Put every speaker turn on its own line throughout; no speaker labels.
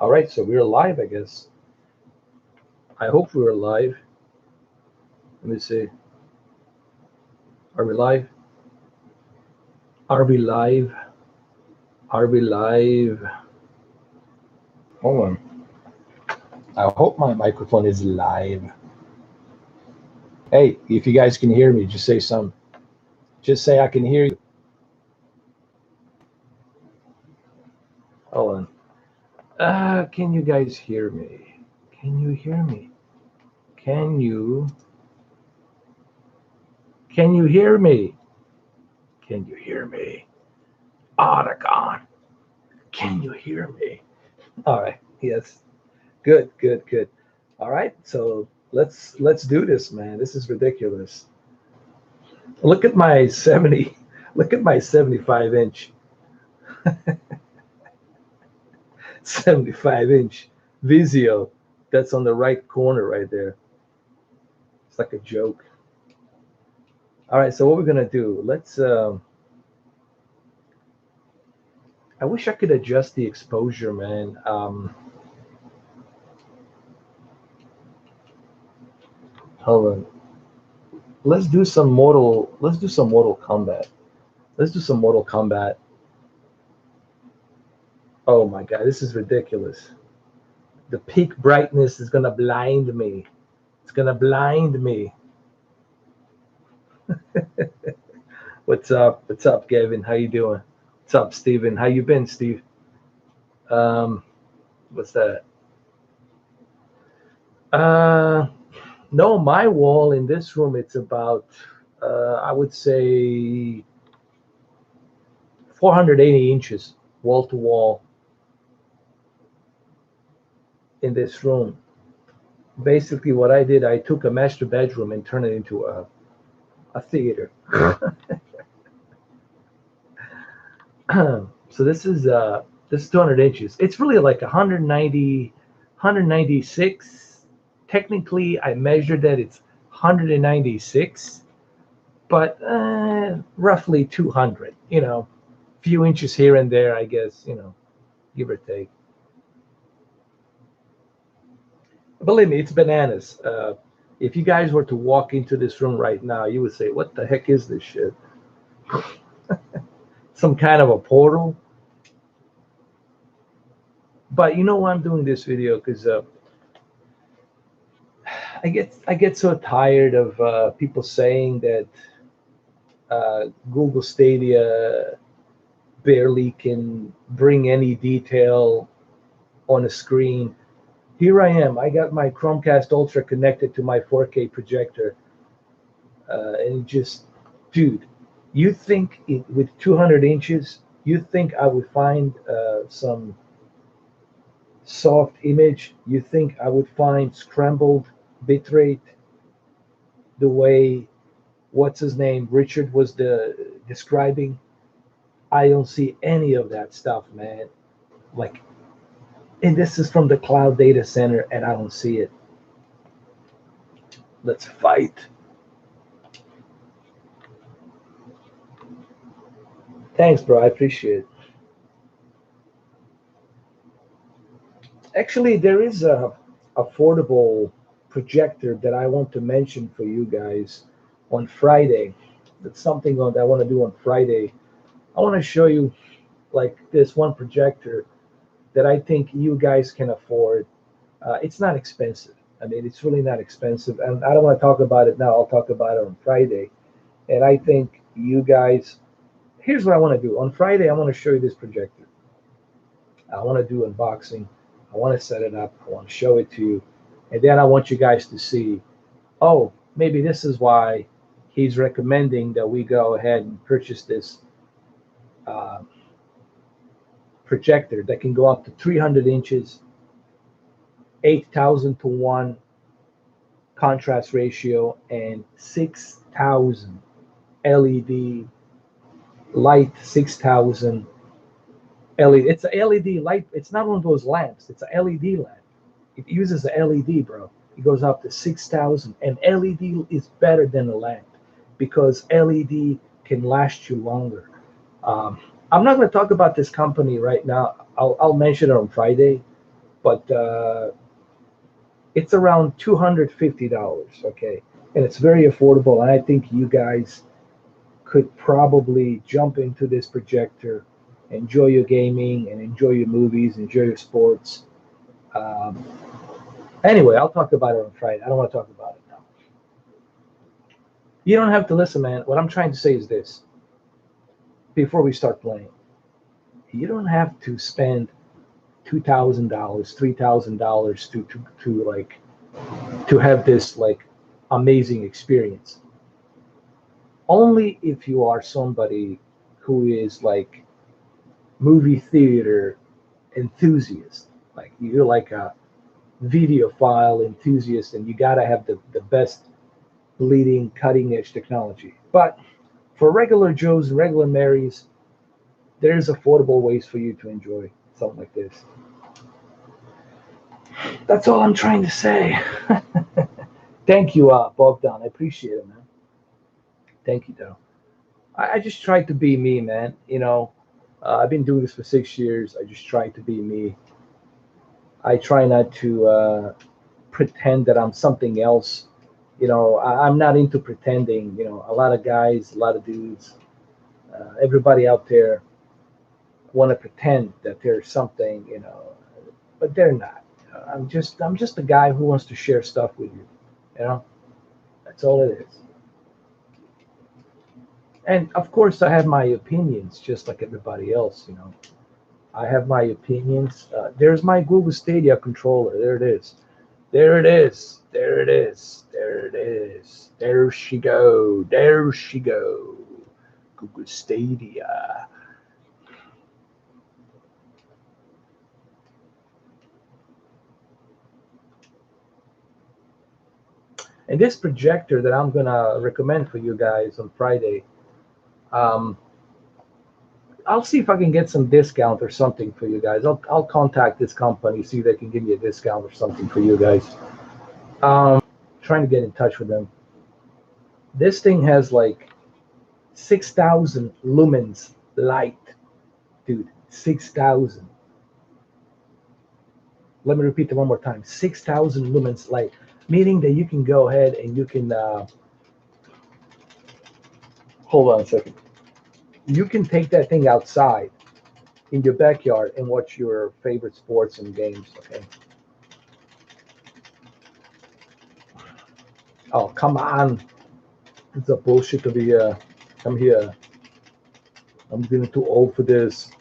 All right, so we're live, I guess. I hope we're live. Let me see. Are we live? Are we live? Are we live? Hold on. I hope my microphone is live. Hey, if you guys can hear me, just say something. Just say I can hear you. Hold on. Can you guys hear me? Can you hear me? Can you hear me? Can you hear me? Otacon, can you hear me? All right. Yes. Good. All right. So let's do this, man. This is ridiculous. Look at my 70. Look at my 75-inch. 75-inch Vizio. That's on the right corner right there. It's like a joke. All right. So what we're gonna do? Let's. I wish I could adjust the exposure, man. Hold on. Let's do some Mortal Kombat. Let's do some Mortal Kombat. Oh my God, this is ridiculous. The peak brightness is gonna blind me. It's gonna blind me. What's up? What's up, Gavin? How you doing? What's up, Steven? How you been, Steve? What's that? No, my wall in this room, it's about, I would say 480 inches wall to wall in this room. Basically what I did, I took a master bedroom and turned it into a theater. So this is 200 inches. It's really like 190, 196. Technically, I measured that it's 196, but roughly 200. Few inches here and there, I guess. Give or take. Believe me, it's bananas. If you guys were to walk into this room right now, you would say, "What the heck is this shit?" Some kind of a portal. But you know why I'm doing this video? Because I get so tired of people saying that Google Stadia barely can bring any detail on a screen. Here I am. I got my Chromecast Ultra connected to my 4K projector, and just, dude, you think with 200 inches, you think I would find some soft image? You think I would find scrambled bitrate the way what's his name Richard was describing? I don't see any of that stuff, man. Like, and this is from the cloud data center, and I don't see it. Let's fight. Thanks, bro. I appreciate it. Actually, there is a affordable projector that I want to mention for you guys on Friday. That's something that I want to do on Friday. I want to show you like this one projector that I think you guys can afford. It's not expensive. I mean, it's really not expensive. And I don't want to talk about it now. I'll talk about it on Friday. And I think you guys, here's what I want to do. On Friday, I want to show you this projector. I want to do unboxing. I want to set it up. I want to show it to you. And then I want you guys to see, oh, maybe this is why he's recommending that we go ahead and purchase this projector that can go up to 300 inches, 8,000 to 1 contrast ratio, and 6,000 LED light, 6,000 LED. It's a LED light. It's not one of those lamps. It's a LED lamp. It uses a LED, bro. It goes up to 6,000, and LED is better than a lamp because LED can last you longer. I'm not going to talk about this company right now. I'll mention it on Friday, but it's around $250, okay? And it's very affordable, and I think you guys could probably jump into this projector, enjoy your gaming, and enjoy your movies, enjoy your sports. Um, anyway, I'll talk about it on Friday. I don't want to talk about it now. You don't have to listen, man. What I'm trying to say is this. Before we start playing, you don't have to spend $2,000, $3,000 to have this like amazing experience. Only if you are somebody who is like movie theater enthusiast, like you're like a videophile enthusiast, and you gotta have the best bleeding cutting edge technology. But for regular Joes and regular Marys, there's affordable ways for you to enjoy something like this. That's all I'm trying to say. Thank you, Bogdan. I appreciate it, man. Thank you, though. I just tried to be me, man. I've been doing this for 6 years. I just try to be me. I try not to pretend that I'm something else. I'm not into pretending. A lot of guys, a lot of dudes, everybody out there want to pretend that they're something, but they're not. I'm just a guy who wants to share stuff with you. You know, that's all it is. And of course, I have my opinions, just like everybody else. I have my opinions. There's my Google Stadia controller. There it is. There it is. There it is. There it is. There she go. There she go. Google Stadia. And this projector that I'm gonna recommend for you guys on Friday, um, I'll see if I can get some discount or something for you guys. I'll contact this company, see if they can give me a discount or something for you guys. Trying to get in touch with them. This thing has like 6,000 lumens light, dude. 6,000. Let me repeat it one more time. 6,000 lumens light, meaning that you can go ahead and you can hold on a second. You can take that thing outside in your backyard and watch your favorite sports and games. Okay. Oh, come on. It's a bullshit over here. Come here. I'm getting too old for this.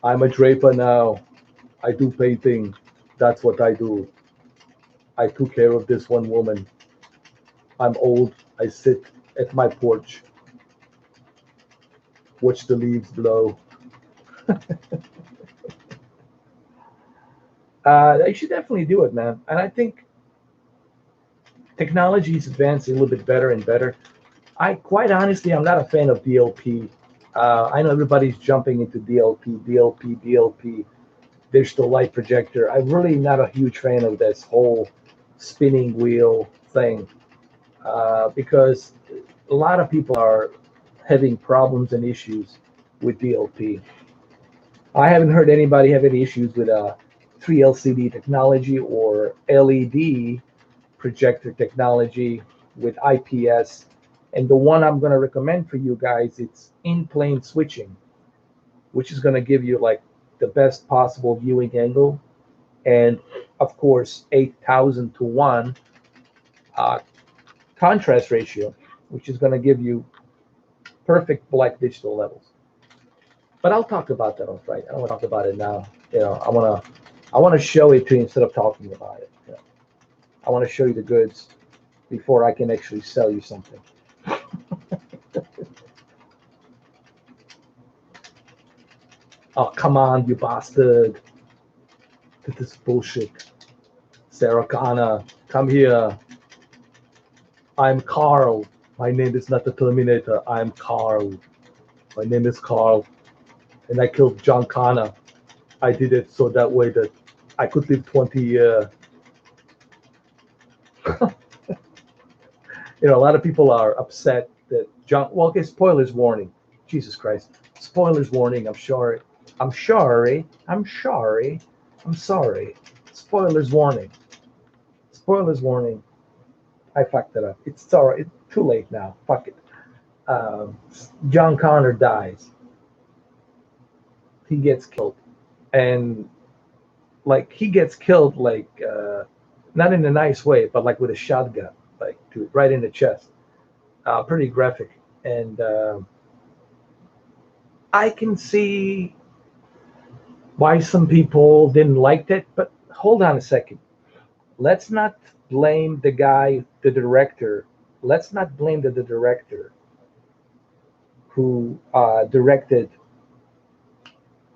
I'm a draper now. I do painting. That's what I do. I took care of this one woman. I'm old. I sit at my porch. Watch the leaves blow. I should definitely do it, man. And I think technology is advancing a little bit better and better. Quite honestly, I'm not a fan of DLP. I know everybody's jumping into DLP, digital light projector. I'm really not a huge fan of this whole spinning wheel thing because a lot of people are having problems and issues with DLP. I haven't heard anybody have any issues with 3LCD technology or LED projector technology with IPS. And the one I'm going to recommend for you guys, it's in-plane switching, which is going to give you like the best possible viewing angle, and of course 8,000 to 1 contrast ratio, which is going to give you perfect black digital levels. But I'll talk about that on Friday. I don't want to talk about it now. I want to show it to you instead of talking about it. I want to show you the goods before I can actually sell you something. Oh, come on, you bastard. This is bullshit. Sarah Connor, come here. I'm Carl. My name is not the Terminator. I'm Carl. My name is Carl. And I killed John Connor. I did it so that way that I could live 20 years. A lot of people are upset that John. Well, okay, spoilers warning. Jesus Christ, spoilers warning. I'm sorry. I'm sorry. I'm sorry. I'm sorry. Spoilers warning. Spoilers warning. I fucked it up. It's all right. It's too late now. Fuck it. Um, John Connor dies. He gets killed, and like he gets killed like not in a nice way, but like with a shotgun, like right in the chest. Pretty graphic, and I can see why some people didn't like it. But hold on a second. Let's not blame the guy, the director. Let's not blame the director who directed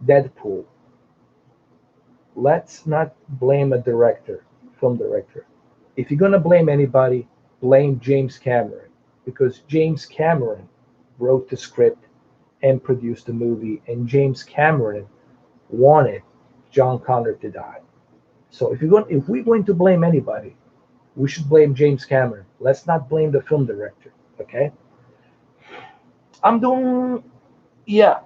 Deadpool. Let's not blame a director, film director. If you're gonna blame anybody, blame James Cameron, because James Cameron wrote the script and produced the movie, and James Cameron wanted John Connor to die. So if we're going to blame anybody, we should blame James Cameron. Let's not blame the film director. Okay? I'm doing, yeah.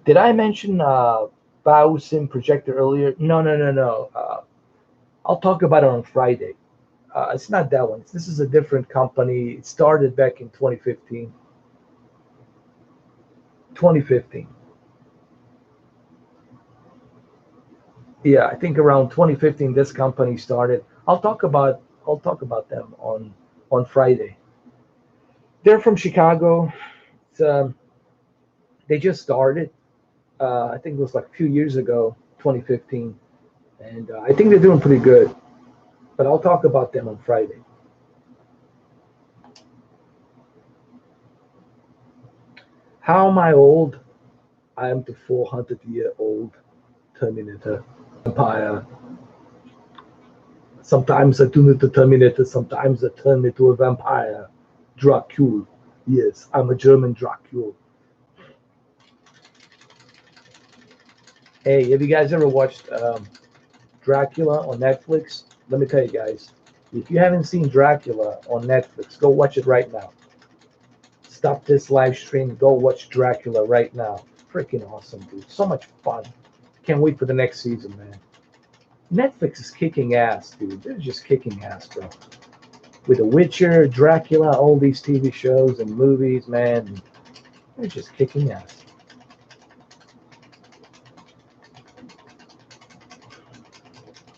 Did I mention Bowsin Projector earlier? No, no, no, no. I'll talk about it on Friday. It's not that one. This is a different company. It started back in 2015. 2015. Yeah, I think around 2015 this company started. I'll talk about them on Friday. They're from Chicago. It's, they just started. I think it was like a few years ago, 2015, and I think they're doing pretty good. But I'll talk about them on Friday. How am I old? I am the 400-year-old Terminator Empire. Sometimes I turn into Terminator, sometimes I turn into a vampire. Dracula. Yes, I'm a German Dracula. Hey, have you guys ever watched Dracula on Netflix? Let me tell you guys, if you haven't seen Dracula on Netflix, go watch it right now. Stop this live stream, go watch Dracula right now. Freaking awesome, dude. So much fun. Can't wait for the next season, man. Netflix is kicking ass, dude. They're just kicking ass, bro. With The Witcher, Dracula, all these TV shows and movies, man, they're just kicking ass.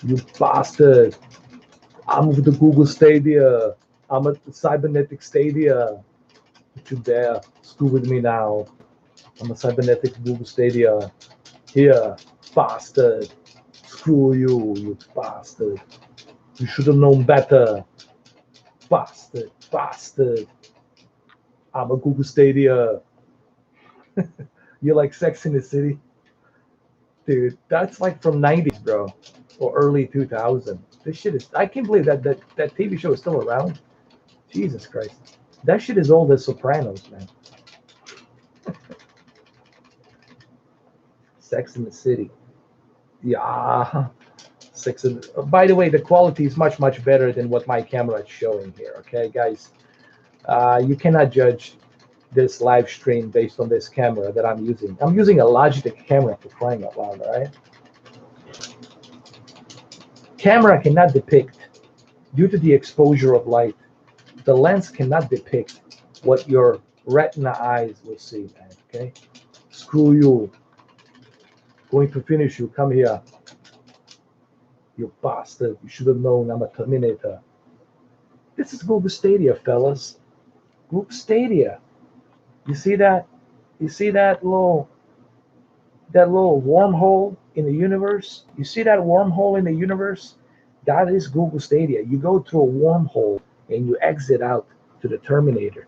You bastard. I'm with the Google Stadia. I'm at the Cybernetic Stadia. Don't you dare screw with me now. I'm a Cybernetic Google Stadia. Here, bastard. Screw you, you bastard. You should have known better. Bastard, bastard. I'm a Google Stadia. You like Sex in the City? Dude, that's like from 90s, bro. Or early 2000. This shit is, I can't believe that TV show is still around. Jesus Christ. That shit is old as Sopranos, man. Sex in the City. Yeah. By the way, the quality is much, much better than what my camera is showing here. Okay, guys. You cannot judge this live stream based on this camera that I'm using. I'm using a Logitech camera, for crying out loud, all right? Camera cannot depict, due to the exposure of light, the lens cannot depict what your retina eyes will see, man, okay? Screw you. Going to finish you. Come here. You bastard. You should have known I'm a Terminator. This is Google Stadia, fellas. Google Stadia. You see that? You see that little wormhole in the universe? You see that wormhole in the universe? That is Google Stadia. You go through a wormhole and you exit out to the Terminator.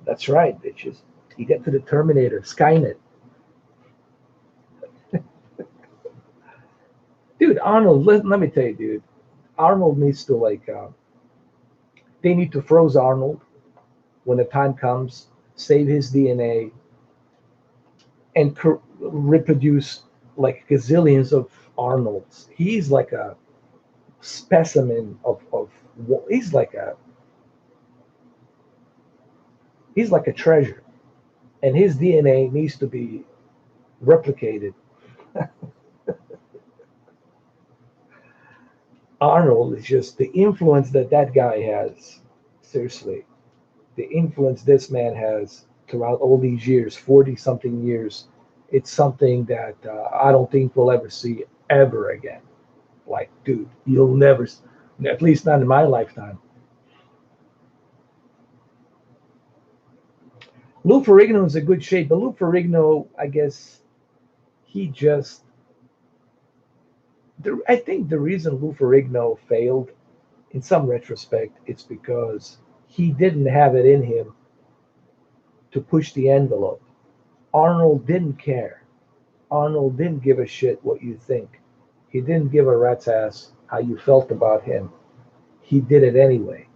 That's right, bitches. You get to the Terminator, Skynet. Dude, Arnold, let me tell you, dude. Arnold needs to, they need to froze Arnold when the time comes, save his DNA, and reproduce like gazillions of Arnolds. He's like a specimen of he's like a treasure, and his DNA needs to be replicated. Arnold is just the influence that that guy has. Seriously, the influence this man has throughout all these years, 40 something years, it's something that I don't think we'll ever see ever again. Like, dude, you'll never, at least not in my lifetime. Lou Ferrigno is a good shape, but Lou Ferrigno, I guess, he just, I think the reason Lou Ferrigno failed, in some retrospect, it's because he didn't have it in him to push the envelope. Arnold didn't care. Arnold didn't give a shit what you think. He didn't give a rat's ass how you felt about him. He did it anyway.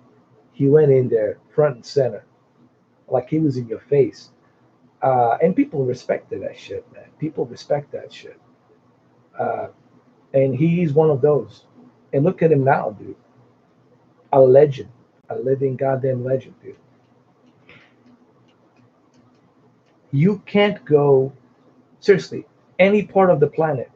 He went in there front and center, like he was in your face. And people respected that shit, man. People respect that shit. Uh, and he's one of those. And look at him now, dude. A legend. A living goddamn legend, dude. You can't go, seriously, any part of the planet.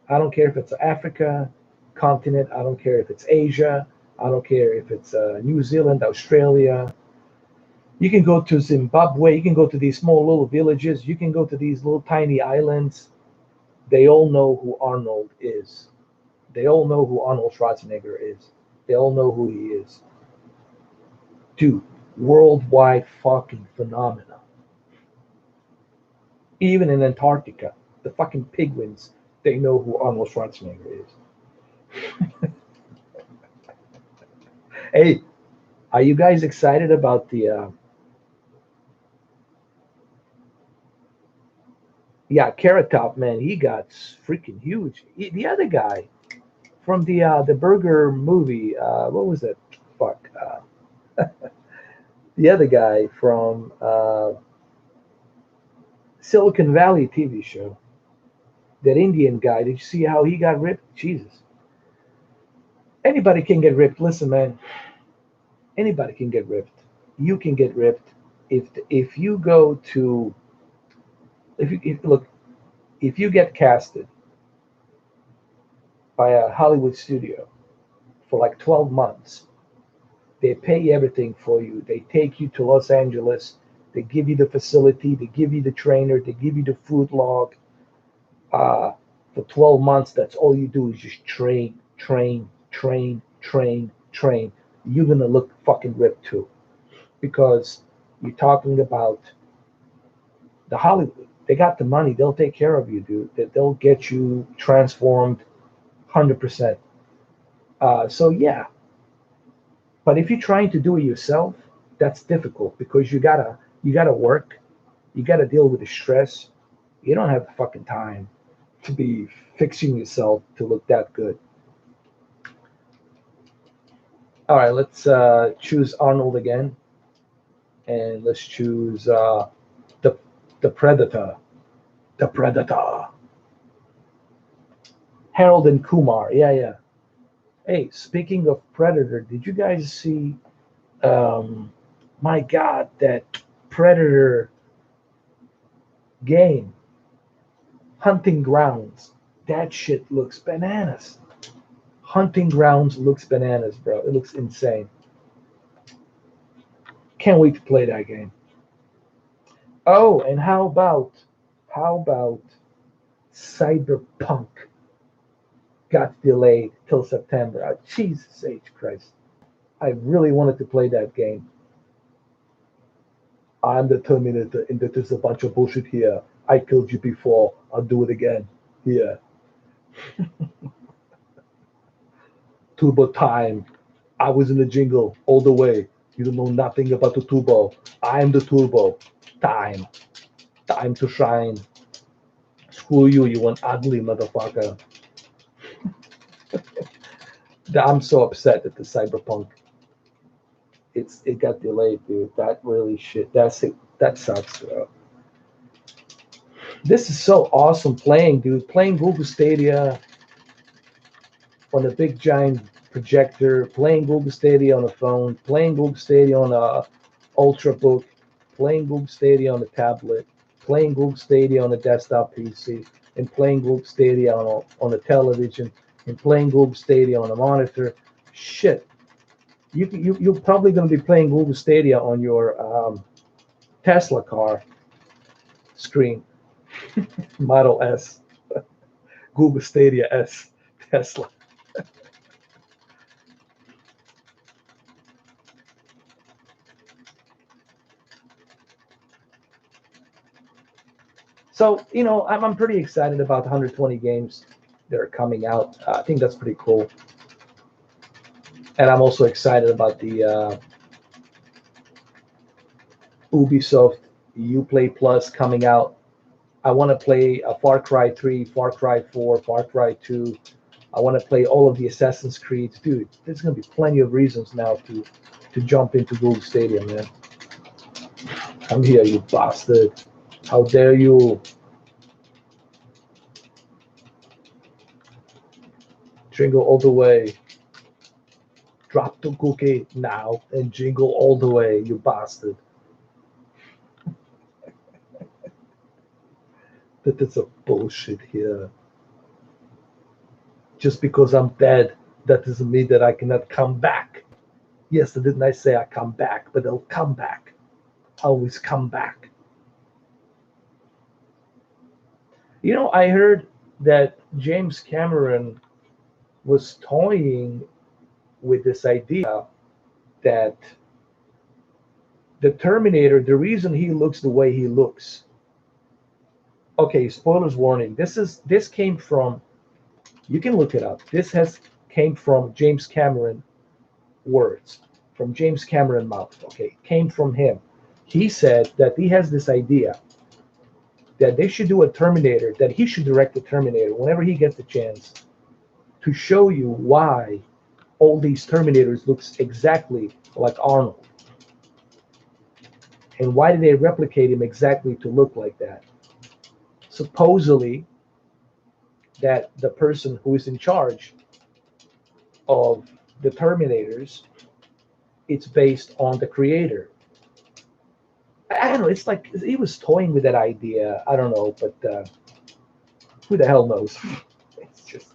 I don't care if it's Africa continent. I don't care if it's Asia. I don't care if it's New Zealand, Australia. You can go to Zimbabwe. You can go to these small little villages. You can go to these little tiny islands. They all know who Arnold is. They all know who Arnold Schwarzenegger is. They all know who he is. Dude, worldwide fucking phenomenon. Even in Antarctica, the fucking penguins, they know who Arnold Schwarzenegger is. Hey, are you guys excited about the yeah, Carrot Top, man, he got freaking huge. The other guy from the burger movie, what was it? Fuck. The other guy from Silicon Valley TV show, that Indian guy. Did you see how he got ripped? Jesus. Anybody can get ripped. Listen, man. Anybody can get ripped. You can get ripped if you go to look, if you get casted by a Hollywood studio for like 12 months. They pay everything for you. They take you to Los Angeles. They give you the facility. They give you the trainer. They give you the food log. For 12 months, that's all you do is just train, train, train, train, train. You're going to look fucking ripped too. Because you're talking about the Hollywood. They got the money. They'll take care of you, dude. They'll get you transformed 100%. So, yeah. But if you're trying to do it yourself, that's difficult because you gotta work, you gotta deal with the stress. You don't have the fucking time to be fixing yourself to look that good. All right, let's choose Arnold again, and let's choose the the Predator, the Predator. Harold and Kumar, yeah, yeah. Hey, speaking of Predator, did you guys see? Um, my God, that Predator game, Hunting Grounds. That shit looks bananas. Hunting Grounds looks bananas, bro. It looks insane. Can't wait to play that game. Oh, and how about Cyberpunk got delayed till September? Oh, Jesus H Christ. I really wanted to play that game. I'm the Terminator, and that is a bunch of bullshit here. I killed you before. I'll do it again. Here. Turbo time. I was in the jingle all the way. You don't know nothing about the turbo. I'm the turbo. Time. Time to shine. Screw you, you one ugly motherfucker. I'm so upset at the Cyberpunk. It got delayed, dude. That really shit. That's it. That sucks, bro. This is so awesome playing, dude. Playing Google Stadia on a big giant projector, playing Google Stadia on a phone, playing Google Stadia on a Ultrabook, playing Google Stadia on a tablet. playing Google Stadia on a desktop PC, and playing Google Stadia on a television, and playing Google Stadia on a monitor. Shit, you're probably going to be playing Google Stadia on your Tesla car screen, Model S, Google Stadia S, Tesla. So, I'm pretty excited about the 120 games that are coming out. I think that's pretty cool. And I'm also excited about the Ubisoft Uplay Plus coming out. I want to play a Far Cry 3, Far Cry 4, Far Cry 2. I want to play all of the Assassin's Creeds. Dude, there's going to be plenty of reasons now to jump into Google Stadia, man. Come here, you bastard. How dare you? Jingle all the way. Drop the cookie now and jingle all the way, you bastard. That is a bullshit here. Just because I'm dead, that doesn't mean that I cannot come back. Yes, didn't I say I come back, but I'll come back. Always come back. I heard that James Cameron was toying with this idea that the Terminator, the reason he looks the way he looks. Okay, spoilers warning. This came from, you can look it up. This came from James Cameron words, from James Cameron mouth. Okay, came from him. He said that he has this idea that they should do a Terminator, that he should direct the Terminator whenever he gets the chance, to show you why all these Terminators looks exactly like Arnold. And why did they replicate him exactly to look like that? Supposedly, that the person who is in charge of the Terminators, it's based on the creator. I don't know. It's like he was toying with that idea. I don't know, but who the hell knows? It's just.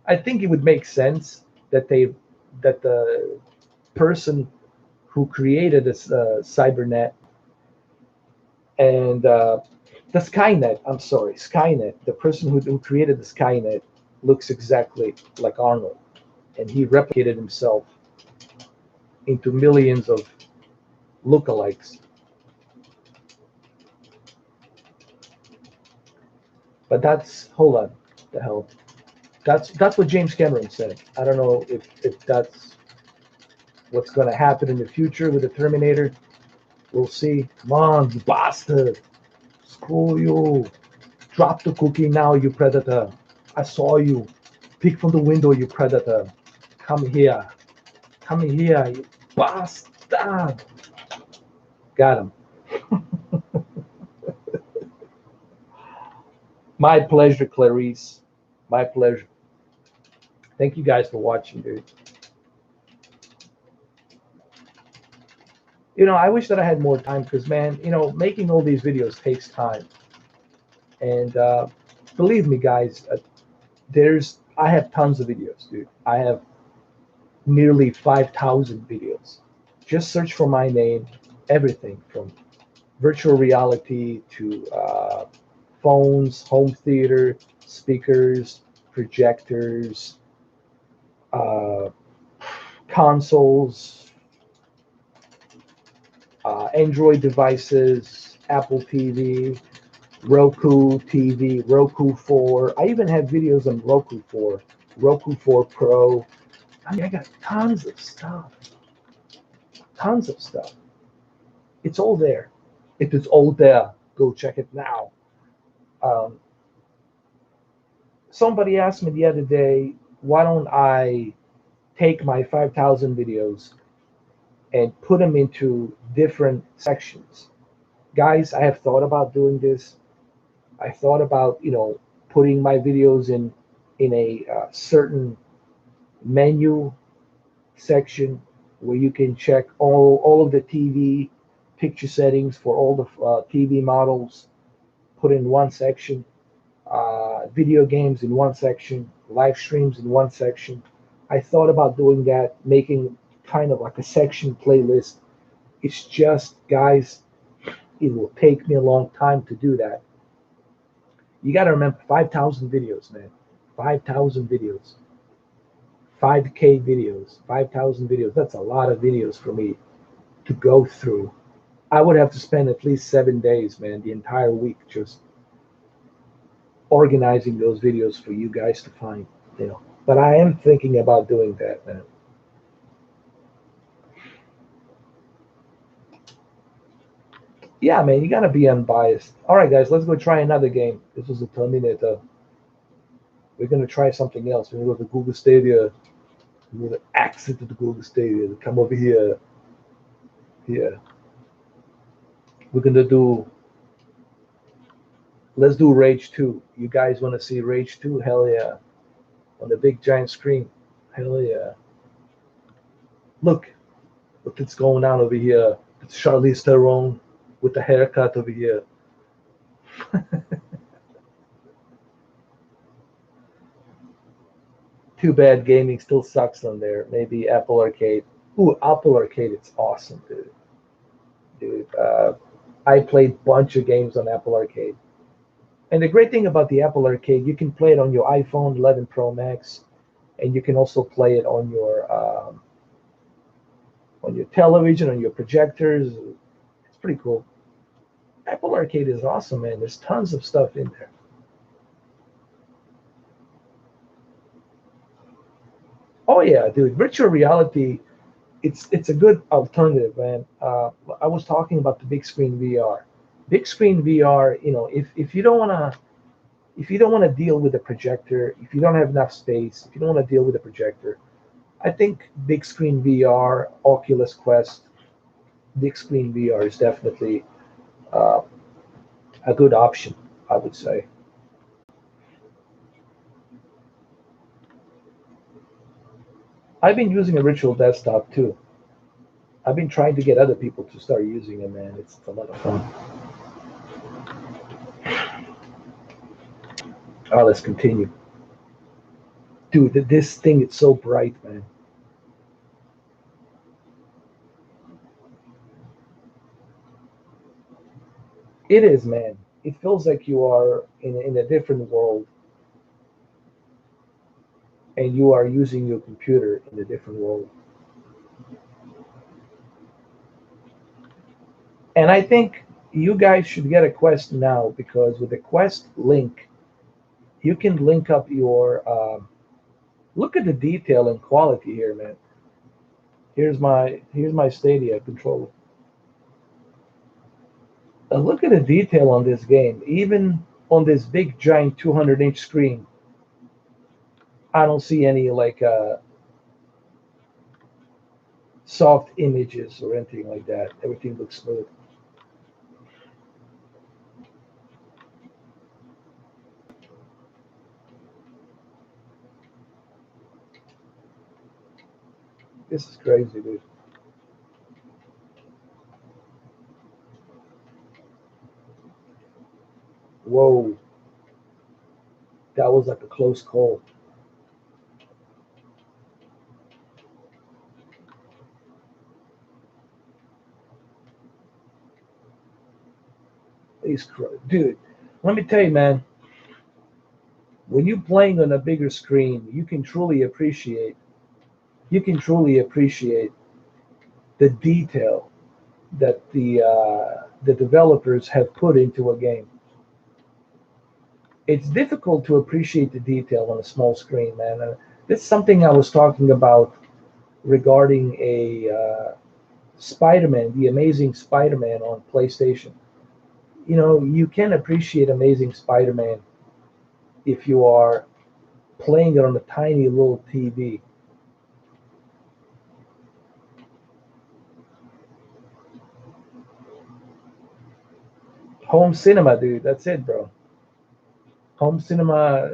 I think it would make sense that the person who created this cybernet and the Skynet. I'm sorry, Skynet. The person who created the Skynet looks exactly like Arnold, and he replicated himself into millions of lookalikes. But hold on, the hell. That's what James Cameron said. I don't know if that's what's going to happen in the future with the Terminator. We'll see. Come on, you bastard. Screw you. Drop the cookie now, you predator. I saw you. Peek from the window, you predator. Come here. Come here, you bastard. Got him. My pleasure, Clarice. My pleasure. Thank you guys for watching, dude. I wish that I had more time because, man, making all these videos takes time. And believe me, guys, I have tons of videos, dude. I have nearly 5,000 videos. Just search for my name, everything from virtual reality to phones, home theater, speakers, projectors, consoles, Android devices, Apple TV, Roku TV, Roku 4. I even have videos on Roku 4, Roku 4 Pro. I mean, I got tons of stuff. Tons of stuff. It's all there. It is all there. Go check it now. Somebody asked me the other day, why don't I take my 5,000 videos and put them into different sections? Guys, I have thought about doing this. I thought about, putting my videos in a certain menu section where you can check all of the TV picture settings for all the TV models put in one section, video games in one section, live streams in one section. I thought about doing that, making kind of like a section playlist. It's just, guys, it will take me a long time to do that. You got to remember 5,000 videos, man. 5,000 videos. 5K videos. 5,000 videos. That's a lot of videos for me to go through. I would have to spend at least 7 days, man, the entire week just organizing those videos for you guys to find, you know. But I am thinking about doing that, man. Yeah, man, you gotta be unbiased. All right, guys, let's go try another game. This was a Terminator. We're gonna try something else. We're gonna go to Google Stadia. We're gonna exit to the Google Stadia. Come over here. Here. We're gonna do. Let's do Rage 2. You guys want to see Rage 2? Hell yeah! On the big giant screen. Hell yeah! Look what's going on over here. It's Charlize Theron with the haircut over here. Too bad gaming still sucks on there. Maybe Apple Arcade. Ooh, Apple Arcade, it's awesome, dude. Dude, I played a bunch of games on Apple Arcade. And the great thing about the Apple Arcade, you can play it on your iPhone 11 Pro Max, and you can also play it on your television, on your projectors. It's pretty cool. Apple Arcade is awesome, man. There's tons of stuff in there. Oh yeah, dude. Virtual reality, it's a good alternative, man. I was talking about the big screen VR. Big screen VR, you know, if you don't wanna deal with the projector, if you don't have enough space, if you don't want to deal with the projector, I think big screen VR, Oculus Quest, big screen VR is definitely uh, a good option, I would say. I've been using a virtual desktop too. I've been trying to get other people to start using it, man. It's a lot of fun. Oh, let's continue. Dude, this thing is so bright, man. It is, man. It feels like you are in a different world and you are using your computer in a different world. And I think you guys should get a Quest now because with the Quest link, you can link up your. Look at the detail and quality here, man. Here's my Stadia controller. Look at the detail on this game. Even on this big giant 200-inch screen, I don't see any like soft images or anything like that. Everything looks smooth. This is crazy, dude. Whoa, that was like a close call. Dude. Let me tell you, man. When you're playing on a bigger screen, you can truly appreciate the detail that the developers have put into a game. It's difficult to appreciate the detail on a small screen, man. This is something I was talking about regarding a Spider-Man, the Amazing Spider-Man on PlayStation. You know, you can appreciate Amazing Spider-Man if you are playing it on a tiny little TV. Home cinema, dude. That's it, bro. Home cinema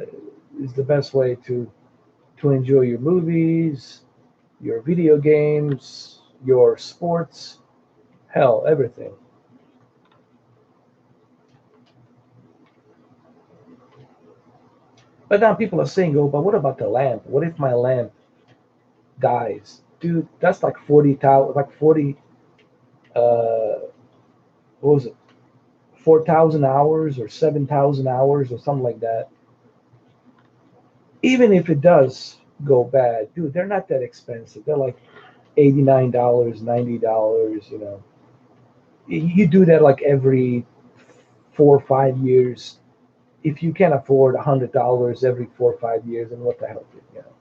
is the best way to enjoy your movies, your video games, your sports. hell, everything. But now people are saying, oh, but what about the lamp? What if my lamp dies? Dude, that's like 40,000, like 40, what was it? 4,000 hours or 7,000 hours or something like that. Even if it does go bad, dude, they're not that expensive. They're like $89, $90, you know. You do that like every 4 or 5 years. If you can afford $100 every 4 or 5 years, then what the hell, you know?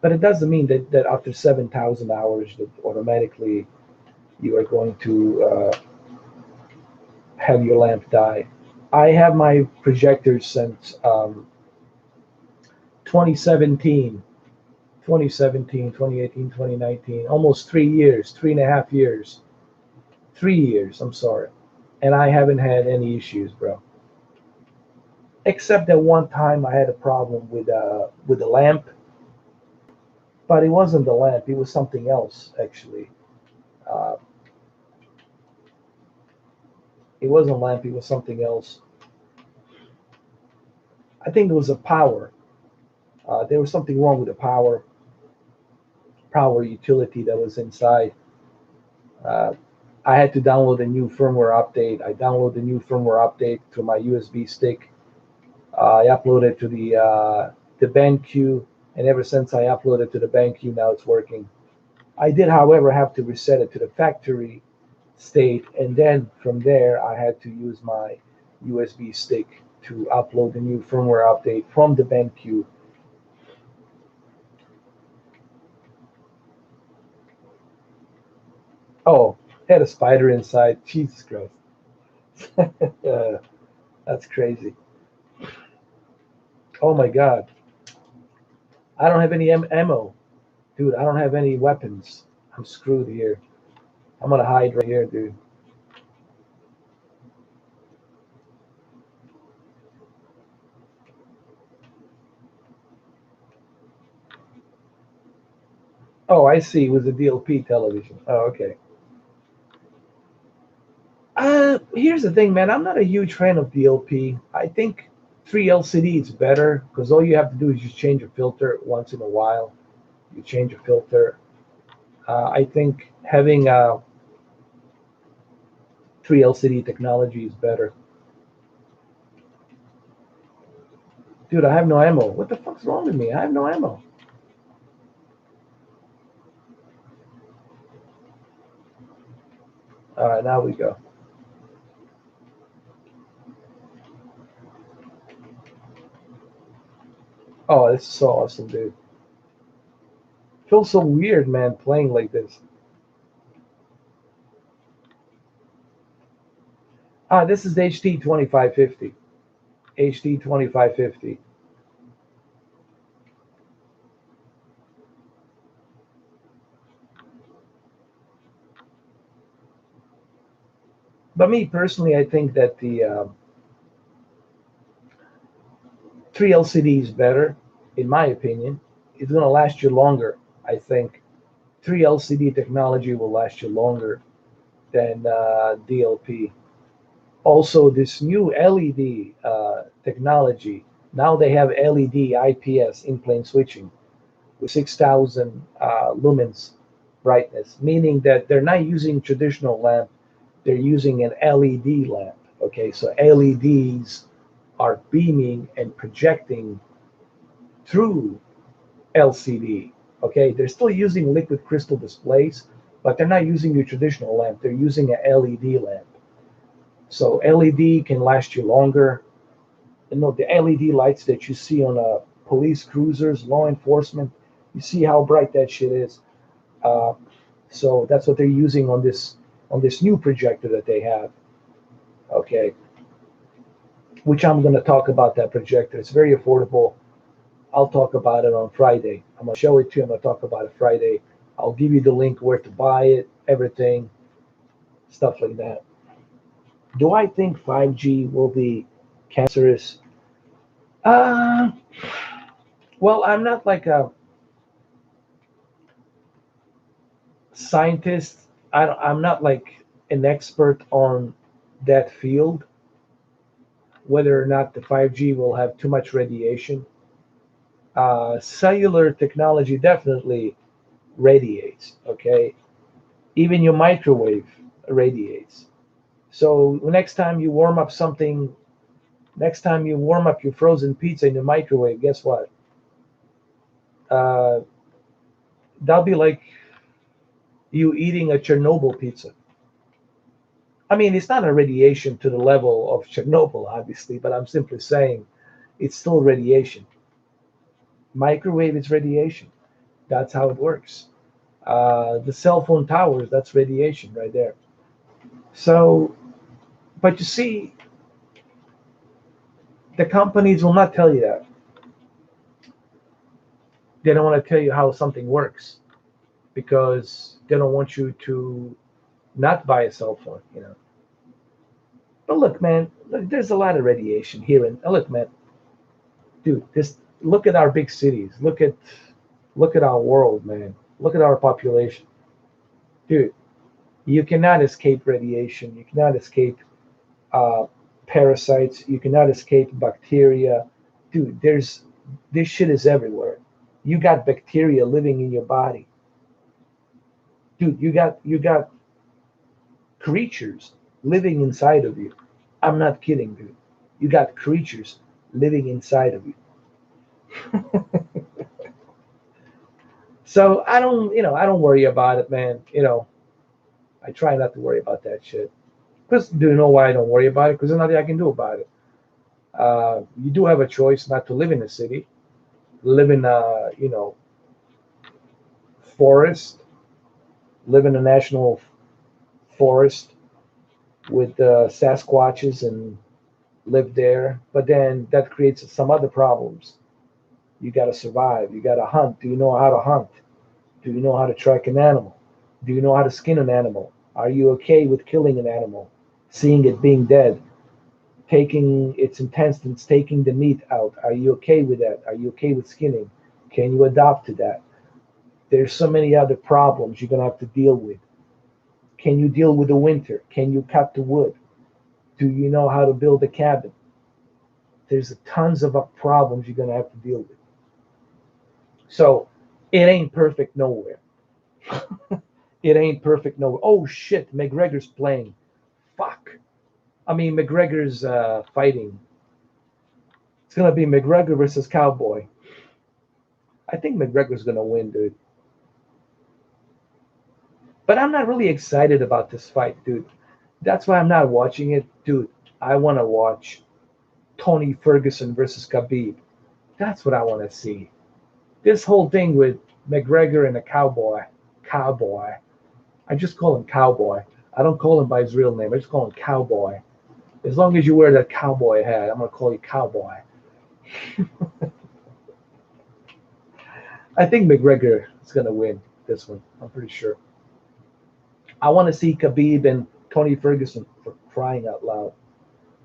But it doesn't mean that after 7,000 hours, that automatically you are going to have your lamp die. I have my projector since 2017, 2017, 2018, 2019, almost 3 years, 3.5 years, 3 years, I'm sorry. And I haven't had any issues, bro. Except that one time I had a problem with the lamp, but it wasn't the lamp, it was something else, actually. Uh, it wasn't a lamp, it was something else. I think it was a power. There was something wrong with the power utility that was inside. Uh, I had to download a new firmware update. I downloaded the new firmware update to my USB stick. I uploaded to the BenQ, and ever since I uploaded to the BenQ, now it's working. I did, however, have to reset it to the factory state, and then from there, I had to use my USB stick to upload the new firmware update from the BenQ. Oh, had a spider inside. Jesus Christ. uh, that's crazy. Oh my God. I don't have any ammo. Dude, I don't have any weapons. I'm screwed here. I'm gonna hide right here, dude. Oh, I see. It was a DLP television. Oh, okay. Here's the thing, man. I'm not a huge fan of DLP. I think 3 LCD is better because all you have to do is just change a filter once in a while. You change a filter. I think having 3 LCD technology is better. Dude, I have no ammo. What the fuck's wrong with me? I have no ammo. All right, now we go. Oh, this is so awesome, dude. Feels so weird, man, playing like this. This is the HT 2550. HT 2550. But me personally, I think that the 3 LCD is better, in my opinion. It's going to last you longer. I think 3 LCD technology will last you longer than DLP. Also, this new LED technology, now they have LED IPS in plane switching with 6,000 lumens brightness, meaning that they're not using traditional lamp, they're using an LED lamp. Okay, so LEDs are beaming and projecting through LCD. Okay, they're still using liquid crystal displays, but they're not using your traditional lamp. They're using an LED lamp. So LED can last you longer. You know, the LED lights that you see on police cruisers, law enforcement, you see how bright that shit is. Uh, so that's what they're using on this new projector that they have. Okay, which I'm going to talk about that projector. It's very affordable. I'll talk about it on Friday. I'm gonna show it to you. I'm gonna talk about it Friday. I'll give you the link where to buy it, everything, stuff like that. Do I think 5G will be cancerous? Uh, well, I'm not like a scientist I'm not like an expert on that field, whether or not the 5G will have too much radiation. Cellular technology definitely radiates, okay? Even your microwave radiates. So next time you warm up something, next time you warm up your frozen pizza in the microwave, guess what? Uh, that'll be like you eating a Chernobyl pizza. I mean, it's not a radiation to the level of Chernobyl, obviously, but I'm simply saying it's still radiation. Microwave is radiation. That's how it works. The cell phone towers, that's radiation right there. So, but you see, the companies will not tell you that. They don't want to tell you how something works because they don't want you to not buy a cell phone, you know. But look, man, look, there's a lot of radiation here. And look, man, dude, this look at our big cities. Look at our world, man. Look at our population, dude. You cannot escape radiation. You cannot escape uh, parasites. You cannot escape bacteria, dude. There's this shit is everywhere. You got bacteria living in your body, dude. You got creatures living inside of you. I'm not kidding, dude. You got creatures living inside of you. So I don't worry about it, man. I try not to worry about that shit. Because do you know why I don't worry about it? Because there's nothing I can do about it. You do have a choice not to live in a city, live in a forest, live in a national forest with Sasquatches and live there. But then that creates some other problems. You got to survive. You got to hunt. Do you know how to hunt? Do you know how to track an animal? Do you know how to skin an animal? Are you okay with killing an animal, seeing it being dead, taking its intestines, taking the meat out? Are you okay with that? Are you okay with skinning? Can you adapt to that? There's so many other problems you're gonna have to deal with. Can you deal with the winter? Can you cut the wood? Do you know how to build a cabin? There's tons of problems you're gonna have to deal with. So it ain't perfect nowhere. It ain't perfect nowhere. Oh shit, McGregor's playing. Fuck. I mean, McGregor's fighting. It's gonna be McGregor versus Cowboy. I think McGregor's gonna win, dude. But I'm not really excited about this fight, dude. That's why I'm not watching it, dude. I want to watch Tony Ferguson versus Khabib. That's what I want to see. This whole thing with McGregor and a cowboy. I just call him Cowboy. I don't call him by his real name. I just call him Cowboy. As long as you wear that cowboy hat, I'm gonna call you Cowboy. I think McGregor is gonna win this one. I'm pretty sure. I want to see Khabib and Tony Ferguson for crying out loud.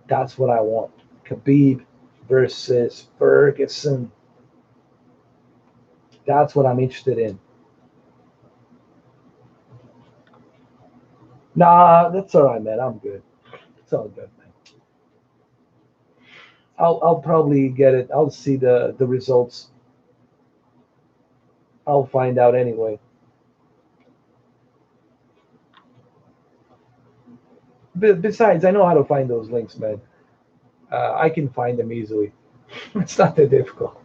That's what I want. Khabib versus Ferguson. That's what I'm interested in. Nah, that's all right, man. I'm good. It's all good, man. I'll probably get it. I'll see the results. I'll find out anyway. Besides, I know how to find those links, man. I can find them easily. It's not that difficult.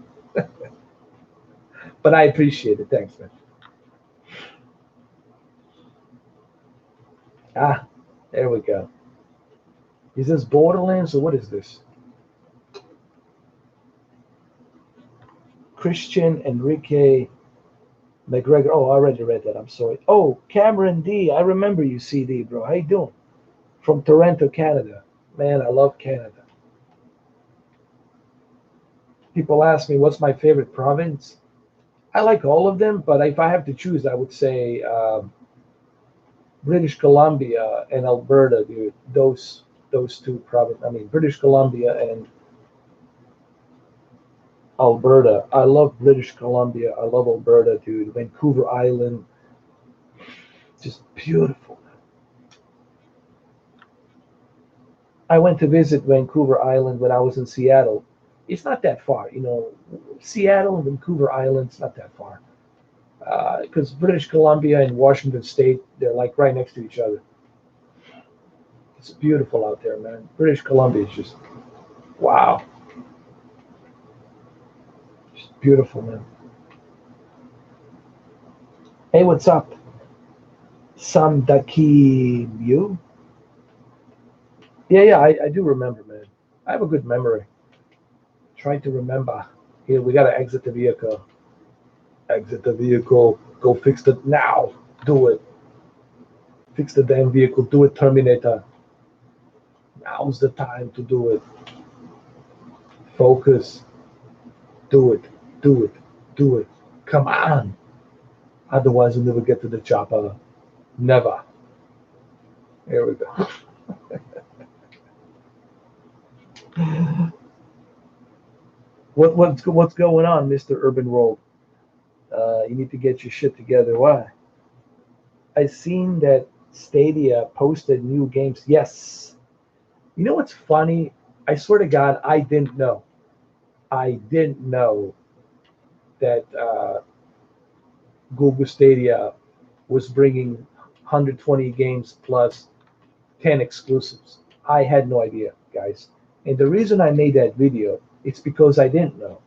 But I appreciate it. Thanks, man. Ah, there we go. Is this Borderlands or what is this? Christian Enrique McGregor. Oh, I already read that. I'm sorry. Oh, Cameron D. I remember you, CD, bro. How you doing? From Toronto, Canada. Man, I love Canada. People ask me what's my favorite province. I like all of them, but if I have to choose, I would say British Columbia and Alberta, dude. Those two provinces. I mean, British Columbia and Alberta. I love British Columbia. I love Alberta, dude. Vancouver Island. Just beautiful. I went to visit Vancouver Island when I was in Seattle. It's not that far, you know. Seattle and Vancouver Island, it's not that far. Because British Columbia and Washington State, they're like right next to each other. It's beautiful out there, man. British Columbia is just wow, just beautiful, man. Hey, what's up? Sam Daki you? Yeah, I do remember, man. I have a good memory. Trying to remember. Here, we gotta exit the vehicle. Exit the vehicle. Go fix it now. Do it. Fix the damn vehicle. Do it, Terminator. Now's the time to do it. Focus. Do it. Do it. Do it. Come on. Otherwise, we'll never get to the chopper. Never. Here we go. What's going on, Mr. Urban World? You need to get your shit together. Why? I seen that Stadia posted new games. Yes. You know what's funny? I swear to God, I didn't know. I didn't know that Google Stadia was bringing 120 games plus 10 exclusives. I had no idea, guys. And the reason I made that video, it's because I didn't know.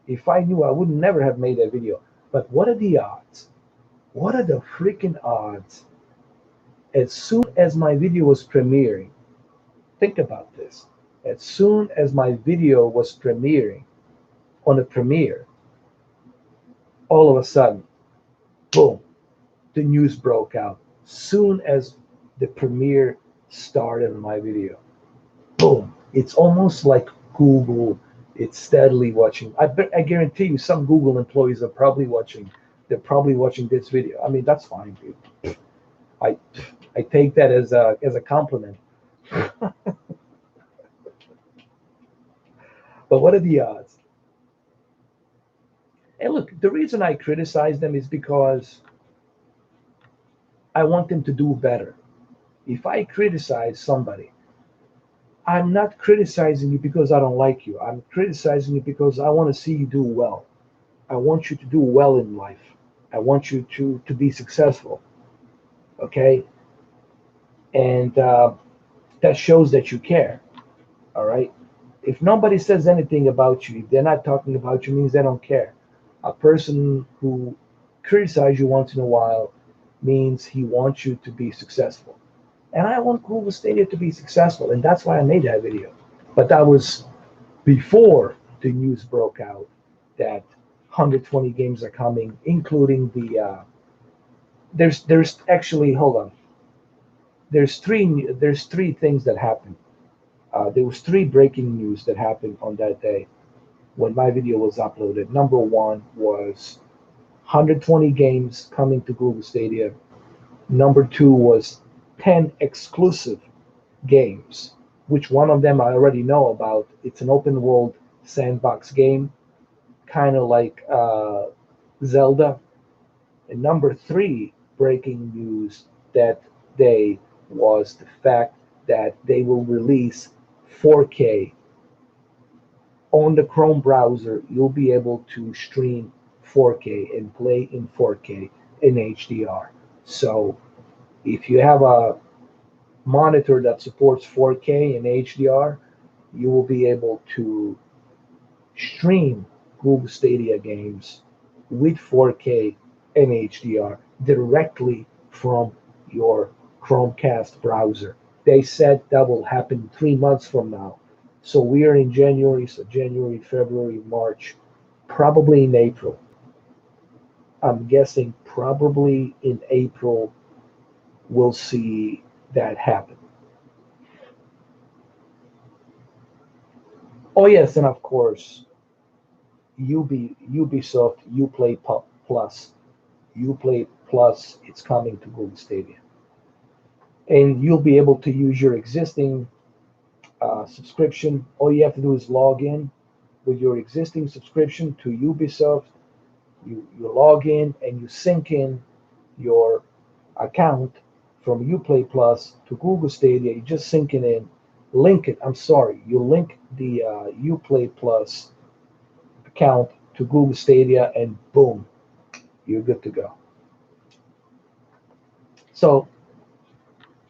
If I knew, I would never have made that video. But what are the odds? What are the freaking odds? As soon as my video was premiering, think about this. As soon as my video was premiering on a premiere, all of a sudden, boom, the news broke out. Soon as the premiere started on my video, boom. It's almost like Google, it's steadily watching. I guarantee you some Google employees are probably watching. They're probably watching this video. I mean, that's fine, dude. I I take that as a compliment. But what are the odds? And look, the reason I criticize them is because I want them to do better. If I criticize somebody, I'm not criticizing you because I don't like you. I'm criticizing you because I want to see you do well. I want you to do well in life. I want you to be successful. Okay? And that shows that you care. All right? If nobody says anything about you, if they're not talking about you, means they don't care. A person who criticizes you once in a while means he wants you to be successful. And I want Google Stadia to be successful, and that's why I made that video. But that was before the news broke out that 120 games are coming, including the. There's actually, hold on. There's three things that happened. There was three breaking news that happened on that day when my video was uploaded. Number one was 120 games coming to Google Stadia. Number two was 10 exclusive games, which one of them I already know about. It's an open world sandbox game, kind of like Zelda. And number three, breaking news that day was the fact that they will release 4K on the Chrome browser. You'll be able to stream 4K and play in 4K in HDR. So if you have a monitor that supports 4K and HDR, you will be able to stream Google Stadia games with 4K and HDR directly from your Chromecast browser. They said that will happen 3 months from now. So we are in January, so January, February, March, probably in April. I'm guessing probably in April we'll see that happen. Oh yes, and of course, Ubisoft Uplay Plus, Uplay Plus, it's coming to Google Stadia, and you'll be able to use your existing subscription. All you have to do is log in with your existing subscription to Ubisoft. You log in and you sync in your account from Uplay Plus to Google Stadia. You just sync it in, link it. I'm sorry, you link the Uplay Plus account to Google Stadia, and boom, you're good to go. So,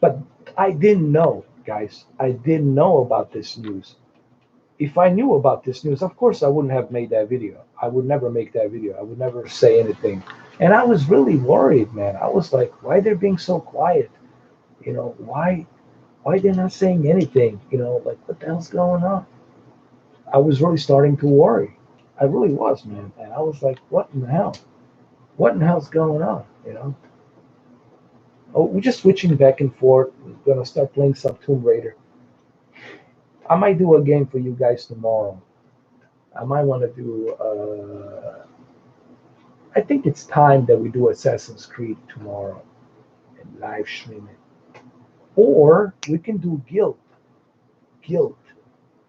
but I didn't know, guys. I didn't know about this news. If I knew about this news, of course I wouldn't have made that video. I would never make that video. I would never say anything. And I was really worried, man. I was like, why they're being so quiet? You know, why they're not saying anything? You know, like what the hell's going on? I was really starting to worry. I really was, man. And I was like, what in the hell? What in the hell's going on? You know? Oh, we're just switching back and forth. We're gonna start playing some Tomb Raider. I might do a game for you guys tomorrow. I might want to do. I think it's time that we do Assassin's Creed tomorrow and live stream it. Or we can do Guilt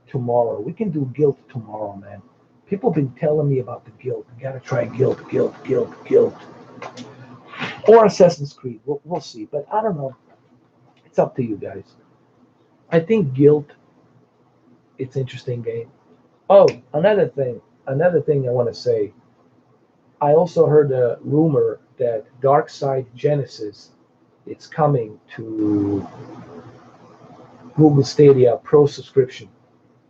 tomorrow. We can do Guilt tomorrow, man. People have been telling me about the Guilt. You gotta try Guilt. Or Assassin's Creed. We'll see. But I don't know. It's up to you guys. I think Guilt, it's an interesting game. Oh, another thing I want to say. I also heard a rumor that Dark Side Genesis, it's coming to Google Stadia Pro subscription.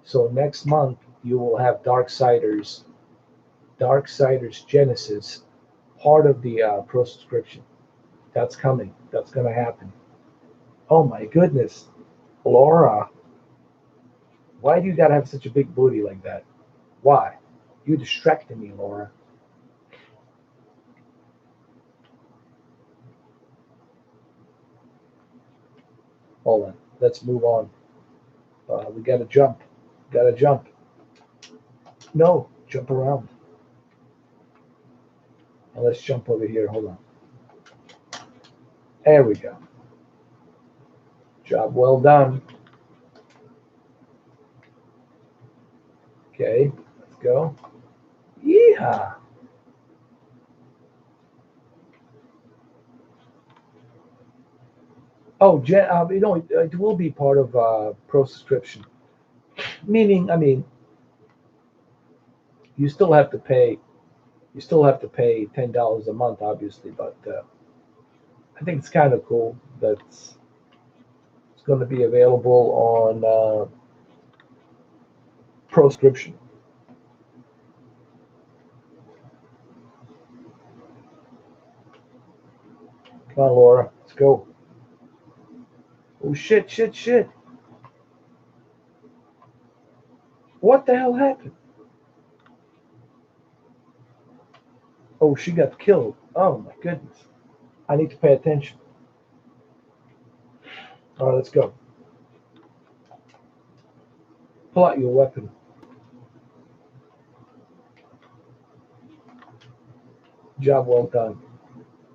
So next month you will have Darksiders Genesis, part of the Pro subscription. That's coming. That's gonna happen. Oh my goodness, Laura, why do you gotta have such a big booty like that? Why? You distracted me, Laura. Hold on. Let's move on. We gotta jump. Gotta jump. No, jump around. Now let's jump over here. Hold on. There we go. Job well done. Okay, let's go. Yeehaw. Oh, it will be part of pro subscription. Meaning, I mean, you still have to pay. You still have to pay $10 a month, obviously, but I think it's kind of cool that it's going to be available on pro subscription. Come on, Laura, let's go. Oh shit! What the hell happened? Oh, she got killed. Oh my goodness. I need to pay attention. All right, let's go. Pull out your weapon. Job well done.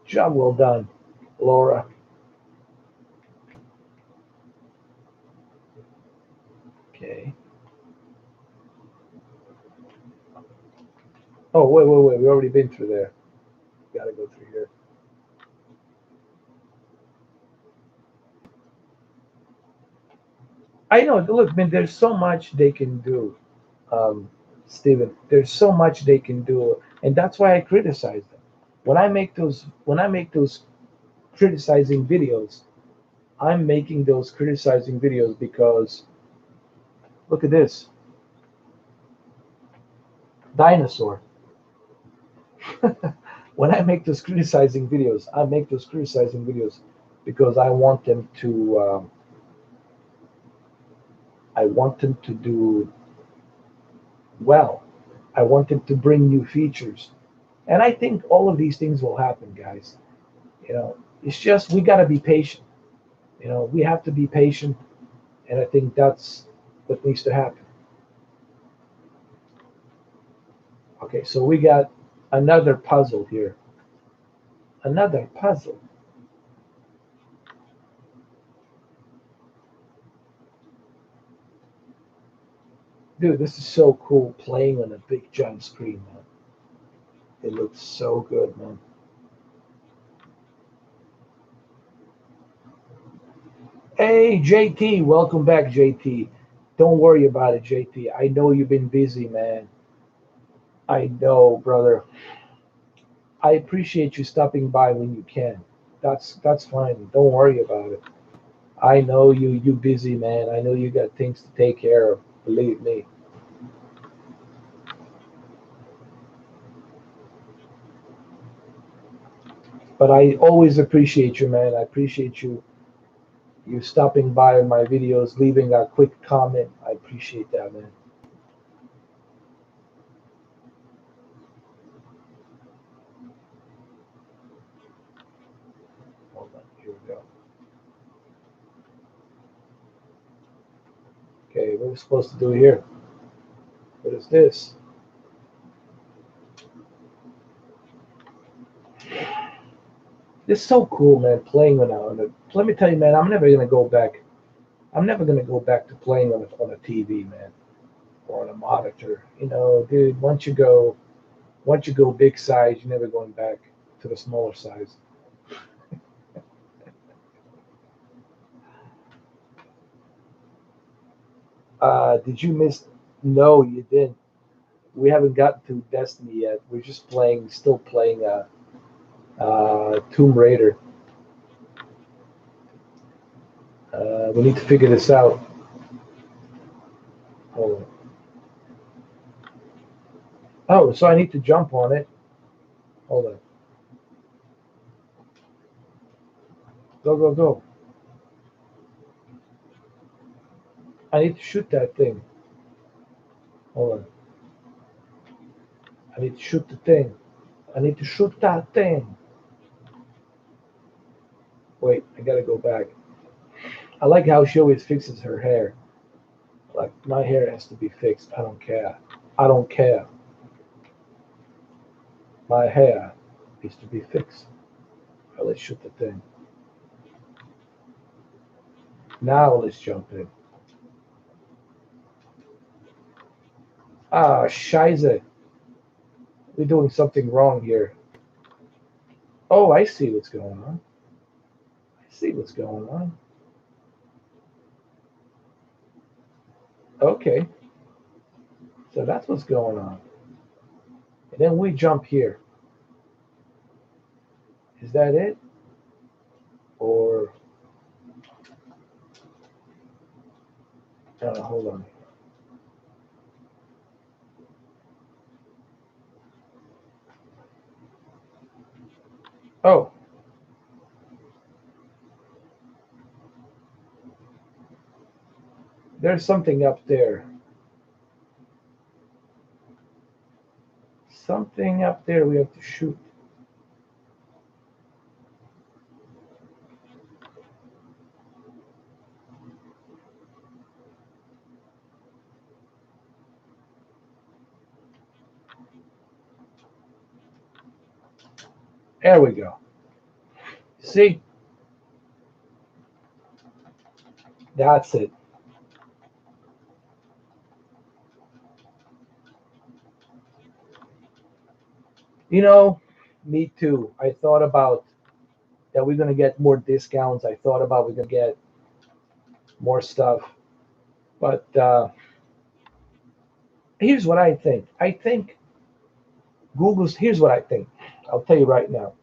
Job well done, Laura. Okay. Oh, wait. We already been through there. Gotta go through here. I know. Look, man, there's so much they can do, um, Steven. There's so much they can do, and that's why I criticize them. When I make those criticizing videos, I'm making those criticizing videos because look at this dinosaur. When I make those criticizing videos, I make those criticizing videos because I want them to do well. I want them to bring new features. And I think all of these things will happen, guys. It's just we got to be patient. We have to be patient, and I think that's what needs to happen. Okay, so we got another puzzle here. Another puzzle. Dude, this is so cool playing on a big giant screen, man. It looks so good, man. Hey, JT, welcome back, JT. Don't worry about it, JT. I know you've been busy, man. I know, brother. I appreciate you stopping by when you can. That's fine. Don't worry about it. I know you busy, man. I know you got things to take care of. Believe me. But I always appreciate you, man. I appreciate you stopping by on my videos, leaving a quick comment. I appreciate that, man. Hold on. Here we go. Okay, what are we supposed to do here? What is this? It's so cool, man. Playing on it. Let me tell you, man. I'm never gonna go back. I'm never gonna go back to playing on a TV, man, or on a monitor. Dude. Once you go big size, you're never going back to the smaller size. Did you miss? No, you didn't. We haven't gotten to Destiny yet. We're just playing, still playing Tomb Raider. We need to figure this out. Hold on. Oh, so I need to jump on it. Hold on. Go, go, go. I need to shoot that thing. Hold on. I need to shoot the thing. I need to shoot that thing. Wait, I gotta go back. I like how she always fixes her hair. Like, my hair has to be fixed. I don't care. I don't care. My hair needs to be fixed. All right, let's shoot the thing. Now let's jump in. Ah, scheiße. We're doing something wrong here. Oh, I see what's going on. I see what's going on. Okay, so that's what's going on. And then we jump here. Is that it? Or, hold on. Oh, there's something up there. Something up there we have to shoot. There we go. See? That's it. You know, me too. I thought about that we're going to get more discounts. I thought about we're going to get more stuff. But here's what I think. Here's what I think. I'll tell you right now.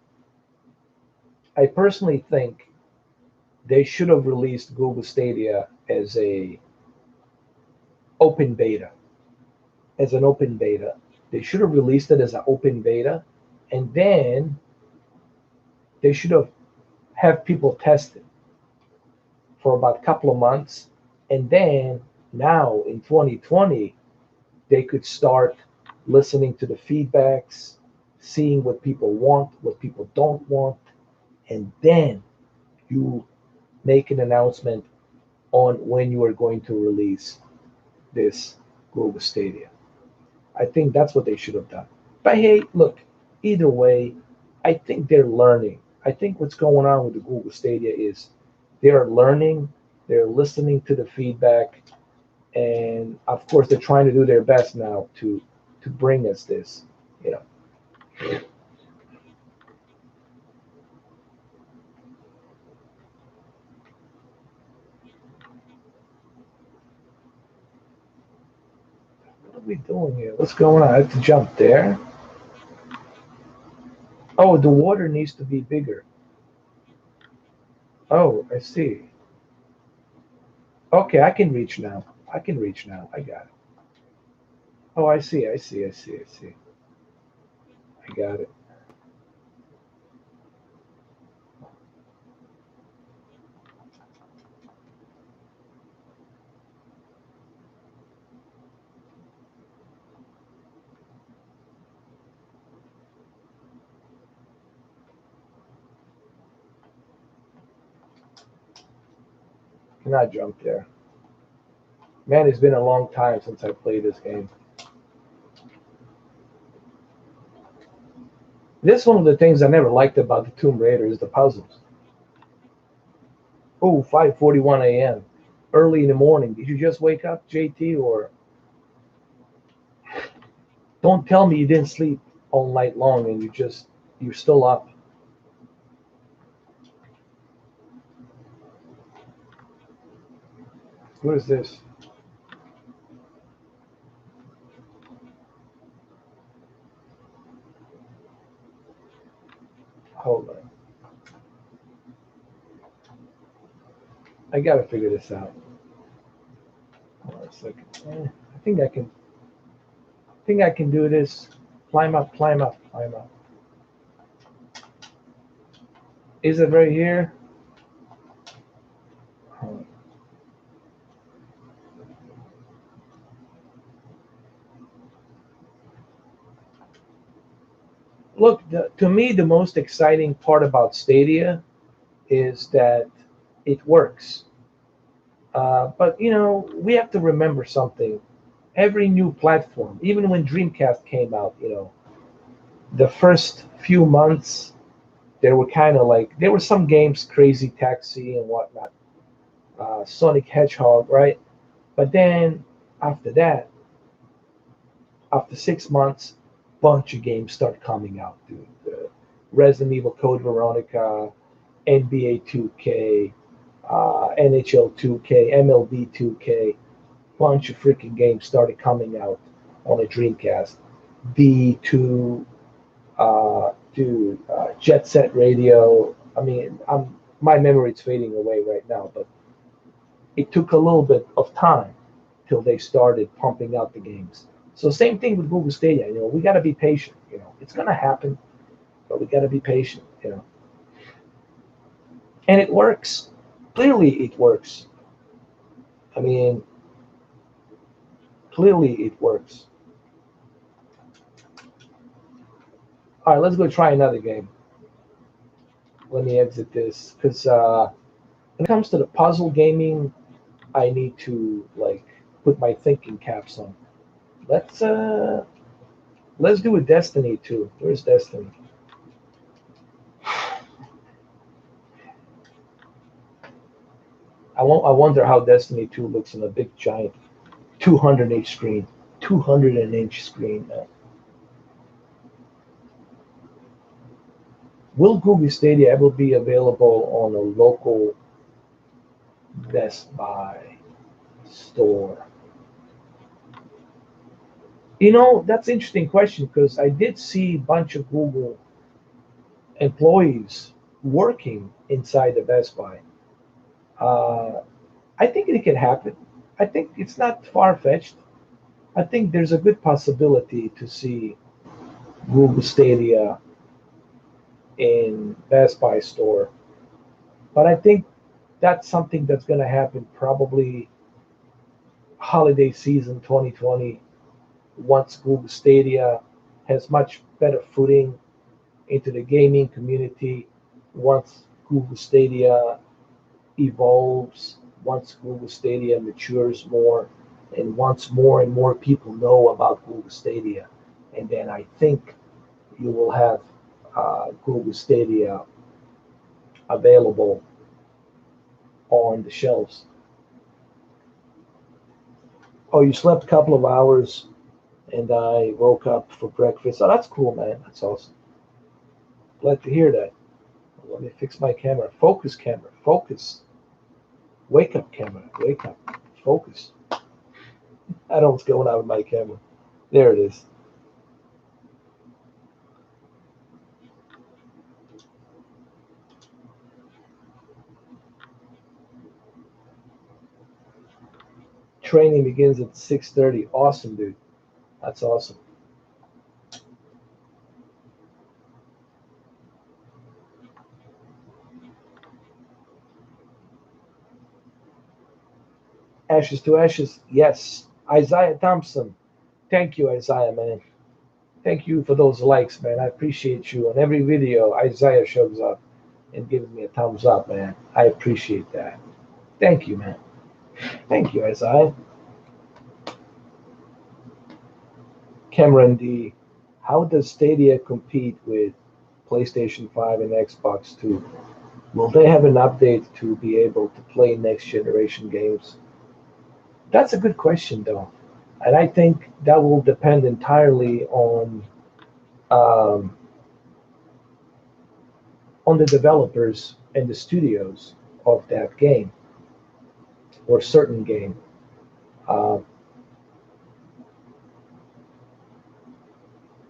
I personally think they should have released Google Stadia as a open beta. As an open beta. They should have released it as an open beta, and then they should have people test it for about a couple of months, and then now in 2020 they could start listening to the feedbacks, seeing what people want, what people don't want, and then you make an announcement on when you are going to release this Google Stadia. I think that's what they should have done. But hey, look, either way, I think they're learning. I think what's going on with the Google Stadia is they're learning, they're listening to the feedback, and of course they're trying to do their best now to bring us this. You know, we doing here? What's going on? I have to jump there. Oh, the water needs to be bigger. Oh, I see. Okay, I can reach now. I can reach now. I got it. Oh, I see. I see. I see. I see. I got it. Cannot jump there. Man, it's been a long time since I played this game. This is one of the things I never liked about the Tomb Raider is the puzzles. Oh, 5:41 a.m. Early in the morning. Did you just wake up, JT? Or don't tell me you didn't sleep all night long and you're still up. What is this? Hold on. I gotta figure this out. Hold on a second. I think I can. I think I can do this. Climb up, climb up, climb up. Is it right here? Look, to me, the most exciting part about Stadia is that it works. But we have to remember something. Every new platform, even when Dreamcast came out, the first few months, there were kind of like there were some games, Crazy Taxi and whatnot, Sonic Hedgehog, right? But then after that, after 6 months, bunch of games start coming out, dude. Resident Evil Code Veronica, NBA 2K, NHL 2K, MLB 2K, bunch of freaking games started coming out on the Dreamcast. D2, Jet Set Radio. I mean, my memory's fading away right now, but it took a little bit of time till they started pumping out the games. So same thing with Google Stadia. We got to be patient. It's gonna happen, but we got to be patient. And it works. Clearly, it works. I mean, clearly it works. All right, let's go try another game. Let me exit this because when it comes to the puzzle gaming, I need to like put my thinking caps on. Let's uh let's do a Destiny 2. Where's Destiny? I wonder how Destiny 2 looks on a big giant 200-inch screen. 200-inch screen. Will Google Stadia ever be available on a local Best Buy store? That's an interesting question because I did see a bunch of Google employees working inside the Best Buy. Uh, I think it can happen. I think it's not far fetched. I think there's a good possibility to see Google Stadia in Best Buy store. But I think that's something that's going to happen probably holiday season 2020 once Google Stadia has much better footing into the gaming community, once Google Stadia evolves, once Google Stadia matures more, and once more and more people know about Google Stadia. And then I think you will have Google Stadia available on the shelves. Oh, you slept a couple of hours and I woke up for breakfast. Oh, that's cool, man. That's awesome. Glad to hear that. Let me fix my camera. Focus camera. Focus. Wake up camera. Wake up. Focus. I don't know what's going on with my camera. There it is. Training begins at 6:30. Awesome, dude. That's awesome. Ashes to ashes. Yes. Isaiah Thompson. Thank you, Isaiah, man. Thank you for those likes, man. I appreciate you. On every video, Isaiah shows up and gives me a thumbs up, man. I appreciate that. Thank you, man. Thank you, Isaiah. Cameron D. How does Stadia compete with PlayStation 5 and Xbox 2? Will they have an update to be able to play next generation games? That's a good question, though. And I think that will depend entirely um, on the developers and the studios of that game or certain game. Uh,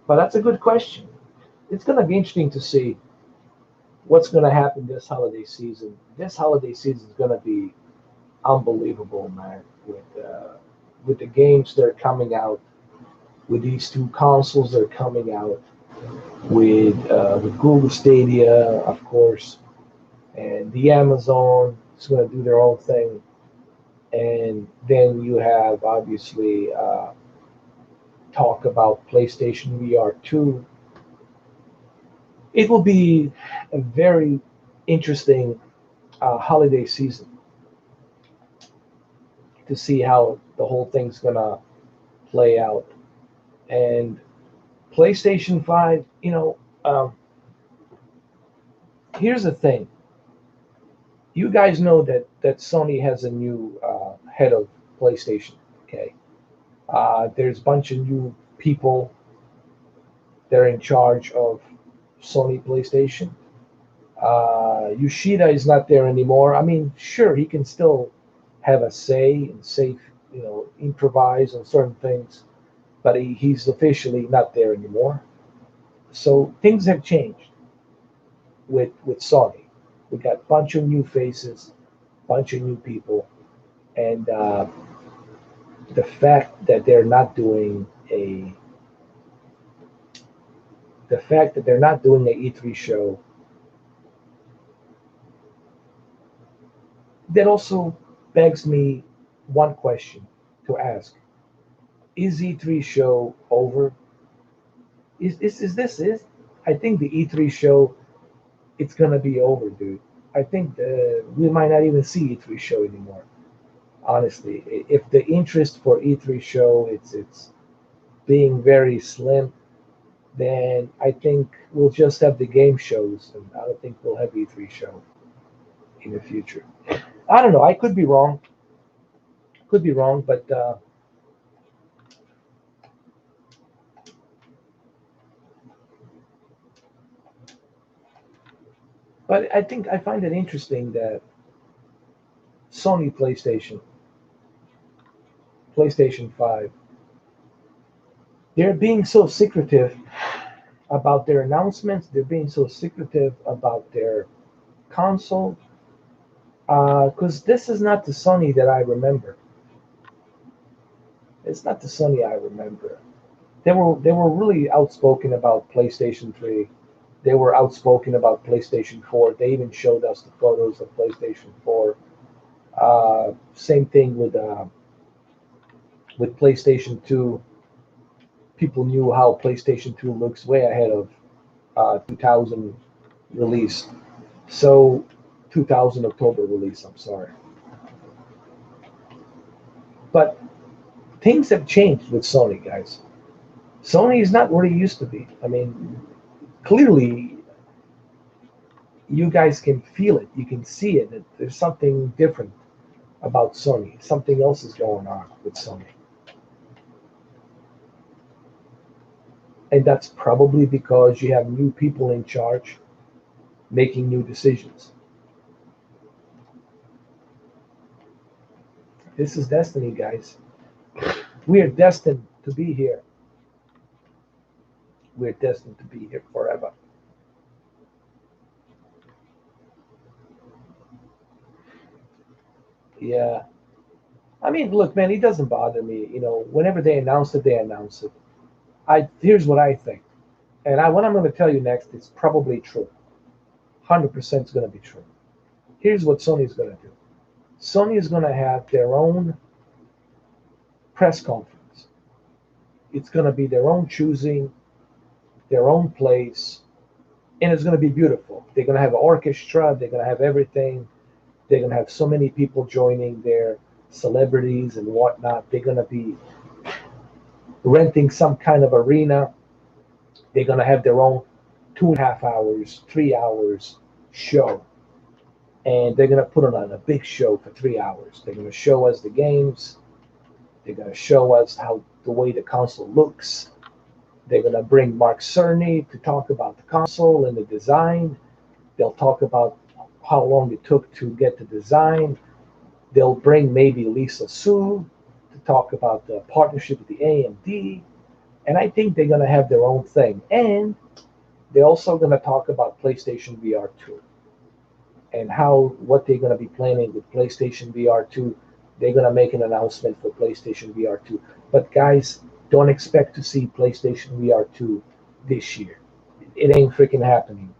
but that's a good question. It's going to be interesting to see what's going to happen this holiday season. This holiday season is going to be unbelievable, man. With the games that are coming out, with these two consoles that are coming out, with Google Stadia, of course, and the Amazon is going to do their own thing, and then you have obviously talk about PlayStation VR 2. It will be a very interesting holiday season to see how the whole thing's going to play out. And PlayStation 5, here's the thing. You guys know that Sony has a new head of PlayStation. Okay, there's a bunch of new people that are in charge of Sony PlayStation. Yoshida is not there anymore. I mean, sure, he can still have a say and say, improvise on certain things, but he's officially not there anymore. So things have changed with Sony. We got a bunch of new faces, bunch of new people, and the fact that they're not doing a the fact that they're not doing a E3 show, that also begs me one question to ask: is E3 show over? Is this is? I think the E3 show, it's gonna be over, dude. I think we might not even see E3 show anymore. Honestly, if the interest for E3 show it's being very slim, then I think we'll just have the game shows, and I don't think we'll have E3 show in the future. I don't know. I could be wrong. Could be wrong, but I think I find it interesting that Sony PlayStation 5, they're being so secretive about their announcements. They're being so secretive about their console, because this is not the Sony that I remember. It's not the Sony I remember. They were really outspoken about PlayStation 3. They were outspoken about PlayStation 4. They even showed us the photos of PlayStation 4. Same thing with PlayStation 2. People knew how PlayStation 2 looks way ahead of 2000 release. So 2000 October release. I'm sorry, but things have changed with Sony, guys. Sony is not what it used to be. I mean, clearly, you guys can feel it. You can see it. There's something different about Sony. Something else is going on with Sony. And that's probably because you have new people in charge making new decisions. This is destiny, guys. We are destined to be here. we're destined to be here forever. Yeah. I mean, look, man, it doesn't bother me. You know, whenever they announce it, they announce it. Here's what I think, and what I'm going to tell you next is probably true. 100% is going to be true. Here's what Sony's going to do. Sony is going to have their own press conference. It's going to be their own choosing, their own place, and it's going to be beautiful. They're going to have an orchestra. They're going to have everything. They're going to have so many people joining there, celebrities and whatnot. They're going to be renting some kind of arena. They're going to have their own 2.5 hours, 3 hours show. And they're going to put on a big show for 3 hours. They're going to show us the games. They're going to show us how the way the console looks. They're going to bring Mark Cerny to talk about the console and the design. They'll talk about how long it took to get the design. They'll bring maybe Lisa Su to talk about the partnership with the AMD. And I think they're going to have their own thing. And they're also going to talk about PlayStation VR 2 and what they're going to be planning with PlayStation VR 2. They're going to make an announcement for PlayStation VR 2. But guys, don't expect to see PlayStation VR 2 this year. It ain't freaking happening.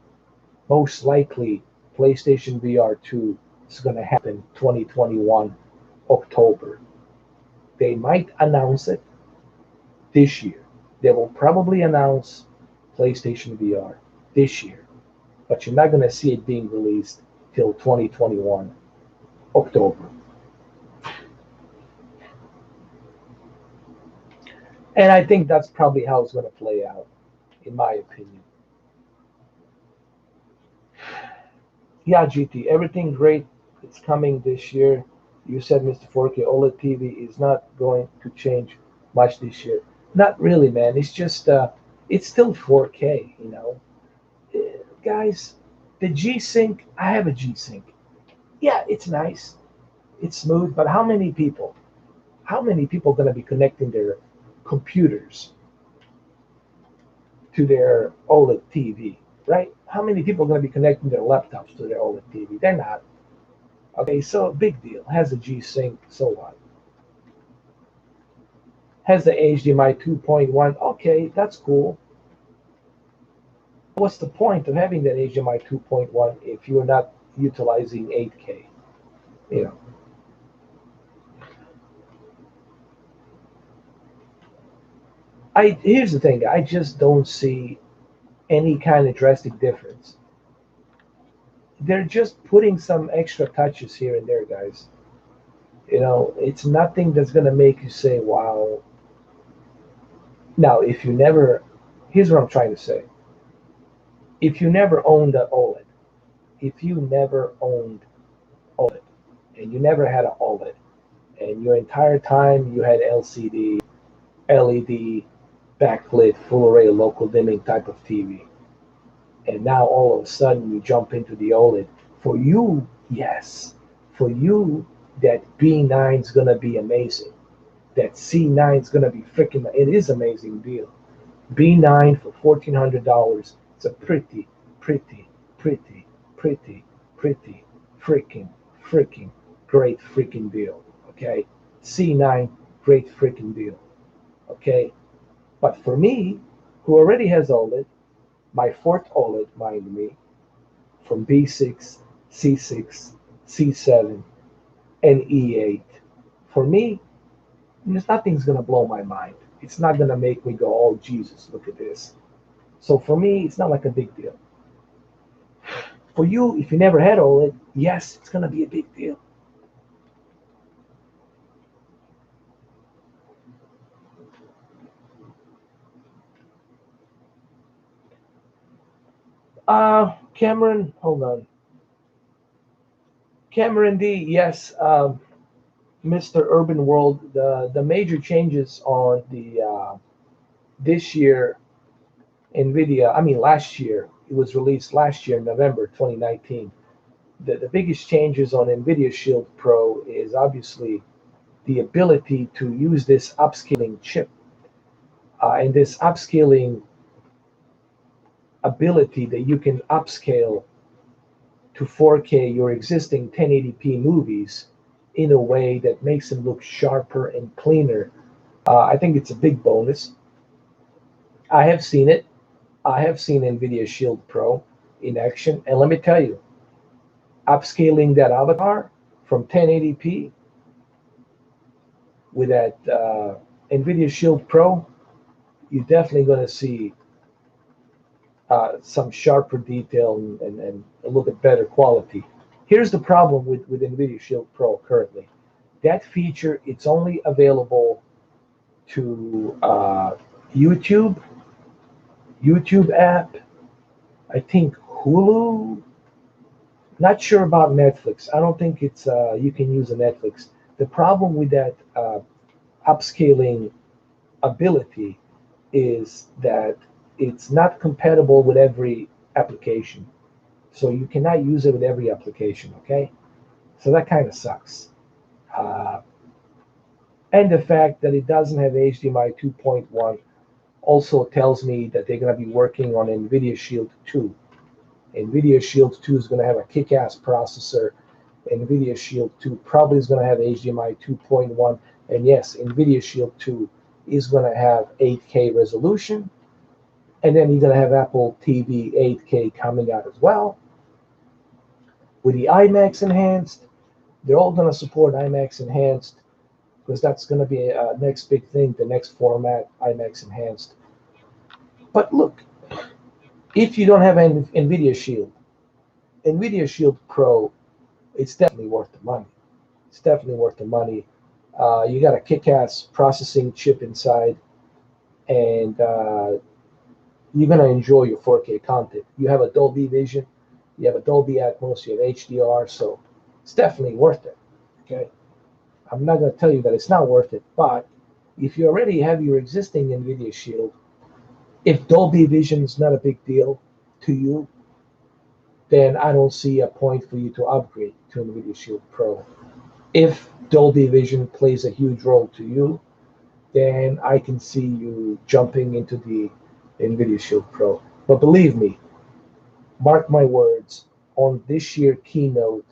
Most likely, PlayStation VR 2 is going to happen 2021 October. They might announce it this year. They will probably announce PlayStation VR this year, but you're not going to see it being released till 2021 October. And I think that's probably how it's going to play out, in my opinion. Yeah, GT, everything great. It's coming this year. You said Mr4K OLED TV is not going to change much this year. Not really, man. It's just it's still 4K. You know, guys. The G Sync. I have a G Sync. Yeah, it's nice. It's smooth. But how many people? How many people are going to be connecting their computers to their OLED TV? Right? How many people are going to be connecting their laptops to their OLED TV? They're not. Okay, so big deal. Has a G Sync. So what? Has the HDMI 2.1. Okay, that's cool. What's the point of having that HDMI 2.1 if you're not utilizing 8K? You know, here's the thing. I just don't see any kind of drastic difference. They're just putting some extra touches here and there, guys. You know, it's nothing that's gonna make you say, "Wow." Now, if you never, here's what I'm trying to say. If you never owned an OLED, if you never owned OLED, and you never had an OLED, and your entire time you had LCD, LED, backlit, full array, local dimming type of TV, and now all of a sudden you jump into the OLED. For you, yes, for you, that B9 is gonna be amazing. That C9 is gonna be freaking. It is amazing deal. B9 for $1,400. It's a pretty, pretty, pretty, pretty, freaking great freaking deal. Okay, C9, great freaking deal. Okay, but for me, who already has OLED, my fourth OLED, mind me, from B6, C6, C7, and E8. For me, nothing's gonna blow my mind. It's not gonna make me go, "Oh Jesus, look at this." So for me, it's not like a big deal. For you, if you never had OLED, yes, it's gonna be a big deal. Cameron, hold on. Cameron D, yes, Mr. Urban World. The major changes on the this year Nvidia. I mean, last year it was released last year, November 2019. The biggest changes on Nvidia Shield Pro is obviously the ability to use this upscaling chip. And this upscaling ability that you can upscale to 4K your existing 1080p movies in a way that makes them look sharper and cleaner. I think it's a big bonus. I have seen it. I have seen Nvidia Shield Pro in action, and let me tell you, upscaling that avatar from 1080p with that Nvidia Shield Pro, you're definitely going to see some sharper detail and a little bit better quality. Here's the problem with Nvidia Shield Pro currently. That feature, it's only available to YouTube app, I think Hulu. Not sure about Netflix. I don't think it's you can use a Netflix. The problem with that upscaling ability is that it's not compatible with every application. So you cannot use it with every application, okay? So that kind of sucks. Uh, and the fact that it doesn't have HDMI 2.1 also tells me that they're going to be working on Nvidia Shield 2. Nvidia Shield 2 is going to have a kick-ass processor. Nvidia Shield 2 probably is going to have HDMI 2.1. And yes, Nvidia Shield 2 is going to have 8K resolution. And then you're going to have Apple TV 8K coming out as well. With the IMAX Enhanced, they're all going to support IMAX Enhanced because that's going to be a next big thing, the next format, IMAX Enhanced. But look, if you don't have an Nvidia Shield Pro, it's definitely worth the money. It's definitely worth the money. You got a kick-ass processing chip inside, and you're going to enjoy your 4K content. You have a Dolby Vision, you have a Dolby Atmos, you have HDR, so it's definitely worth it. Okay, I'm not going to tell you that it's not worth it, but if you already have your existing Nvidia Shield, if Dolby Vision is not a big deal to you, then I don't see a point for you to upgrade to Nvidia Shield Pro. If Dolby Vision plays a huge role to you, then I can see you jumping into the Nvidia Shield Pro. But believe me, mark my words, on this year keynote,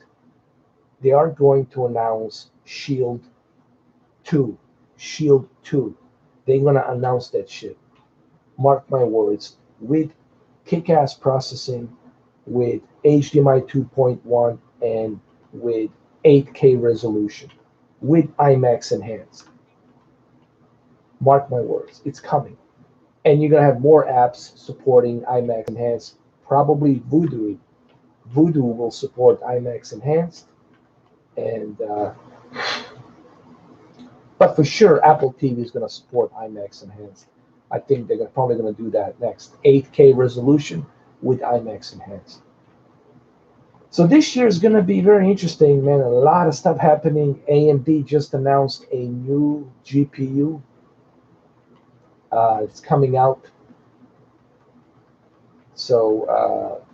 they are going to announce Shield 2. Shield 2. They're going to announce that shit. Mark my words, with kick-ass processing, with HDMI 2.1, and with 8K resolution, with IMAX Enhanced. Mark my words, it's coming. And you're going to have more apps supporting IMAX Enhanced. Probably Voodoo. Voodoo will support IMAX Enhanced. And but for sure, Apple TV is going to support IMAX Enhanced. I think they're probably going to do that next. 8K resolution with IMAX Enhanced. So this year is going to be very interesting, man. A lot of stuff happening. AMD just announced a new GPU. It's coming out. So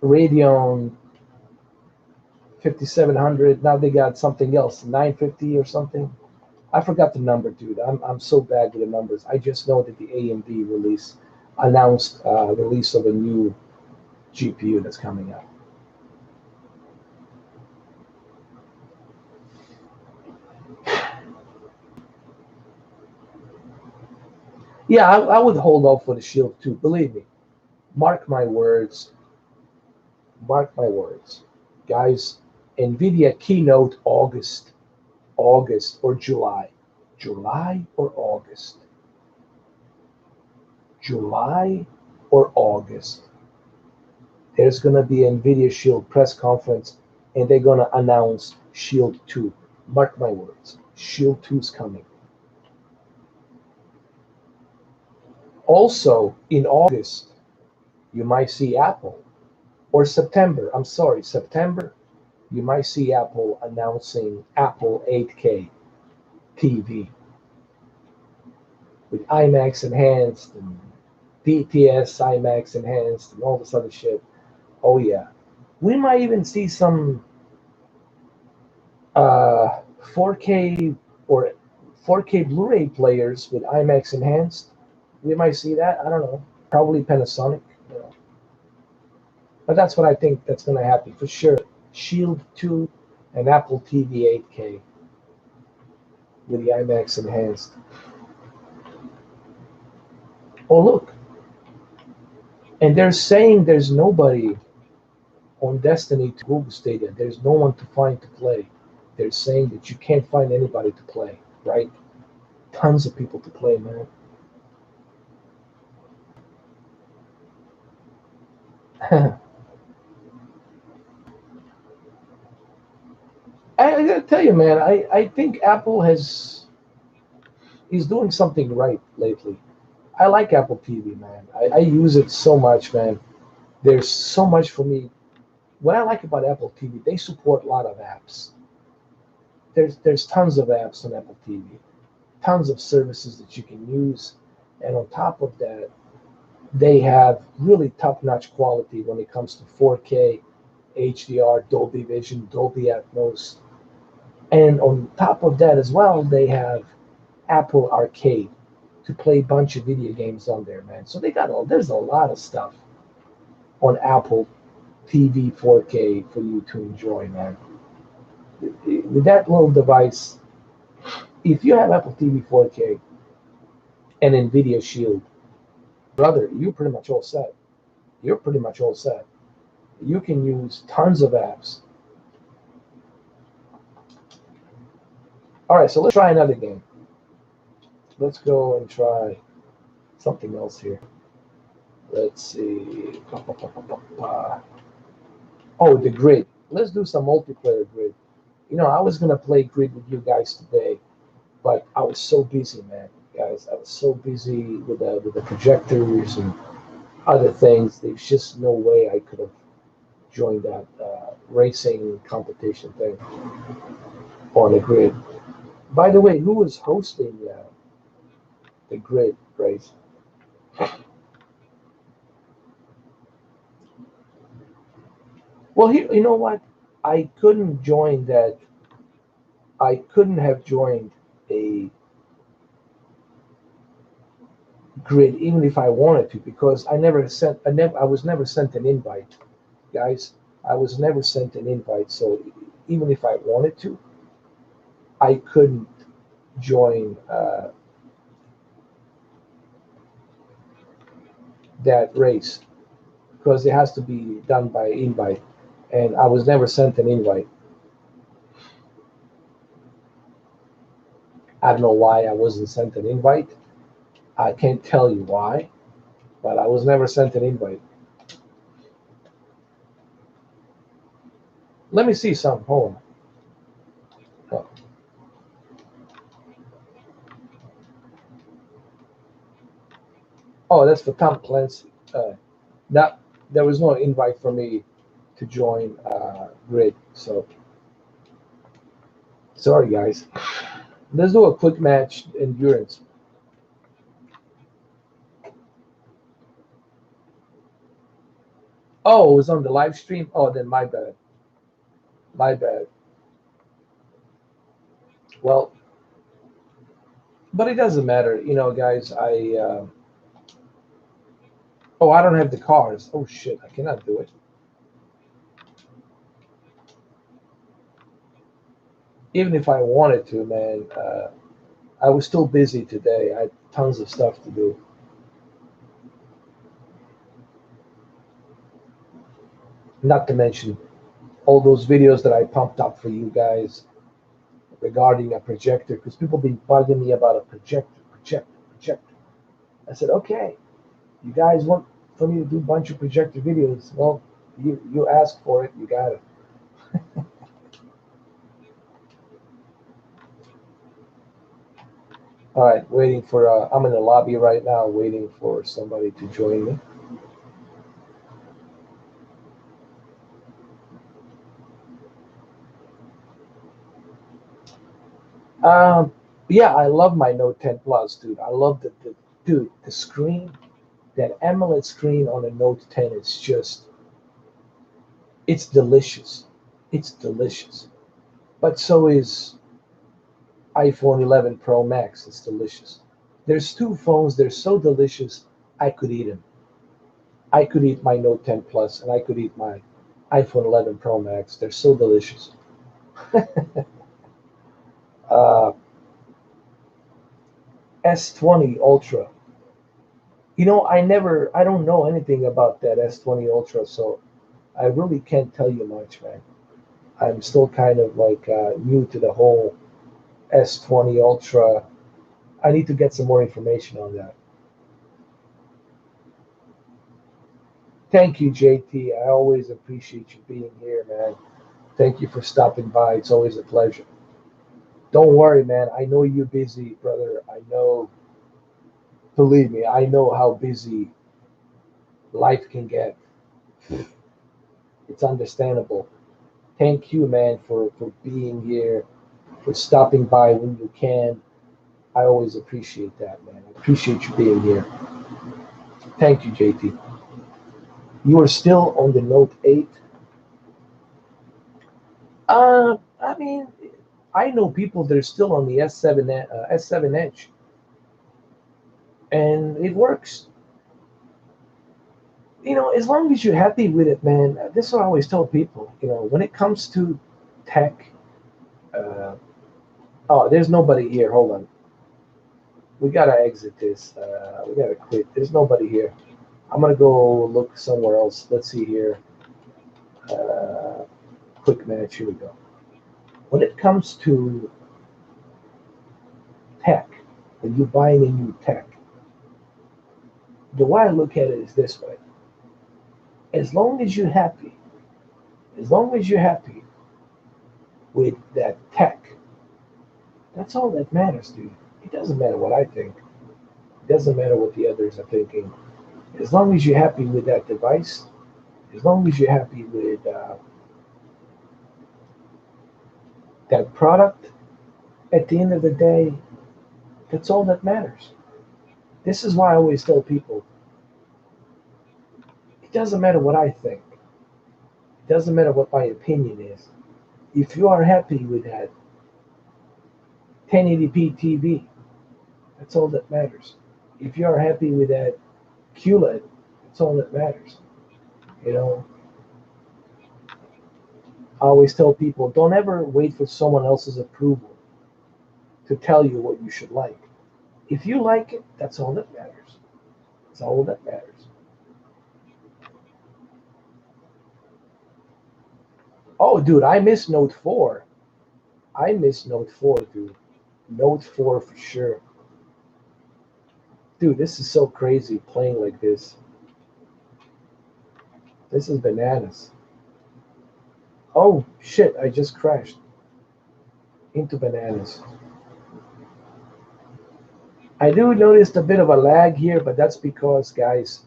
Radeon 5700. Now they got something else, 950 or something. I forgot the number, dude. I'm so bad with the numbers. I just know that the AMD release announced release of a new GPU that's coming out. Yeah, I would hold off for the Shield 2. Believe me. Mark my words. Mark my words. Guys, NVIDIA keynote August or July. July or August. July or August. There's going to be an NVIDIA Shield press conference, and they're going to announce Shield 2. Mark my words. Shield 2 is coming. Also, in August, you might see Apple. Or September, I'm sorry, September, you might see Apple announcing Apple 8K TV with IMAX Enhanced and DTS IMAX Enhanced and all this other shit. Oh yeah. We might even see some 4K or 4K Blu-ray players with IMAX Enhanced. We might see that. I don't know. Probably Panasonic, you know. But that's what I think that's going to happen for sure. Shield 2 and Apple TV 8K with the IMAX enhanced. Oh, look. And they're saying there's nobody on Destiny to Google Stadia. There's no one to find to play. They're saying that you can't find anybody to play, right? Tons of people to play, man. I gotta tell you, man, I think Apple is doing something right lately. I like Apple TV, man. I use it so much, man. There's so much for me. What I like about Apple TV, they support a lot of apps. There's tons of apps on Apple TV, tons of services that you can use, and on top of that, they have really top-notch quality when it comes to 4K, HDR, Dolby Vision, Dolby Atmos, and on top of that as well, they have Apple Arcade to play a bunch of video games on there, man. So there's a lot of stuff on Apple TV 4K for you to enjoy, man. With that little device, if you have Apple TV 4K and Nvidia Shield, brother, you're pretty much all set. You're pretty much all set. You can use tons of apps. All right, so let's try another game. Let's go and try something else here. Let's see. Oh, the grid. Let's do some multiplayer grid. You know, I was gonna play grid with you guys today, but I was so busy, man, guys. I was so busy with the projectors and other things. There's just no way I could have joined that racing competition thing on the grid. By the way, who was hosting the grid race? Well, you know what? I couldn't join that. I couldn't have joined a grid even if I wanted to because I was never sent an invite, guys. I was never sent an invite, so even if I wanted to, I couldn't join that race because it has to be done by invite, and I was never sent an invite. I don't know why I wasn't sent an invite. I can't tell you why, but I was never sent an invite. Let me see some. Hold on. Oh, that's for Tom Clancy. That there was no invite for me to join Grid. So sorry, guys. Let's do a quick match endurance. Oh, it was on the live stream. Oh, then my bad. My bad. Well, but it doesn't matter, you know, guys. Oh, I don't have the cars. Oh shit, I cannot do it. Even if I wanted to, man, I was still busy today. I had tons of stuff to do. Not to mention all those videos that I pumped up for you guys regarding a projector, because people been bugging me about a projector. I said, okay, you guys want for me to do a bunch of projector videos? Well, you asked for it, you got it. All right, waiting for. I'm in the lobby right now, waiting for somebody to join me. Yeah, I love my Note 10 Plus, dude. I love the screen, that AMOLED screen on a Note 10 is just, it's delicious. It's delicious. But so is iPhone 11 Pro Max. It's delicious. There's two phones. They're so delicious. I could eat them. I could eat my Note 10 Plus and I could eat my iPhone 11 Pro Max. They're so delicious. uh, S20 Ultra. You know, I don't know anything about that S20 Ultra, so I really can't tell you much, man. I'm still kind of like new to the whole S20 Ultra. I need to get some more information on that. Thank you, JT. I always appreciate you being here, man. Thank you for stopping by. It's always a pleasure. Don't worry, man. I know you're busy, brother. I know, believe me, I know how busy life can get. It's understandable. Thank you, man, for being here, for stopping by when you can. I always appreciate that, man. I appreciate you being here. Thank you, JT. You are still on the Note 8. I mean, I know people that are still on the S7 Edge, and it works. You know, as long as you're happy with it, man. This is what I always tell people. You know, when it comes to tech, uh, oh, there's nobody here. Hold on, we gotta exit this. We gotta quit. There's nobody here. I'm gonna go look somewhere else. Let's see here. Uh, quick match. Here we go. When it comes to tech, when you're buying a new tech, the way I look at it is this way: as long as you're happy, as long as you're happy with that tech, that's all that matters, dude. It doesn't matter what I think. It doesn't matter what the others are thinking. As long as you're happy with that device, as long as you're happy with that product, at the end of the day, that's all that matters. This is why I always tell people it doesn't matter what I think, it doesn't matter what my opinion is. If you are happy with that 1080p TV, that's all that matters. If you are happy with that QLED, that's all that matters. You know, I always tell people don't ever wait for someone else's approval to tell you what you should like. If you like it, that's all that matters. That's all that matters. Oh, dude, I miss Note 4. I miss Note 4, dude. Note 4 for sure. Dude, this is so crazy playing like this. This is bananas. Oh, shit, I just crashed into bananas. I do notice a bit of a lag here, but that's because, guys,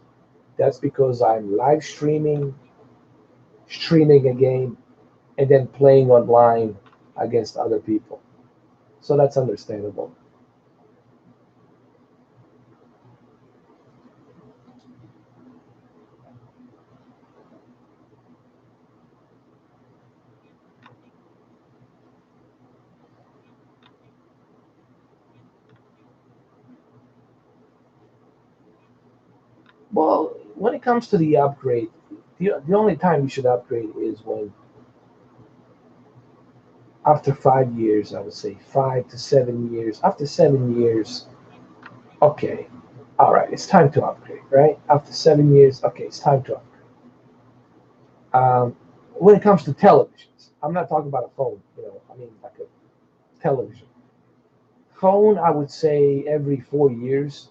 that's because I'm live streaming a game, and then playing online against other people. So that's understandable. Well, when it comes to the upgrade, the only time you should upgrade is when after 5 years, I would say 5 to 7 years. After 7 years, okay, all right, it's time to upgrade, right? After 7 years, okay, it's time to upgrade. When it comes to televisions, I'm not talking about a phone, I mean like a television. Phone, I would say every 4 years.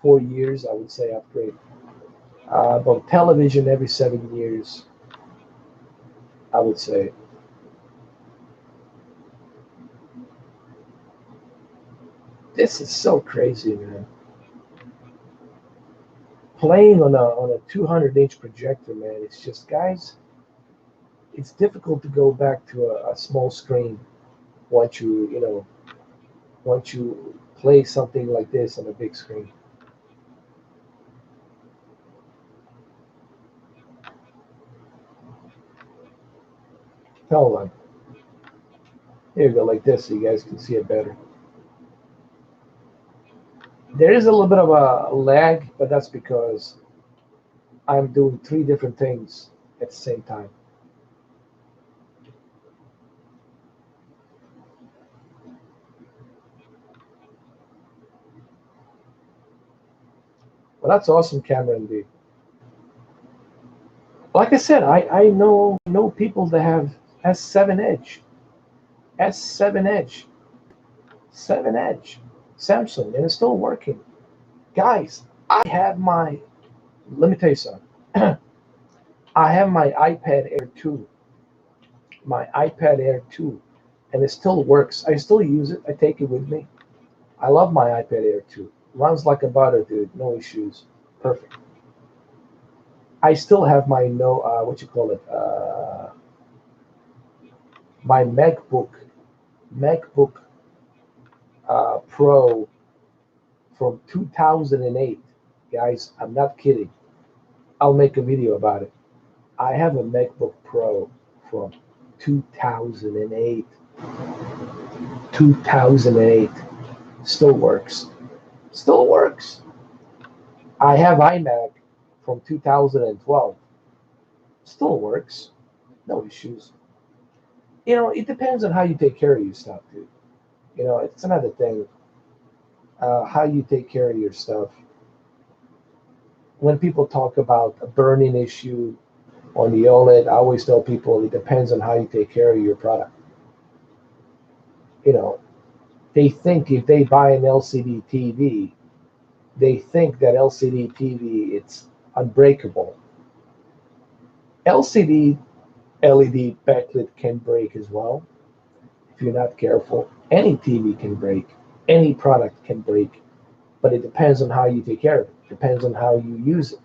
4 years, I would say upgrade. But television every 7 years, I would say. This is so crazy, man. Playing on a 200-inch projector, man. It's just, guys, it's difficult to go back to a small screen once you play something like this on a big screen. Hold on. Here you go, like this, so you guys can see it better. There is a little bit of a lag, but that's because I'm doing 3 different things at the same time. Well, that's awesome, Cameron D. Like I said, I know people that have S7 Edge, S7 Edge, 7 Edge, Samsung, and it's still working. Guys, I have my, let me tell you something. I have my iPad Air 2, my iPad Air 2, and it still works. I still use it. I take it with me. I love my iPad Air 2. Runs like a butter, dude. No issues. Perfect. I still have my no, what you call it, my MacBook Pro from 2008. Guys, I'm not kidding. I'll make a video about it. I have a MacBook Pro from 2008. 2008. Still works. Still works. I have iMac from 2012. Still works. No issues. It depends on how you take care of your stuff, dude. It's another thing. How you take care of your stuff. When people talk about a burning issue on the OLED, I always tell people it depends on how you take care of your product. You know, they think if they buy an LCD TV, they think that LCD TV it's unbreakable. LCD LED backlit can break as well if you're not careful. Any TV can break, any product can break, but it depends on how you take care of it. Depends on how you use it.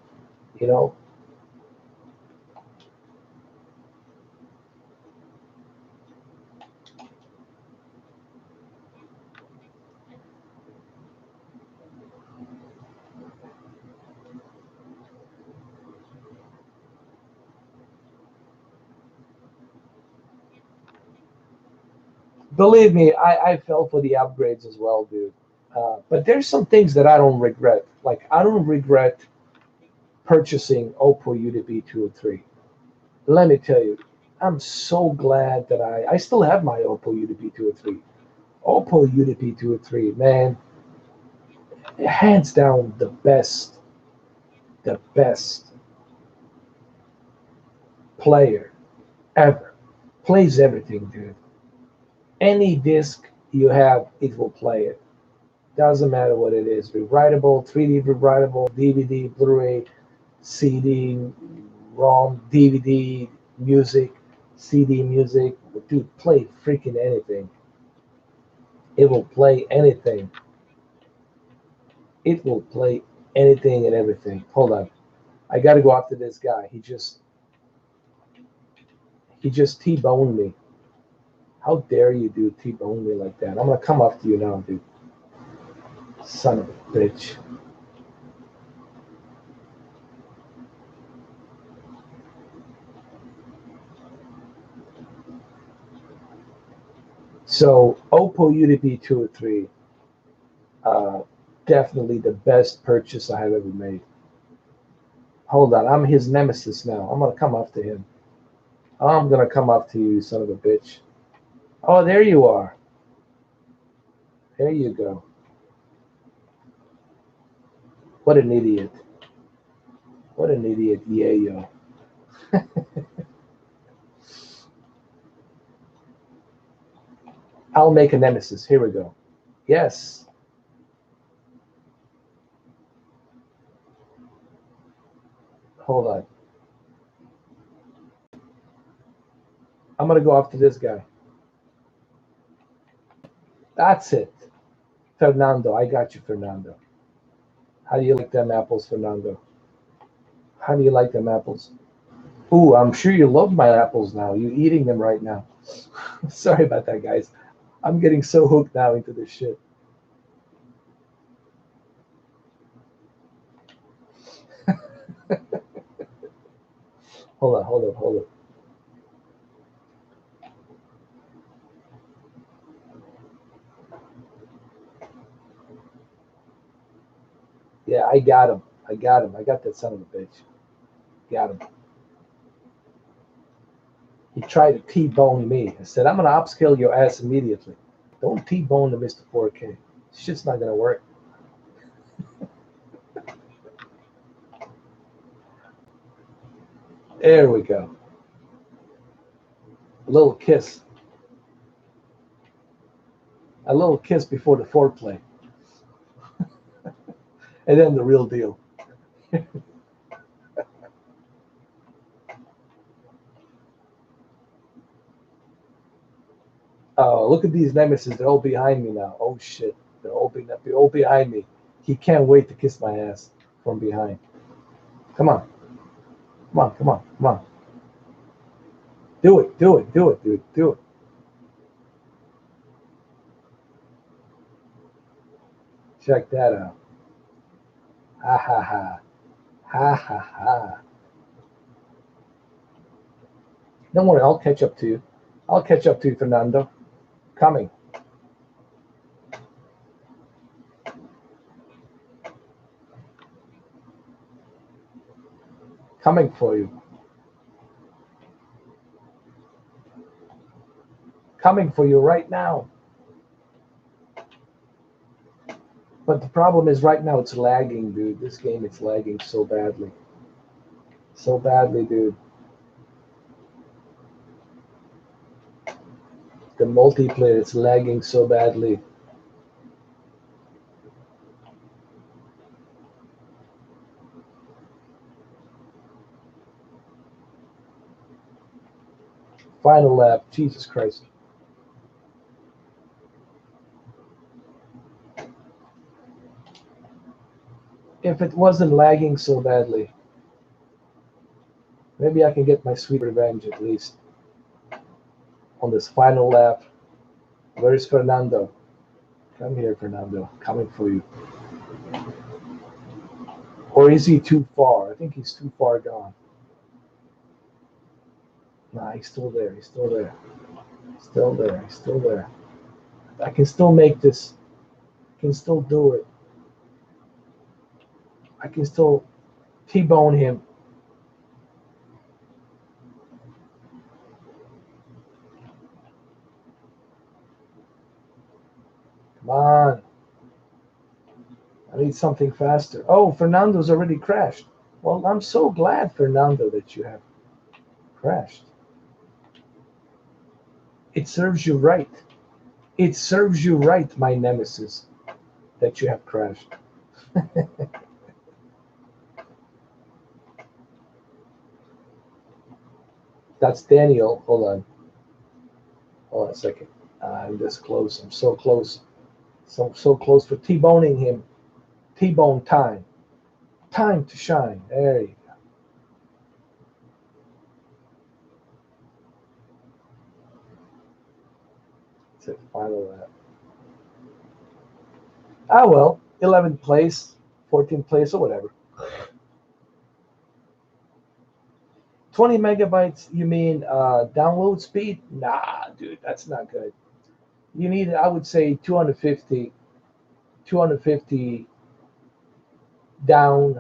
You know, believe me, I fell for the upgrades as well, dude. But there's some things that I don't regret. Like I don't regret purchasing Oppo UDP 203. Let me tell you, I'm so glad that I still have my Oppo UDP 203. Oppo UDP 203, man, hands down the best player ever. Plays everything, dude. Any disc you have, it will play it. Doesn't matter what it is. Rewritable, 3D rewritable, DVD, Blu-ray, CD, ROM, DVD, music, CD music. Dude, play freaking anything. It will play anything. It will play anything and everything. Hold on. I gotta go after this guy. He just T-boned me. How dare you do T-bone me like that? I'm gonna come after you now, dude. Son of a bitch. So Oppo UDP 203, uh, definitely the best purchase I have ever made. Hold on, I'm his nemesis now. I'm gonna come after him. I'm gonna come after you, you son of a bitch. Oh, there you are. There you go. What an idiot. What an idiot. Yeah, yo. I'll make a nemesis. Here we go. Yes. Hold on. I'm gonna go after this guy. That's it. Fernando. I got you, Fernando. How do you like them apples, Fernando? How do you like them apples? Ooh, I'm sure you love my apples now. You're eating them right now. Sorry about that, guys. I'm getting so hooked now into this shit. Hold on. Yeah, I got him. I got him. I got that son of a bitch. Got him. He tried to T-bone me. I said, I'm going to upscale your ass immediately. Don't T-bone the Mr4K. This shit's not going to work. There we go. A little kiss. A little kiss before the foreplay. And then the real deal. Oh, look at these nemesis. They're all behind me now. Oh, shit. They're all behind me. He can't wait to kiss my ass from behind. Come on. Come on, come on, come on. Do it, do it, do it, dude. Do it. Check that out. Ha ha ha. Ha ha ha. Don't worry, I'll catch up to you. I'll catch up to you, Fernando. Coming. Coming for you. Coming for you right now. But the problem is right now it's lagging, dude. This game, it's lagging so badly. So badly, dude. The multiplayer, it's lagging so badly. Final lap. Jesus Christ. If it wasn't lagging so badly, maybe I can get my sweet revenge at least on this final lap. Where is Fernando? Come here, Fernando. Coming for you. Or is he too far? I think he's too far gone. Nah, he's still there. He's still there. Still there. He's still there. I can still make this. I can still do it. I can still T-bone him. Come on. I need something faster. Oh, Fernando's already crashed. Well, I'm so glad, Fernando, that you have crashed. It serves you right. It serves you right, my nemesis, that you have crashed. That's Daniel. Hold on. Hold on a second. I'm this close. I'm so close. So close for T-boning him. T-bone time. Time to shine. There you go. That's it. Final lap. Ah, well. 11th place, 14th place, or whatever. 20 megabytes, you mean download speed? Nah, dude, that's not good. You need, I would say, 250 down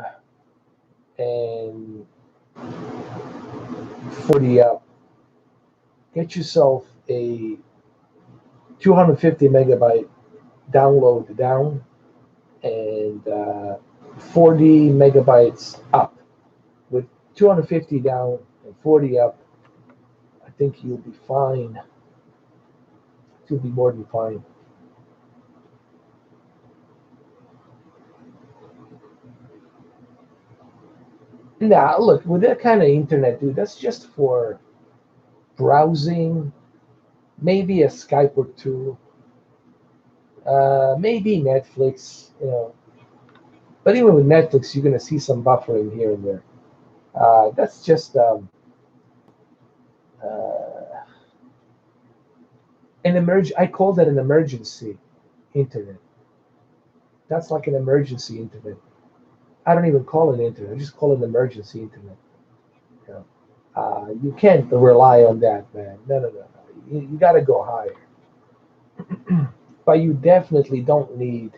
and 40 up. Get yourself a 250 megabyte download down and 40 megabytes up. With 250 down and 40 up, I think you'll be fine. You'll be more than fine. Nah, look, with that kind of internet, dude, that's just for browsing, maybe a Skype or two, maybe Netflix, you know. But even with Netflix, you're gonna see some buffering here and there. That's just an I call that an emergency internet. That's like an emergency internet. I don't even call it internet. I just call it emergency internet. You know, you can't rely on that, man. No. You got to go higher. But you definitely don't need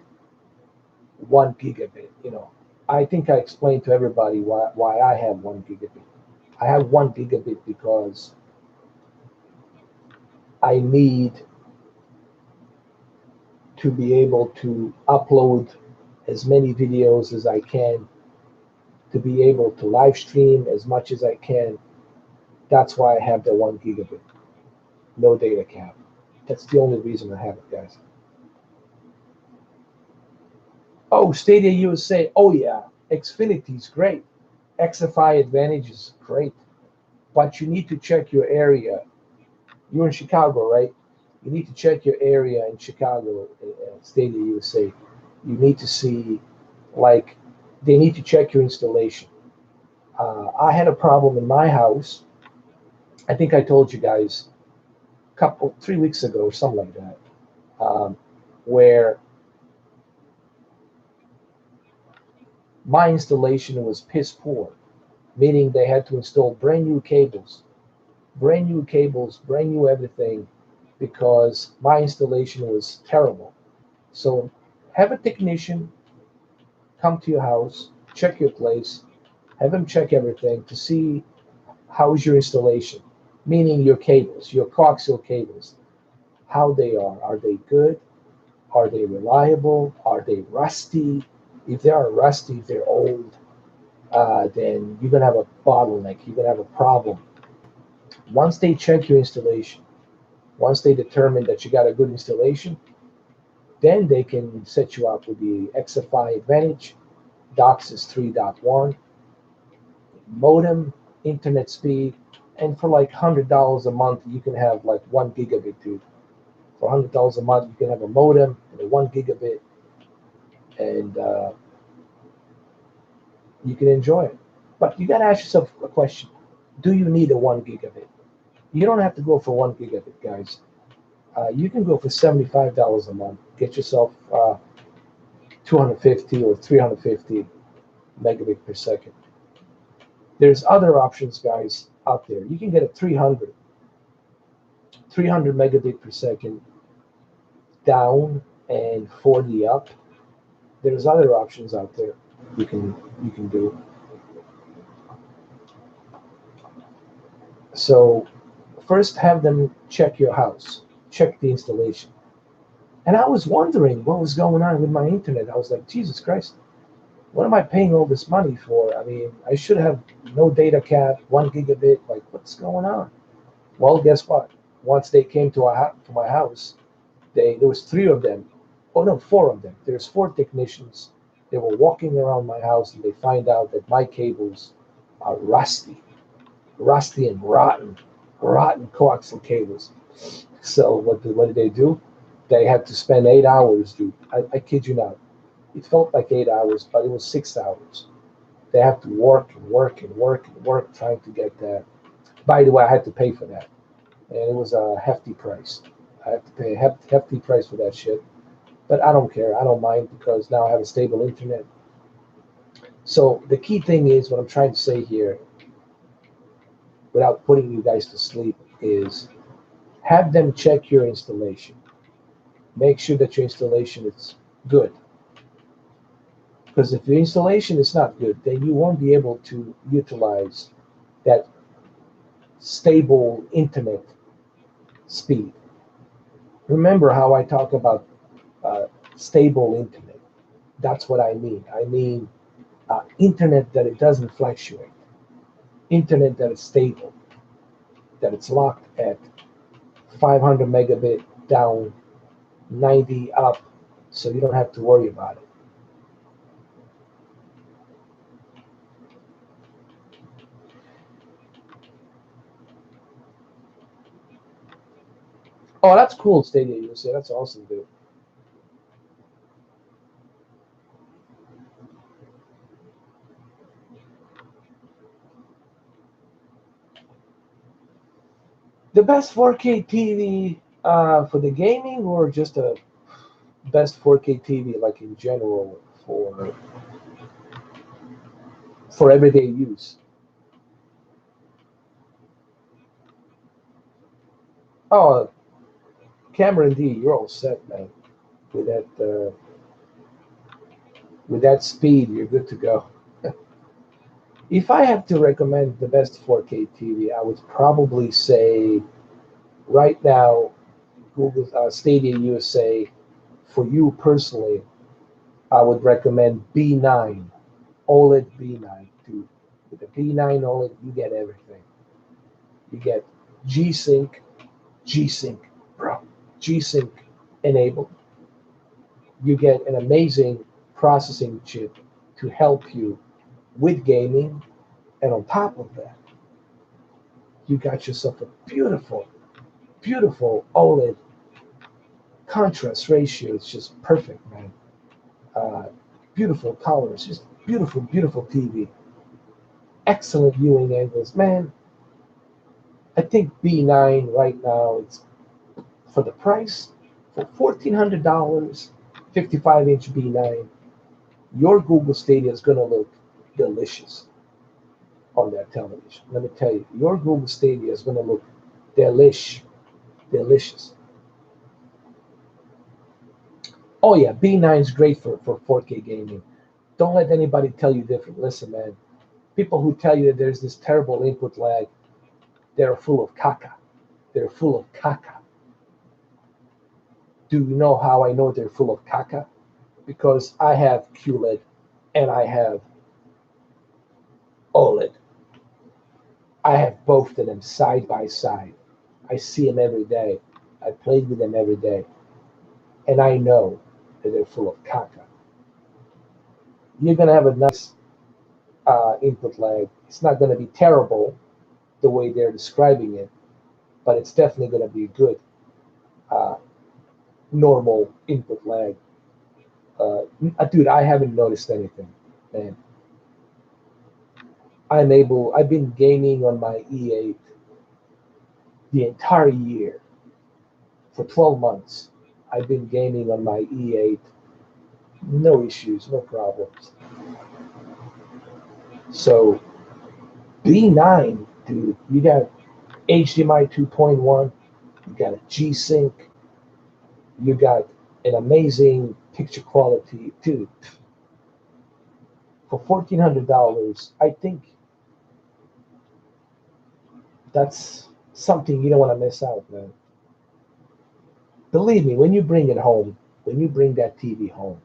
1 gigabit. You know, I think I explained to everybody why I have 1 gigabit. I have 1 gigabit because I need to be able to upload as many videos as I can, to be able to live stream as much as I can. That's why I have the 1 gigabit, no data cap. That's the only reason I have it, guys. Oh, Stadia USA. Oh yeah, Xfinity's great. XFI Advantage is great, but you need to check your area. You're in Chicago, right? You need to check your area in Chicago, Stadia USA. You need to see, like, they need to check your installation. I had a problem in my house. I think I told you guys 3 weeks ago or something like that, where my installation was piss poor, meaning they had to install brand new cables, brand new everything, because my installation was terrible. So have a technician come to your house, check your place, have him check everything to see how's your installation, meaning your cables, your coaxial cables, how they are. Are they good? Are they reliable? Are they rusty? If they are rusty, if they're old, then you're gonna have a bottleneck. You're gonna have a problem. Once they check your installation, once they determine that you got a good installation, then they can set you up with the XFI Advantage, DOCSIS 3.1, modem, internet speed, and for like $100 a month, you can have like 1 gigabit, dude. For $100 a month, you can have a modem and a 1 gigabit, and you can enjoy it. But you got to ask yourself a question: do you need a 1 gigabit? You don't have to go for 1 gigabit, guys. You can go for $75 a month. Get yourself 250 or 350 megabit per second. There's other options, guys, out there. You can get a 300 megabit per second down and 40 up. There's other options out there you can do. So first have them check your house, check the installation. And I was wondering what was going on with my internet. I was like, Jesus Christ, what am I paying all this money for? I mean, I should have no data cap, 1 gigabit. Like, what's going on? Well, guess what? Once they came to my house, there was three of them. Oh no, four of them. There's four technicians. They were walking around my house and they find out that my cables are rusty and rotten coaxial cables. So what did they do? They had to spend 8 hours, dude. I kid you not. It felt like 8 hours, but it was 6 hours. They have to work and work and work and work trying to get that. By the way, I had to pay for that, and it was a hefty price. I have to pay a hefty price for that shit. But I don't care. I don't mind because now I have a stable internet. So the key thing is what I'm trying to say here, without putting you guys to sleep, is have them check your installation. Make sure that your installation is good. Because if your installation is not good, then you won't be able to utilize that stable internet speed. Remember how I talk about stable internet? That's what I mean. I mean internet that it doesn't fluctuate, internet that is stable, that it's locked at 500 megabit down, 90 up, so you don't have to worry about it. Oh, that's cool, Stadia USA. That's awesome, dude. The best 4K TV for the gaming, or just a best 4K TV like in general for everyday use? Oh, Cameron D, you're all set, man. With that With that speed, you're good to go. If I have to recommend the best 4K TV, I would probably say right now, Google Stadia USA. For you personally, I would recommend B9, OLED B9. Dude, with the B9 OLED, you get everything. You get G-Sync, G-Sync, bro, G-Sync enabled. You get an amazing processing chip to help you with gaming, and on top of that, you got yourself a beautiful, beautiful OLED contrast ratio. It's just perfect, man. Uh, Beautiful colors, just beautiful, beautiful TV. Excellent viewing angles, man. I think B9 right now, it's for the price, for $1,400, 55-inch B9. Your Google Stadia is going to look delicious on that television. Let me tell you, your Google Stadia is going to look delicious. Oh yeah, B9 is great for 4K gaming. Don't let anybody tell you different. Listen, man, people who tell you that there's this terrible input lag, they're full of caca. They're full of caca. Do you know how I know they're full of caca? Because I have QLED and I have OLED. I have both of them side by side. I see them every day. I played with them every day. And I know that they're full of caca. You're going to have a nice input lag. It's not going to be terrible the way they're describing it, but it's definitely going to be good uh, normal input lag. Dude, I haven't noticed anything, man. I've been gaming on my E8 the entire year for 12 months. I've been gaming on my E8, no issues, no problems. So B9, dude, you got HDMI 2.1, you got a G-Sync, you got an amazing picture quality, dude. For $1,400, I think that's something you don't want to miss out, man. Believe me, when you bring it home, when you bring that TV home,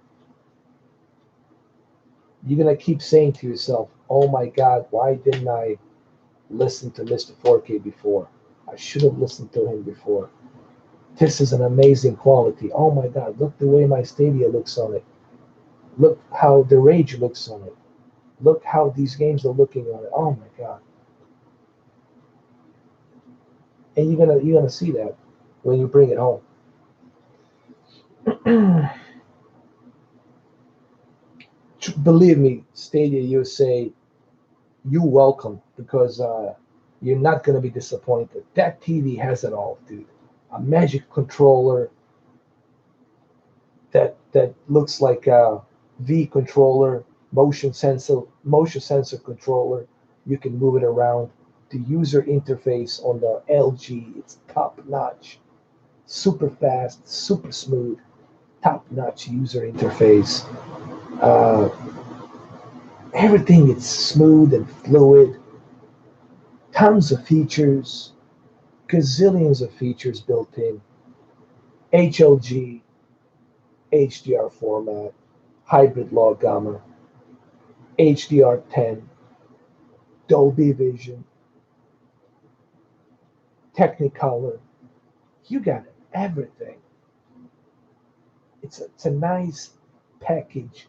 you're gonna keep saying to yourself, "Oh my God, why didn't I listen to Mr4K before? I should have listened to him before. This is an amazing quality. Oh my God, look the way my Stadia looks on it. Look how the Rage looks on it. Look how these games are looking on it. Oh my God!" And you're gonna see that when you bring it home. Believe me, Stadia USA, you welcome, because you're not going to be disappointed. That TV has it all, dude. A magic controller that looks like a V controller, motion sensor controller. You can move it around. The user interface on the LG, it's top notch, super fast, super smooth, top notch user interface. Uh, Everything is smooth and fluid. Tons of features, gazillions of features built in. HLG, HDR format, hybrid log gamma, HDR10, Dolby Vision, Technicolor. You got everything. It's a nice package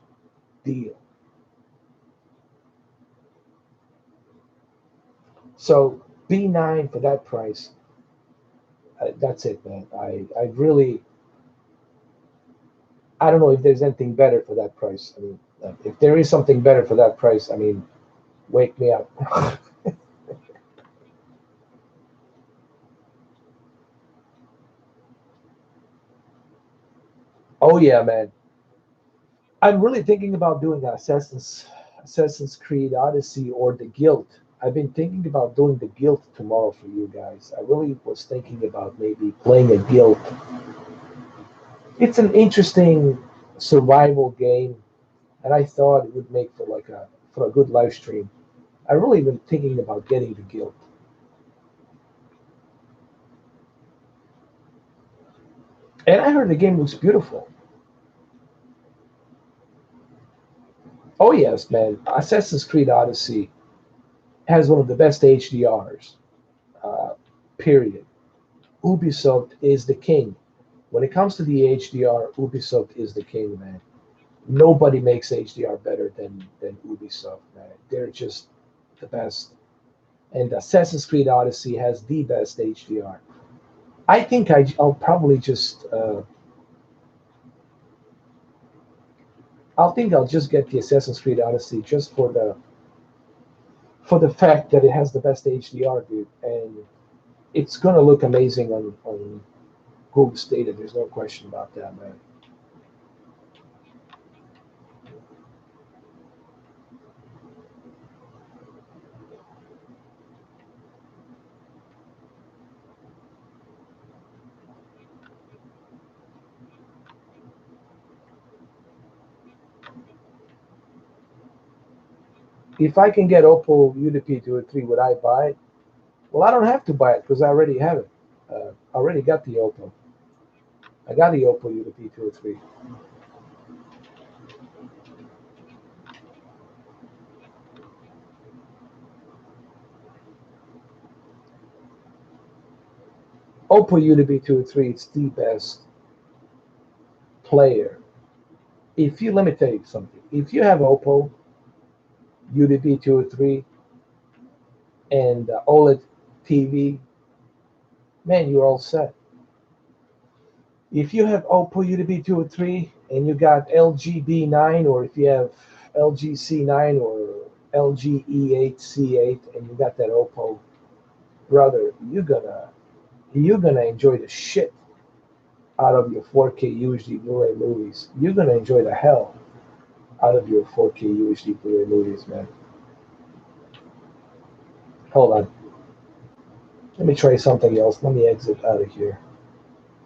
deal. So B9 for that price, that's it, man. I don't know if there's anything better for that price. I mean, if there is something better for that price, I mean, wake me up. Oh yeah, man. I'm really thinking about doing Assassin's Creed Odyssey or the Guild. I've been thinking about doing the Guild tomorrow for you guys. I really was thinking about maybe playing a Guild. It's an interesting survival game. and I thought it would make for a good live stream. I really been thinking about getting the Guild. And I heard the game looks beautiful. Oh yes, man. Assassin's Creed Odyssey has one of the best HDRs. Uh, period. Ubisoft is the king. When it comes to the HDR, Ubisoft is the king, man. Nobody makes HDR better than Ubisoft, man. They're just the best. And Assassin's Creed Odyssey has the best HDR. I think I'll probably just I'll just get the Assassin's Creed Odyssey just for the fact that it has the best HDR, dude, and it's gonna look amazing on Google Stadia. There's no question about that, man. If I can get Oppo UDP 203, would I buy it? Well, I don't have to buy it because I already have it. I already got the Oppo. I got the Oppo UDP 203. Oppo UDP 203 is the best player. If you Let me tell you something. If you have Oppo UDP 203 and OLED TV, man, you're all set. If you have Oppo UDP 203 and you got LG B9, or if you have LG C9 or LG E8 C8 and you got that Oppo, brother, you're gonna enjoy the shit out of your 4K UHD Blu-ray movies. You're gonna enjoy the hell out of your 4K UHD Blu-ray movies, man. Hold on. Let me try something else. Let me exit out of here.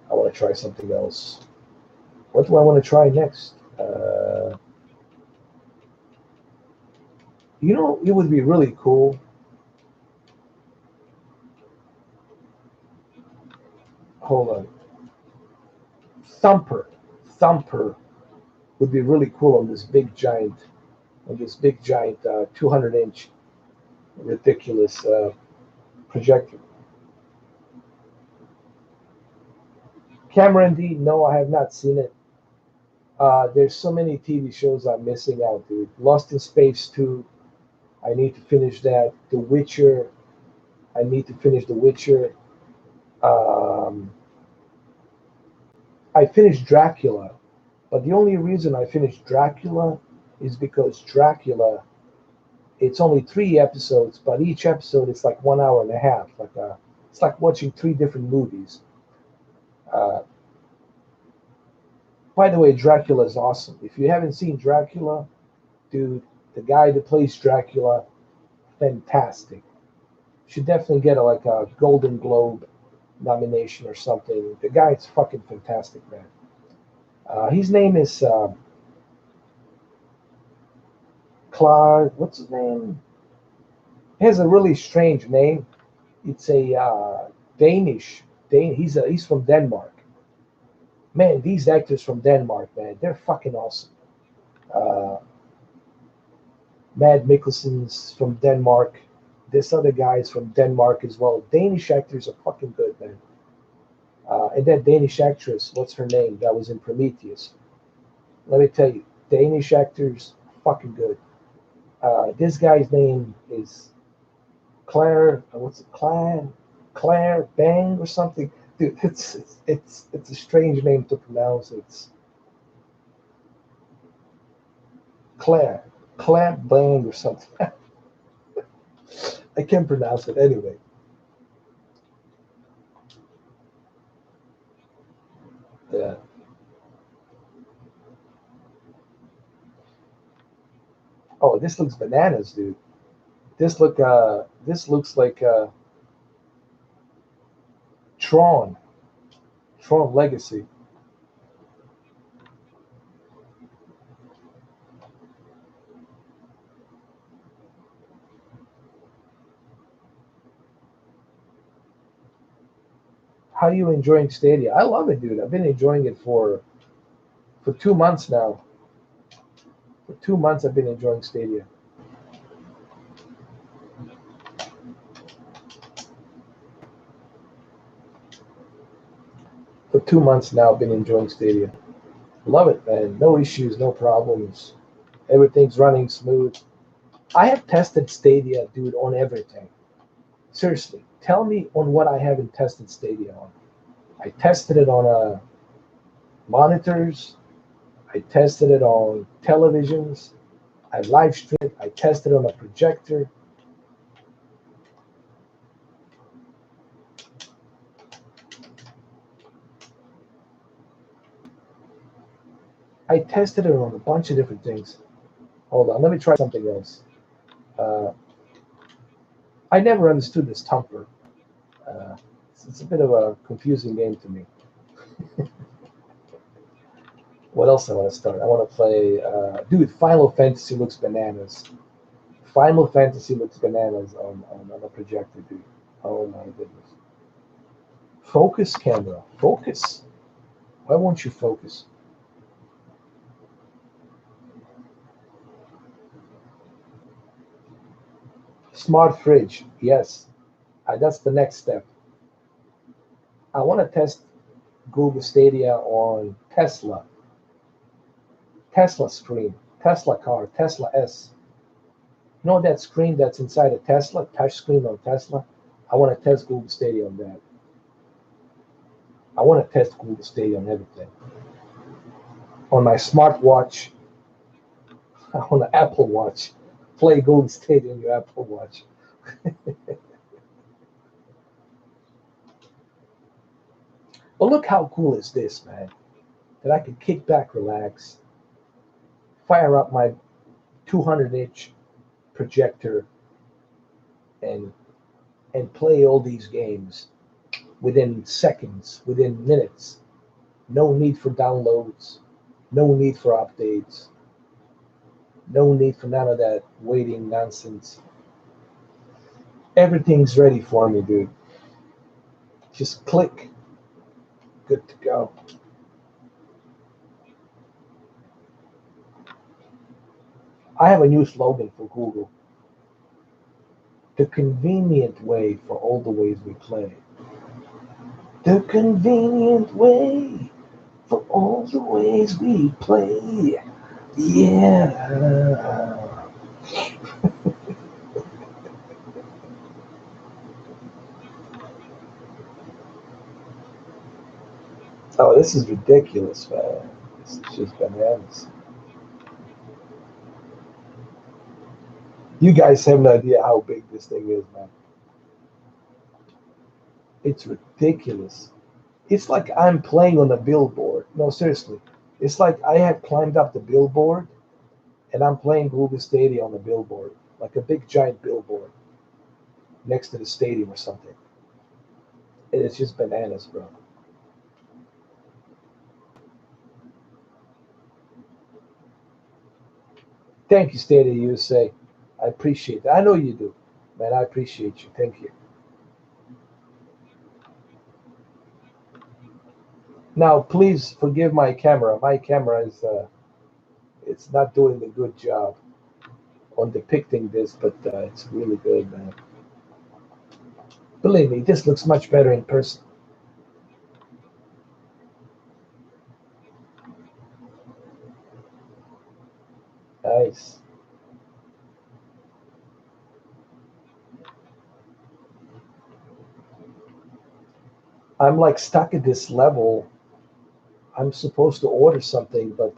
I want to try something else. What do I want to try next? It would be really cool. Hold on. Thumper. Thumper would be really cool on this big giant 200-inch ridiculous projector. Cameron D, no, I have not seen it. There's so many TV shows I'm missing out, dude. Lost in Space 2, I need to finish that. The Witcher, I need to finish The Witcher. Um, I finished Dracula, but the only reason I finished Dracula is because Dracula, it's only 3 episodes, but each episode is like 1 hour and a half. It's like watching 3 different movies. Uh, by the way, Dracula is awesome. If you haven't seen Dracula, dude, the guy that plays Dracula, fantastic. Should definitely get a Golden Globe nomination or something. The guy's fucking fantastic, man. His name is Clark. What's his name? He has a really strange name. It's a Danish. He's from Denmark. Man, these actors from Denmark, man, they're fucking awesome. Uh, Mad Mikkelsen's from Denmark. This other guy's from Denmark as well. Danish actors are fucking good, man. And that Danish actress, what's her name? That was in Prometheus. Let me tell you, Danish actors, fucking good. This guy's name is Claire. What's it? Claire Bang or something. Dude, it's a strange name to pronounce. It's Claire Claire Bang or something. I can't pronounce it anyway. Yeah. Oh, this looks bananas, dude. This looks like Tron. Tron Legacy. How are you enjoying Stadia? I love it, dude. I've been enjoying it for 2 months now. For 2 months, I've been enjoying Stadia. For 2 months now, I've been enjoying Stadia. Love it, man. No issues, no problems. Everything's running smooth. I have tested Stadia, dude, on everything. Seriously, tell me on what I haven't tested Stadia on. I tested it on monitors. I tested it on televisions. I live streamed. I tested it on a projector. I tested it on a bunch of different things. Hold on, let me try something else. I never understood this Tumper. It's a bit of a confusing game to me. What else I want to start? I want to play. Dude, Final Fantasy looks bananas. Final Fantasy looks bananas on a projector, dude. Oh my goodness. Focus, camera. Focus. Why won't you focus? Smart fridge. Yes. That's the next step. I want to test Google Stadia on Tesla. Tesla screen. Tesla car. Tesla S. You know that screen that's inside a Tesla? Touch screen on Tesla? I want to test Google Stadia on that. I want to test Google Stadia on everything. On my smartwatch, on the Apple Watch. Play Google Stadia on your Apple Watch. But look how cool is this, man. That I can kick back, relax, fire up my 200-inch projector, and play all these games within seconds, within minutes. No need for downloads, no need for updates, no need for none of that waiting nonsense. Everything's ready for me, dude. Just click. Good to go. I have a new slogan for Google. The convenient way for all the ways we play. The convenient way for all the ways we play. Yeah. Oh, this is ridiculous, man. This is just bananas. You guys have no idea how big this thing is, man. It's ridiculous. It's like I'm playing on a billboard. No, seriously. It's like I have climbed up the billboard and I'm playing Google Stadia on the billboard, like a big giant billboard next to the stadium or something. And it's just bananas, bro. Thank you, Stadia USA. I appreciate that. I know you do, man. I appreciate you. Thank you. Now, please forgive my camera. My camera is it's not doing a good job on depicting this, but it's really good, man. Believe me, this looks much better in person. Nice. I'm like stuck at this level. I'm supposed to order something, but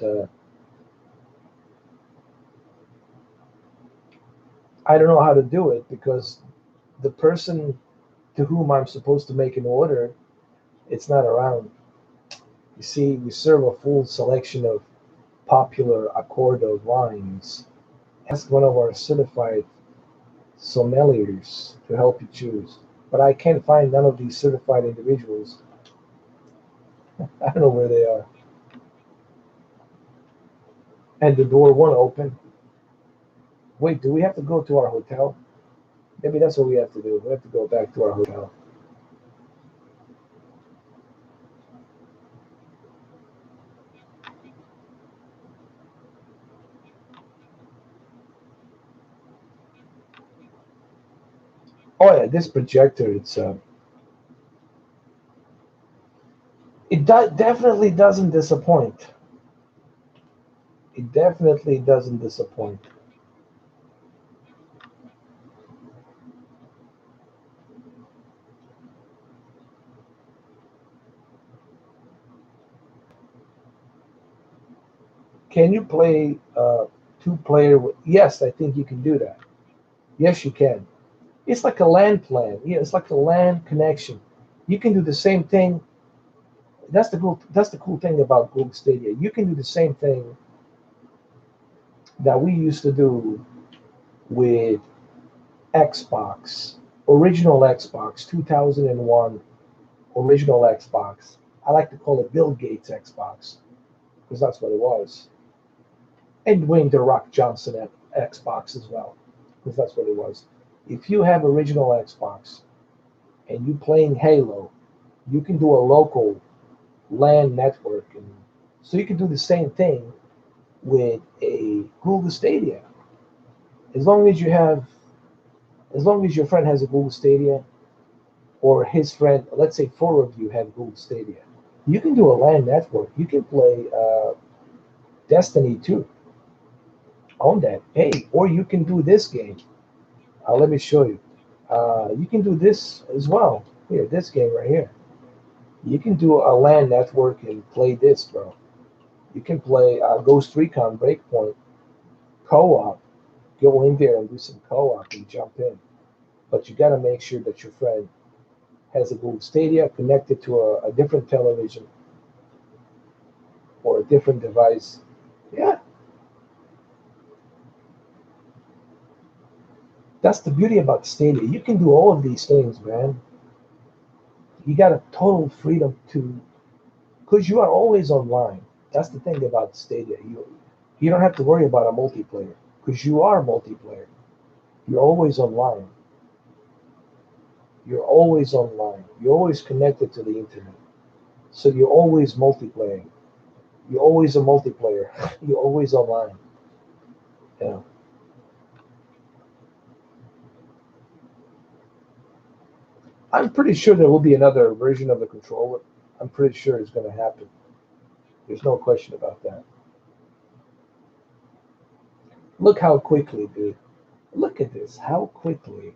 I don't know how to do it because the person to whom I'm supposed to make an order, it's not around. You see, we serve a full selection of popular accordo wines. Ask one of our certified sommeliers to help you choose. But I can't find none of these certified individuals. I don't know where they are. And the door won't open. Wait, do we have to go to our hotel? Maybe that's what we have to do. We have to go back to our hotel. Oh yeah, this projector, definitely doesn't disappoint. It definitely doesn't disappoint. Can you play two-player? Yes, I think you can do that. Yes, you can. It's like a LAN plan. Yeah, it's like a LAN connection. You can do the same thing. That's the cool thing about Google Stadia. You can do the same thing that we used to do with Xbox, original Xbox, 2001, original Xbox. I like to call it Bill Gates Xbox because that's what it was. And Dwayne The Rock Johnson at Xbox as well because that's what it was. If you have original Xbox and you playing Halo, you can do a local LAN network, and so you can do the same thing with a Google Stadia. As long as you have, as long as your friend has a Google Stadia, or his friend, let's say four of you have Google Stadia, you can do a LAN network. You can play Destiny 2 on that. Hey, or you can do this game. Let me show you. You can do this as well. Here, this game right here. You can do a LAN network and play this, bro. You can play Ghost Recon Breakpoint co-op. Go in there and do some co-op and jump in. But you got to make sure that your friend has a Google Stadia connected to a different television or a different device. Yeah, that's the beauty about Stadia. You can do all of these things, man. You got a total freedom to, because you are always online. That's the thing about Stadia. You don't have to worry about a multiplayer because you are multiplayer. You're always online. You're always online. You're always connected to the internet. So you're always multiplaying. You're always a multiplayer. You're always online. Yeah. I'm pretty sure there will be another version of the controller. I'm pretty sure it's going to happen. There's no question about that. Look how quickly, dude. Look at this. How quickly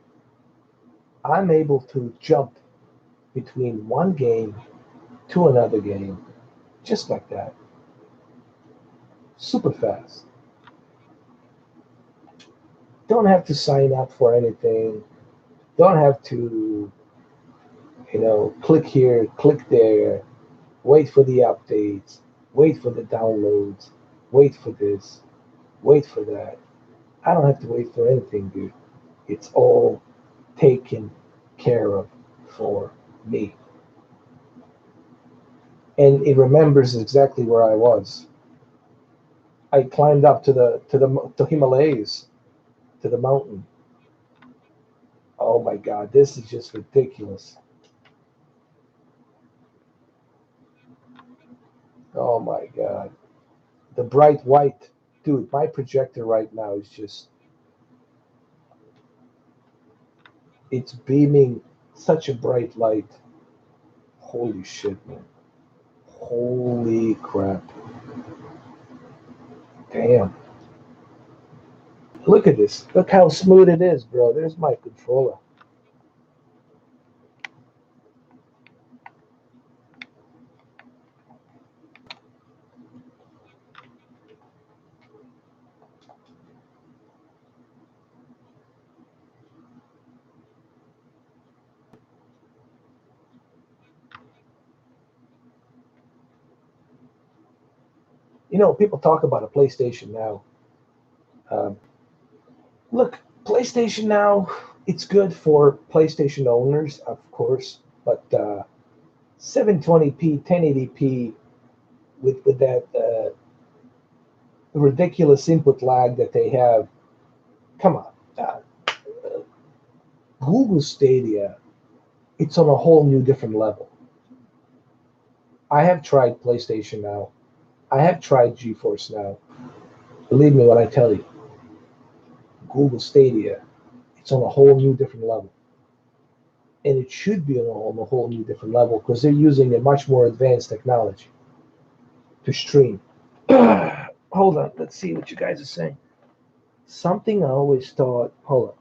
I'm able to jump between one game to another game just like that. Super fast. Don't have to sign up for anything. Don't have to, click here, click there, wait for the updates, wait for the downloads, wait for this, wait for that. I don't have to wait for anything, dude. It's all taken care of for me. And it remembers exactly where I was. I climbed up to Himalayas, to the mountain. Oh my God, this is just ridiculous. Oh my God. The bright white, dude, my projector right now is just, it's beaming such a bright light. Holy shit, man. Holy crap. Damn. Look at this. Look how smooth it is, bro. There's my controller. People talk about a PlayStation Now. Um, Look, PlayStation Now, it's good for PlayStation owners, of course, but 720p, 1080p with that ridiculous input lag that they have. Come on. Google Stadia, it's on a whole new different level. I have tried PlayStation Now. I have tried GeForce Now. Believe me when I tell you, Google Stadia, it's on a whole new different level. and it should be on a whole new different level because they're using a much more advanced technology to stream. Hold on, let's see what you guys are saying. Something I always thought. Hold on.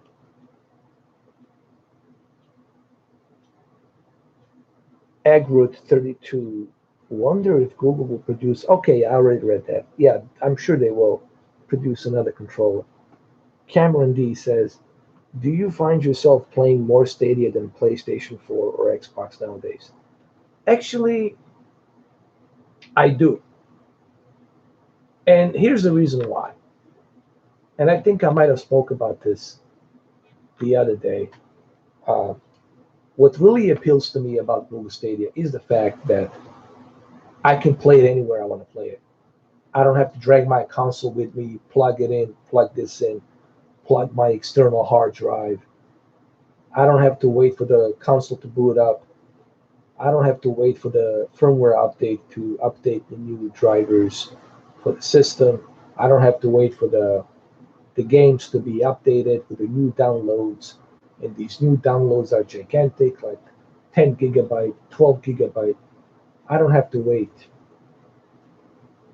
Eggroot 32. Wonder if Google will produce. Okay, I already read that. Yeah, I'm sure they will produce another controller. Cameron D says, do you find yourself playing more Stadia than PlayStation 4 or Xbox nowadays? Actually, I do. And here's the reason why. And I think I might have spoke about this the other day. Uh, what really appeals to me about Google Stadia is the fact that I can play it anywhere I want to play it. I don't have to drag my console with me, plug it in, plug this in, plug my external hard drive. I don't have to wait for the console to boot up. I don't have to wait for the firmware update to update the new drivers for the system. I don't have to wait for the games to be updated with the new downloads. And these new downloads are gigantic, like 10 gigabyte, 12 gigabyte. I don't have to wait.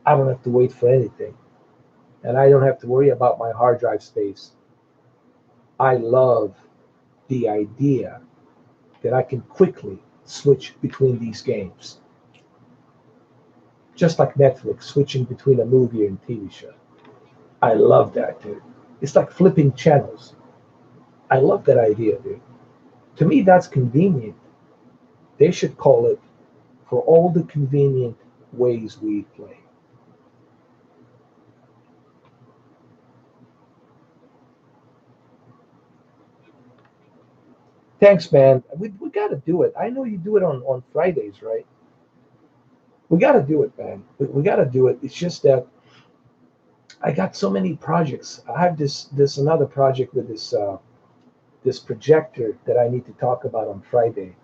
I don't have to wait for anything. And I don't have to worry about my hard drive space. I love the idea that I can quickly switch between these games. Just like Netflix switching between a movie and TV show. I love that, dude. It's like flipping channels. I love that idea, dude. To me, that's convenient. They should call it for all the convenient ways we play. Thanks, man. We got to do it. I know you do it on Fridays, right? We got to do it, man. We got to do it. It's just that I got so many projects. I have this another project with this projector that I need to talk about on Friday.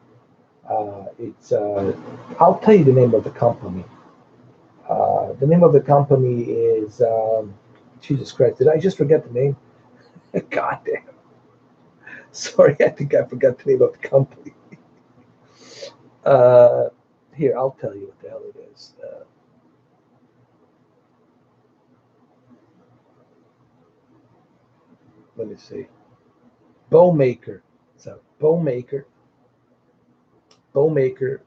It's I'll tell you the name of the company. The name of the company is Jesus Christ. Did I just forget the name? God damn. Sorry, I think I forgot the name of the company. Uh, Here, I'll tell you what the hell it is. Let me see. Bowmaker. It's a Bowmaker. Bowmaker.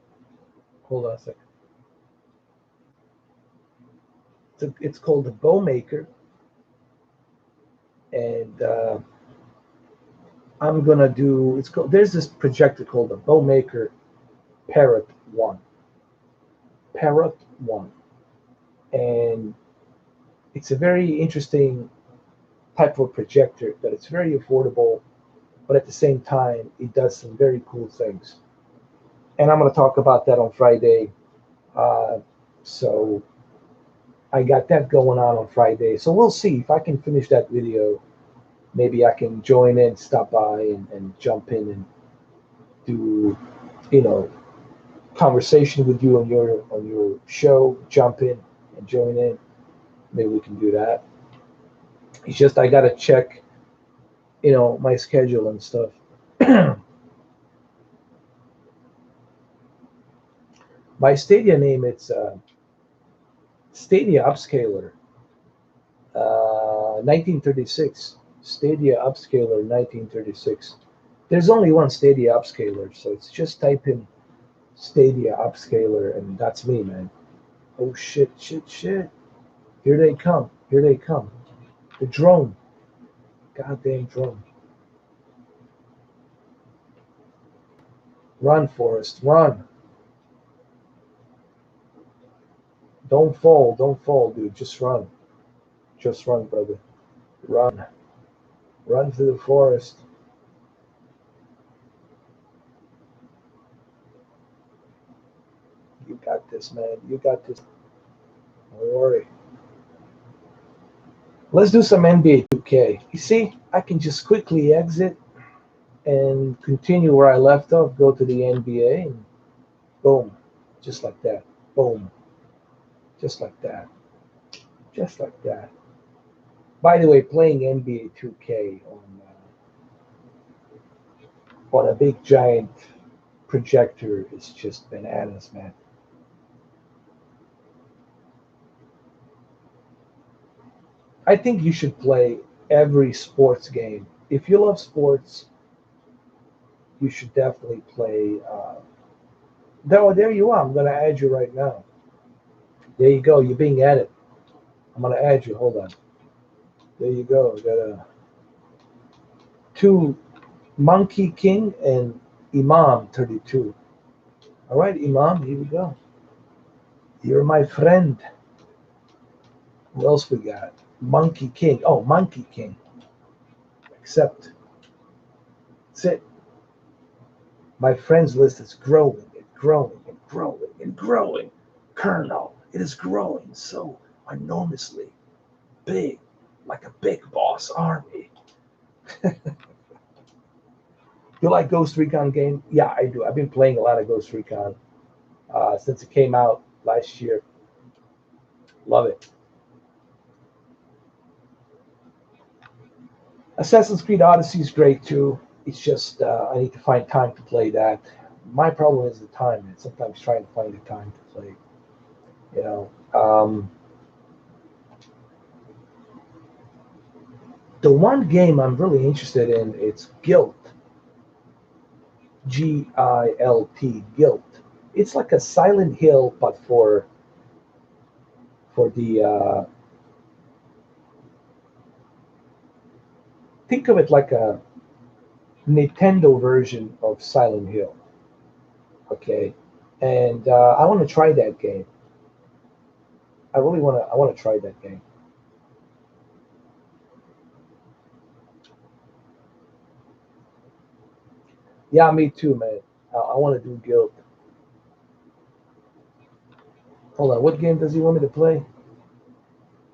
Hold on a second. It's called the Bowmaker, and I'm gonna do. It's called. There's this projector called the Bowmaker Parrot One. Parrot One, and it's a very interesting type of projector that it's very affordable, but at the same time, it does some very cool things. And I'm going to talk about that on Friday. Uh, so I got that going on Friday. So we'll see if I can finish that video. Maybe I can join in, stop by, and jump in and do, you know, conversation with you on your show. Jump in and join in. Maybe we can do that. It's just I got to check, my schedule and stuff. My Stadia name, it's Stadia Upscaler 1936. Stadia Upscaler 1936. There's only one Stadia Upscaler, so it's just type in Stadia Upscaler, and that's me, man. Oh, shit, shit, shit. Here they come. Here they come. The drone. Goddamn drone. Run, Forrest, run. Don't fall, don't fall, dude. Just run. Just run, brother. Run. Run through the forest. You got this, man. You got this. Don't worry. Let's do some NBA 2K. You see, I can just quickly exit and continue where I left off, go to the NBA, and boom. Just like that. Boom. Just like that. Just like that. By the way, playing NBA 2K on a big giant Projector is just bananas, man. I think you should play every sports game. If you love sports, you should definitely play. There you are. I'm going to add you right now. There you go. You're being added. I'm going to add you. Hold on. There you go. Got two Monkey King and Imam 32. All right, Imam, here we go. You're my friend. Who else we got? Monkey King. Oh, Monkey King. Accept. That's it. My friends list is growing and growing and growing and growing. Colonel, it is growing so enormously big, like a big boss army. You like Ghost Recon game? Yeah, I do. I've been playing a lot of Ghost Recon since it came out last year. Love it. Assassin's Creed Odyssey is great too. It's just I need to find time to play that. My problem is the time, and sometimes trying to find the time to play. You know, the one game I'm really interested in it's Guilt. Gilt. Guilt. It's like a Silent Hill, but for the think of it like a Nintendo version of Silent Hill. Okay, and I want to try that game. I really want to. I want to try that game. Yeah, me too, man. I want to do Guild. Hold on, what game does he want me to play?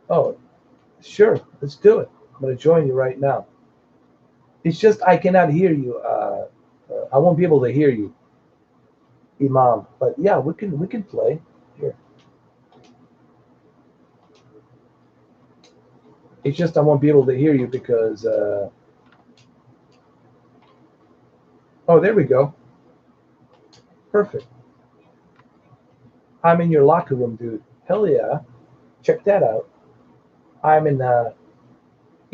Oh, sure, let's do it. I'm gonna join you right now. It's just I cannot hear you. I won't be able to hear you, Imam. But yeah, we can play here. It's just I won't be able to hear you because. Oh, there we go. Perfect. I'm in your locker room, dude. Hell yeah. Check that out. I'm in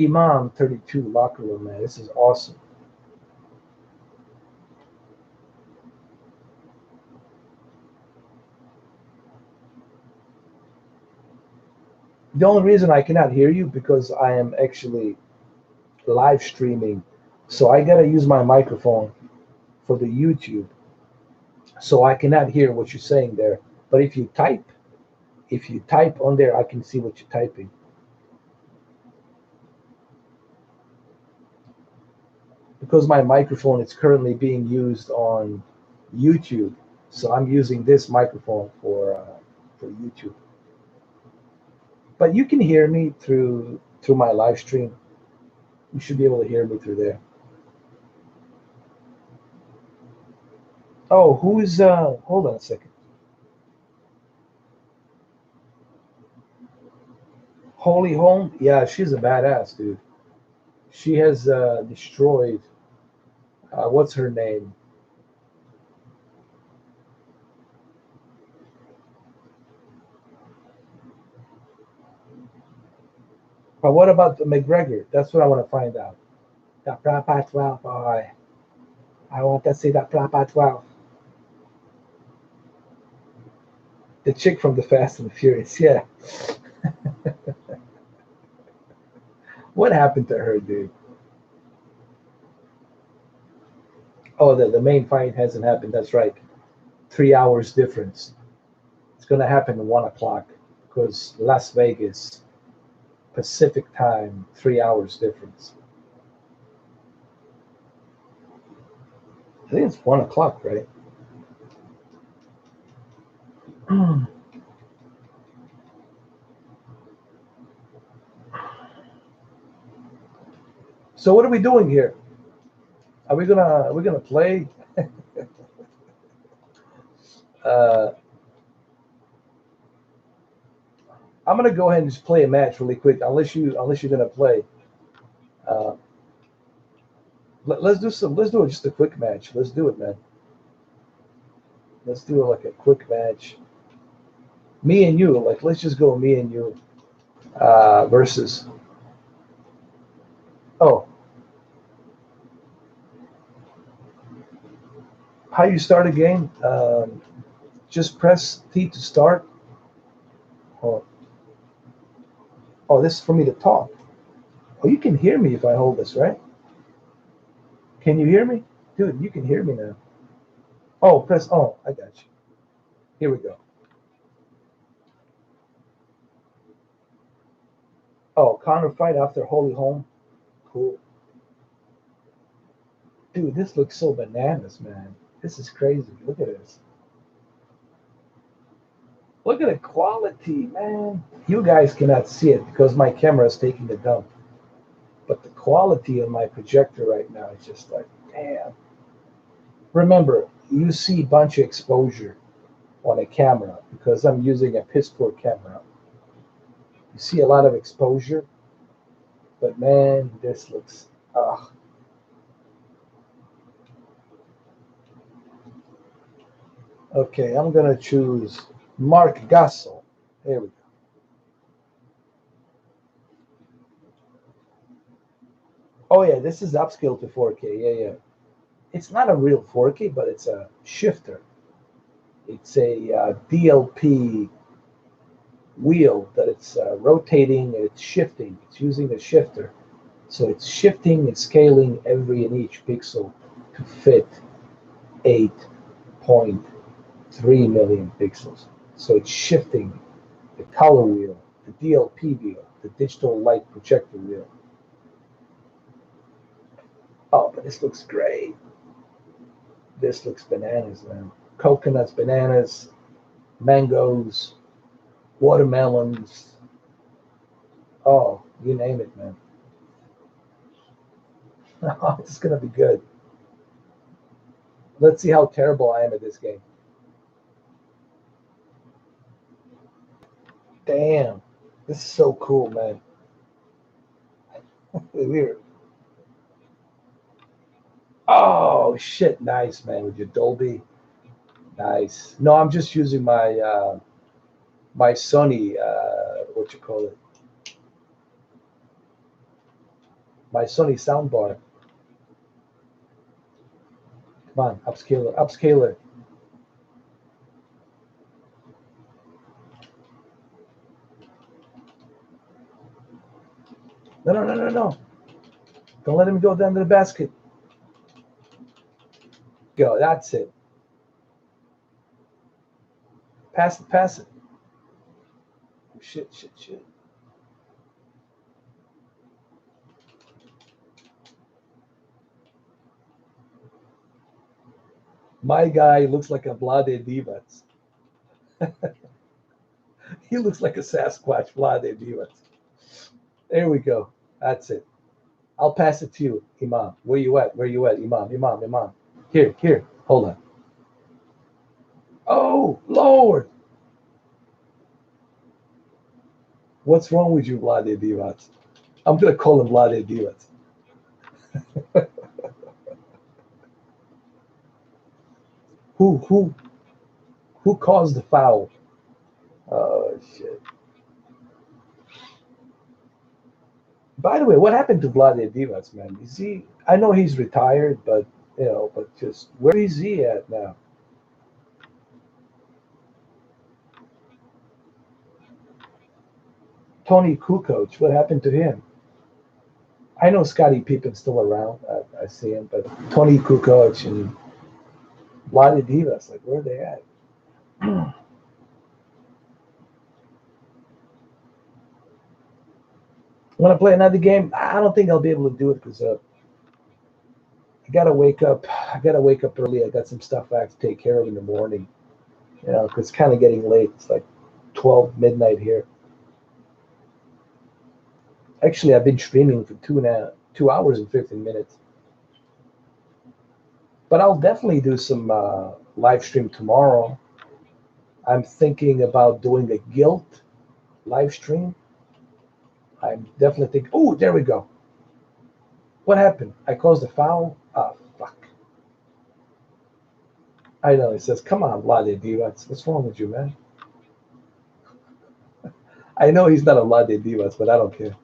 Imam 32 locker room, man. This is awesome. The only reason I cannot hear you because I am actually live streaming. So I gotta use my microphone for the YouTube. So I cannot hear what you're saying there. But if you type on there, I can see what you're typing. Because my microphone is currently being used on YouTube, so I'm using this microphone for YouTube. But you can hear me through my live stream. You should be able to hear me through there. Oh, who's hold on a second. Holy Home? Yeah, she's a badass, dude. She has destroyed what's her name? But what about the McGregor? That's what I want to find out. That Prapa 12 boy. I want to see that Prapa 12. The chick from the Fast and the Furious, yeah. What happened to her, dude? Oh, the main fight hasn't happened. That's right. 3 hours difference. It's gonna happen at 1 o'clock because Las Vegas Pacific time, 3 hours difference. I think it's 1 o'clock, right? So what are we doing here? Are we gonna play? uh, I'm gonna go ahead and just play a match really quick, unless you're gonna play. Uh, let's do just a quick match. Let's do it, man. Let's do like a quick match. Me and you, like let's just go me and you versus. Oh, how you start a game? Just press T to start. Oh, oh, this is for me to talk. Oh, you can hear me if I hold this, right? Can you hear me? Dude, you can hear me now. Oh, press, oh, I got you. Here we go. Oh, counter fight after Holy Home. Cool. Dude, this looks so bananas, man. This is crazy. Look at this. Look at the quality, man. You guys cannot see it because my camera is taking the dump. But the quality of my projector right now is just like, damn. Remember, you see a bunch of exposure on a camera because I'm using a piss poor camera. You see a lot of exposure, but man, this looks, okay, I'm gonna choose Mark Gassel. There we go. Oh yeah, this is upscale to 4K. Yeah, yeah. It's not a real 4K, but it's a shifter. It's a DLP wheel that it's rotating, it's shifting. It's using a shifter. So it's shifting and scaling every and each pixel to fit 8.3 million pixels. So it's shifting the color wheel, the DLP wheel, the digital light projector wheel. Oh, but this looks great. This looks bananas, man. Coconuts, bananas, mangoes, watermelons. Oh, you name it, man. It's gonna be good. Let's see how terrible I am at this game. Damn, this is so cool, man. Weird. Oh shit, nice, man. With your Dolby, nice. No, I'm just using my Sony. What you call it? My Sony soundbar. Come on, upscaler, upscaler. No, no, no, no, no. Don't let him go down to the basket. Go. That's it. Pass it, pass it. Shit, shit, shit. My guy looks like a Vlade Divac. He looks like a Sasquatch Vlade Divac. There we go. That's it. I'll pass it to you, Imam. Where you at? Where you at, Imam? Imam, Imam. Here, here. Hold on. Oh, Lord. What's wrong with you, Vlade Divac? I'm going to call him Vlade Divac. Who who caused the foul? Oh, shit. By the way, what happened to Vlade Divac, man? Is he? I know he's retired, but but just where is he at now? Tony Kukoc, what happened to him? I know Scottie Pippen's still around. I see him, but Tony Kukoc and Vlade Divac, like where are they at? Want to play another game? I don't think I'll be able to do it because I gotta wake up. I gotta wake up early. I got some stuff I have to take care of in the morning. Because it's kind of getting late. It's like 12 midnight here. Actually, I've been streaming for 2 hours and 15 minutes. But I'll definitely do some live stream tomorrow. I'm thinking about doing a guilt live stream. I'm definitely thinking. Oh, there we go. What happened? I caused a foul. Ah, fuck. I know. He says, "Come on, Lade Divas. What's wrong with you, man?" I know he's not a Lade Divas, but I don't care.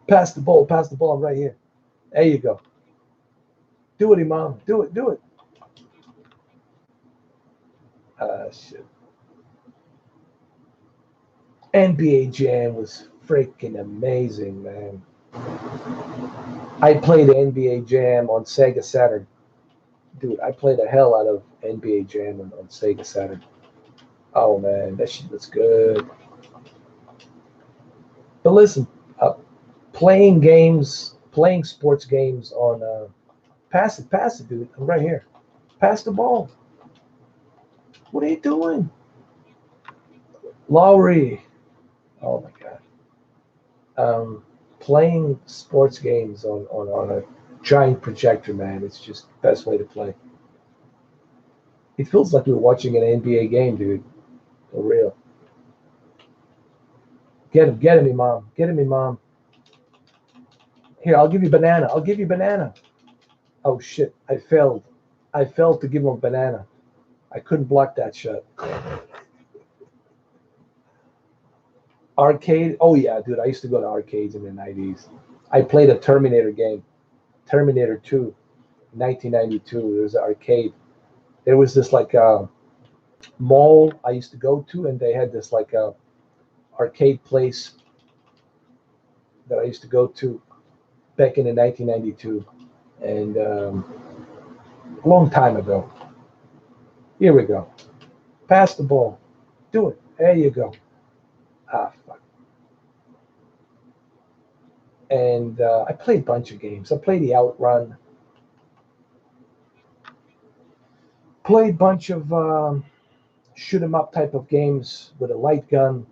Pass the ball. Pass the ball. I'm right here. There you go. Do it, Imam. Do it. Do it. Shit. NBA Jam was freaking amazing, man. I played NBA Jam on Sega Saturn. Dude, I played the hell out of NBA Jam on Sega Saturn. Oh, man, that shit was good. But listen, playing games, playing sports games on pass it, dude. I'm right here. Pass the ball. What are you doing? Lowry. Oh my God. Playing sports games on a giant projector, man, it's just the best way to play. It feels like we're watching an NBA game, dude. For real. Get him, Imam. Get him, Imam. Here, I'll give you banana. I'll give you banana. Oh shit, I failed. I failed to give him a banana. I couldn't block that shot. Arcade. Oh yeah, dude. I used to go to arcades in the 90s. I played a Terminator game, Terminator 2, 1992. There was an arcade. There was this like mall I used to go to, and they had this like arcade place that I used to go to back in the 1992, and a long time ago. Here we go. Pass the ball. Do it. There you go. Ah, fuck. And I played a bunch of games. I played the Outrun. Played a bunch of shoot 'em up type of games with a light gun.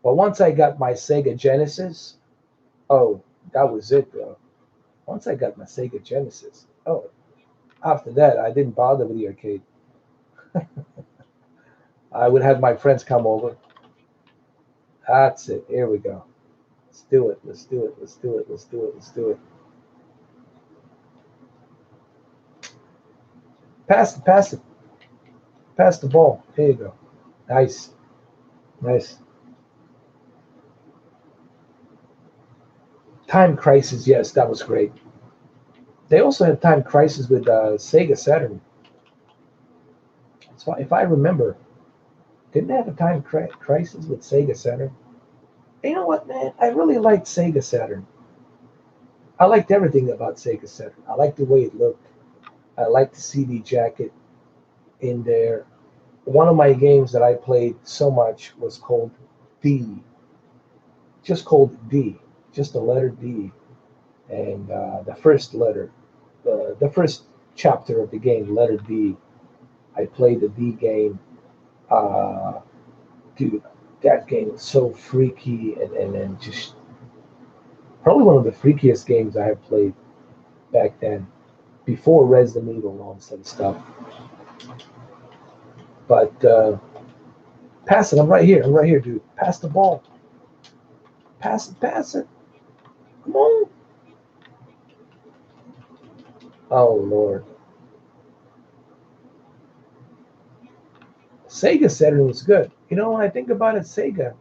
But once I got my Sega Genesis, oh, that was it, bro. Once I got my Sega Genesis, oh, after that, I didn't bother with the arcade. I would have my friends come over. That's it. Here we go. Let's do it. Let's do it. Let's do it. Let's do it. Let's do it. Pass it. Pass it. Pass the ball. Here you go. Nice. Nice. Time Crisis. Yes, that was great. They also had Time Crisis with Sega Saturn. So if I remember, didn't they have a Time Crisis with Sega Saturn? You know what, man? I really liked Sega Saturn. I liked everything about Sega Saturn. I liked the way it looked. I liked the CD jacket in there. One of my games that I played so much was called D, just called D, just the letter D, and the first letter, the first chapter of the game, letter D. I played the D game. Uh, Dude, that game was so freaky and just probably one of the freakiest games I have played back then, before Resident Evil and all this other stuff. But pass it. I'm right here. I'm right here, dude. Pass the ball. Pass it. Pass it. Come on. Oh, Lord. Sega Saturn was good. You know, when I think about it, Sega,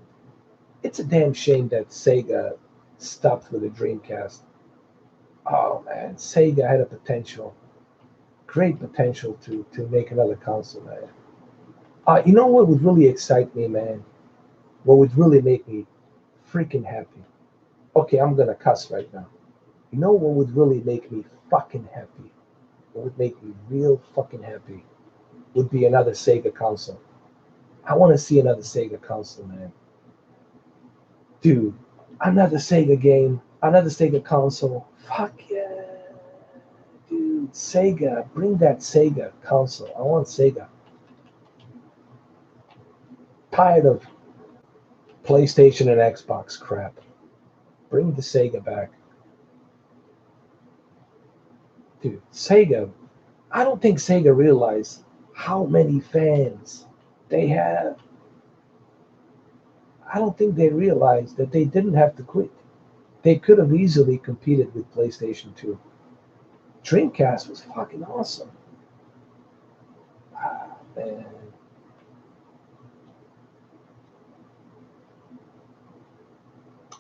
it's a damn shame that Sega stopped with the Dreamcast. Oh, man. Sega had a potential, great potential to make another console, man. You know what would really excite me, man? What would really make me freaking happy? Okay, I'm gonna cuss right now. You know what would really make me fucking happy? What would make me real fucking happy would be another Sega console. I want to see another Sega console, man. Dude, another Sega game, another Sega console. Fuck yeah. Dude, Sega, bring that Sega console. I want Sega. Tired of PlayStation and Xbox crap. Bring the Sega back. Dude, Sega, I don't think Sega realized how many fans They have, I don't think they realized that they didn't have to quit. They could have easily competed with PlayStation 2. Dreamcast was fucking awesome. Ah, man.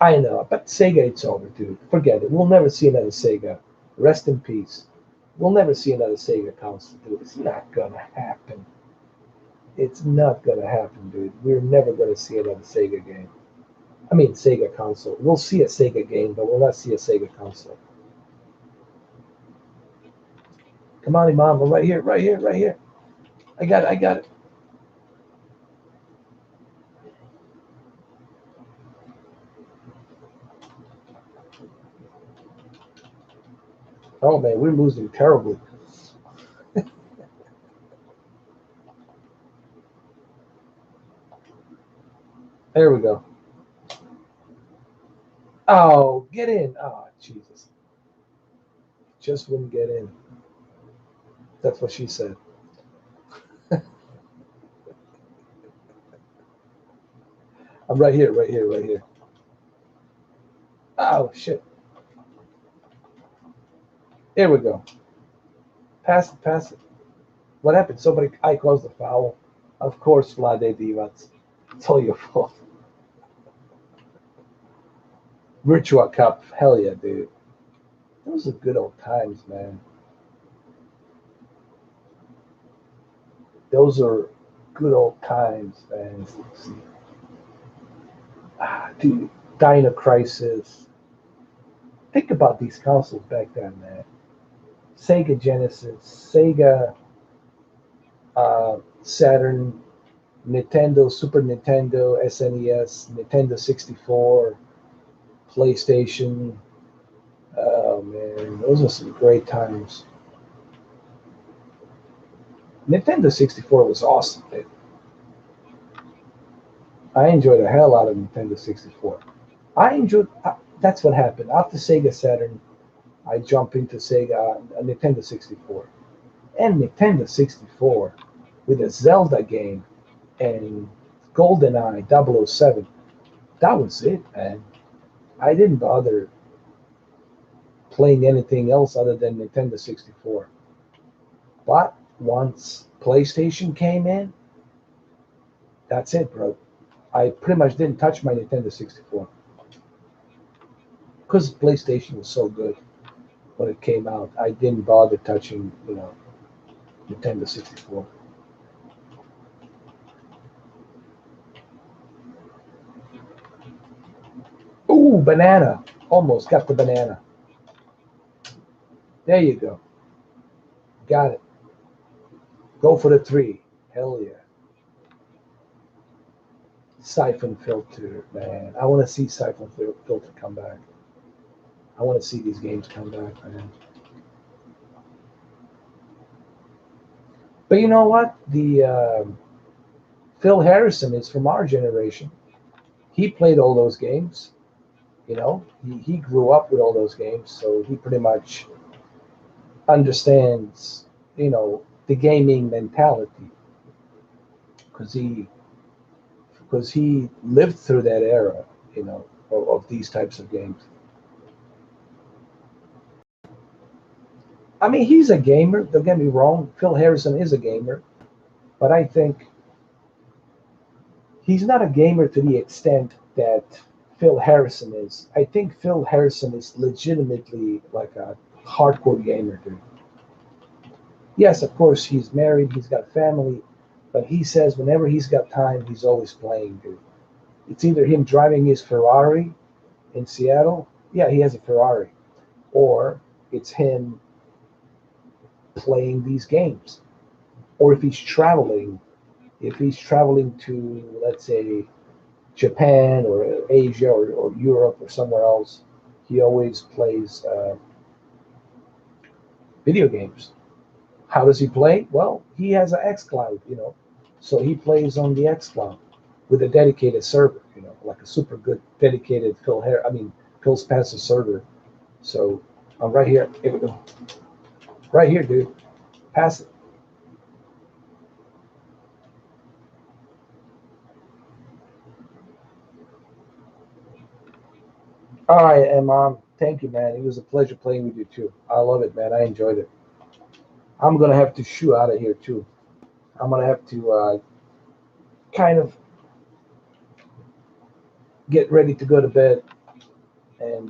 I know, but Sega, it's over, dude. Forget it. We'll never see another Sega. Rest in peace. We'll never see another Sega console, dude. It's not gonna happen. It's not gonna happen, dude. We're never gonna see another Sega game. I mean, Sega console. We'll see a Sega game, but we'll not see a Sega console. Come on, Imam. We're right here, right here, right here. I got it, I got it. Oh, man, we're losing terribly. There we go. Oh, get in. Oh, Jesus. Just wouldn't get in. That's what she said. I'm right here, right here, right here. Oh, shit. There we go. Pass it, pass it. What happened? Somebody, I caused the foul. Of course, Vlade Divac. It's all your fault. Virtua Cup. Hell yeah, dude. Those are good old times, man. Those are good old times, man. Ah, dude, Dino Crisis. Think about these consoles back then, man. Sega Genesis, Sega Saturn, Nintendo, Super Nintendo, SNES, Nintendo 64, PlayStation. Oh man, those are some great times. Nintendo 64 was awesome, dude. I enjoyed the hell out of Nintendo 64. I enjoyed. That's what happened after Sega Saturn. I jumped into Sega Nintendo 64, and Nintendo 64 with a Zelda game and GoldenEye 007. That was it, man. I didn't bother playing anything else other than Nintendo 64. But once PlayStation came in, that's it, bro. I pretty much didn't touch my Nintendo 64 because PlayStation was so good when it came out. I didn't bother touching, Nintendo 64. Ooh, banana. Almost got the banana. There you go. Got it. Go for the three. Hell yeah. Siphon Filter, man. I want to see Siphon Filter come back. I want to see these games come back, man. But you know what? The Phil Harrison is from our generation. He played all those games. He grew up with all those games, so he pretty much understands, the gaming mentality because he lived through that era, of these types of games. I mean, he's a gamer. Don't get me wrong. Phil Harrison is a gamer, but I think he's not a gamer to the extent that Phil Harrison is. I think Phil Harrison is legitimately like a hardcore gamer, dude. Yes, of course, he's married, he's got family, but he says whenever he's got time, he's always playing, dude. It's either him driving his Ferrari in Seattle. Yeah, he has a Ferrari. Or it's him playing these games. Or if he's traveling to, let's say, Japan or Asia or Europe or somewhere else, he always plays video games. How does he play? Well, he has an xCloud, so he plays on the xCloud with a dedicated server, like a super good dedicated Phil Spencer server. So I'm right here. Here we go. Right here, dude. Pass it. All right, and Mom, thank you, man. It was a pleasure playing with you too. I love it, man. I enjoyed it. I'm gonna have to shoo out of here too. I'm gonna have to kind of get ready to go to bed and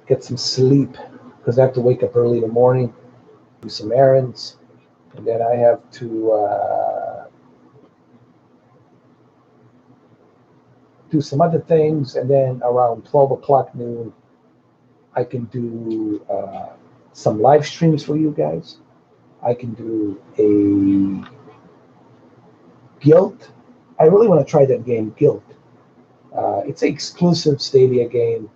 get some sleep because I have to wake up early in the morning, do some errands, and then I have to do some other things, and then around 12 o'clock noon, I can do some live streams for you guys. I can do a Guilt. I really want to try that game, Guilt. It's an exclusive Stadia game,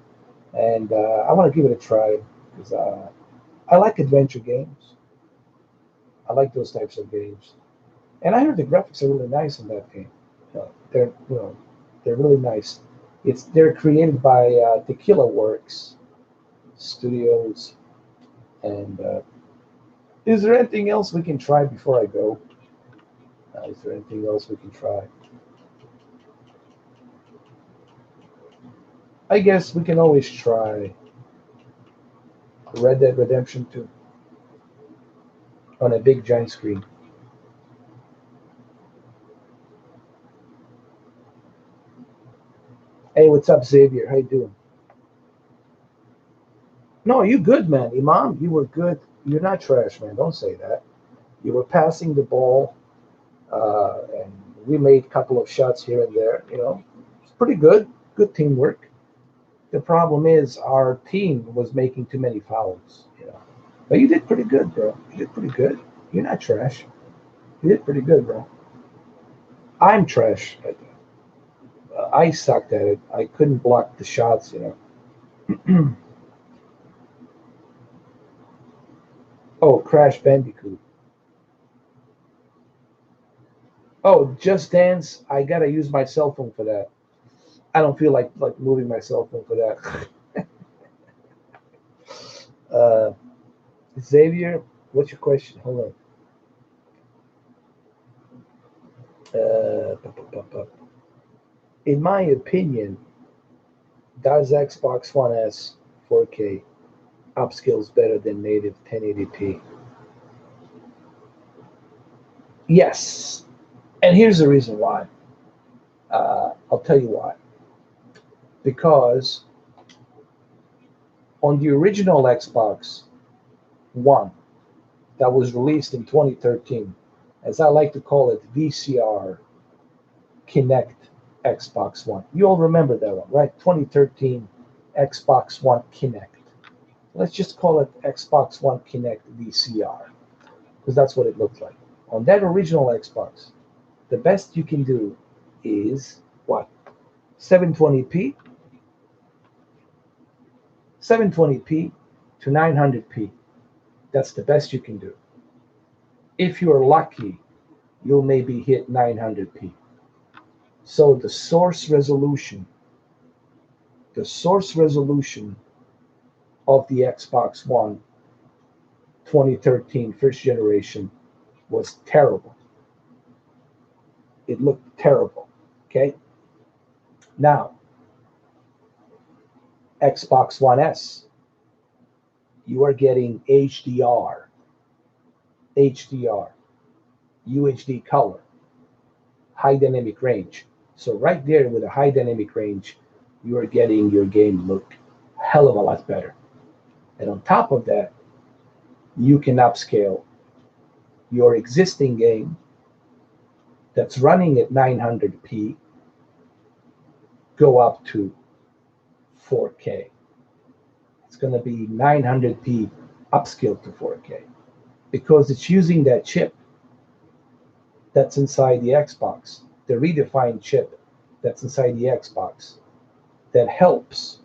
and I want to give it a try because I like adventure games. I like those types of games, and I heard the graphics are really nice in that game. They're really nice. They're created by Tequila Works Studios. And is there anything else we can try before I go? Is there anything else we can try? I guess we can always try Red Dead Redemption 2 on a big giant screen. Hey, what's up, Xavier? How you doing? No, you good, man. Imam, you were good. You're not trash, man. Don't say that. You were passing the ball, and we made a couple of shots here and there. It's pretty good. Good teamwork. The problem is our team was making too many fouls. But you did pretty good, bro. You did pretty good. You're not trash. You did pretty good, bro. I'm trash. I sucked at it. I couldn't block the shots. Oh, Crash Bandicoot. Oh, Just Dance. I gotta use my cell phone for that. I don't feel like moving my cell phone for that. uh, Xavier, what's your question? Hold on. In my opinion, does Xbox One S 4K upscales better than native 1080p? Yes, and here's the reason why. I'll tell you why. Because on the original Xbox One that was released in 2013, as I like to call it, VCR Kinect Xbox One. You all remember that one, right? 2013 Xbox One Kinect. Let's just call it Xbox One Kinect VCR because that's what it looked like. On that original Xbox, the best you can do is what? 720p? 720p to 900p. That's the best you can do. If you're lucky, you'll maybe hit 900p. So the source resolution of the Xbox One 2013 first generation was terrible. It looked terrible. Okay. Now, Xbox One S, you are getting HDR, UHD color, high dynamic range. So right there with a high dynamic range, you are getting your game look hell of a lot better. And on top of that, you can upscale your existing game that's running at 900p, go up to 4K. It's going to be 900p upscale to 4K because it's using that chip that's inside the Xbox, the redefined chip that's inside the Xbox that helps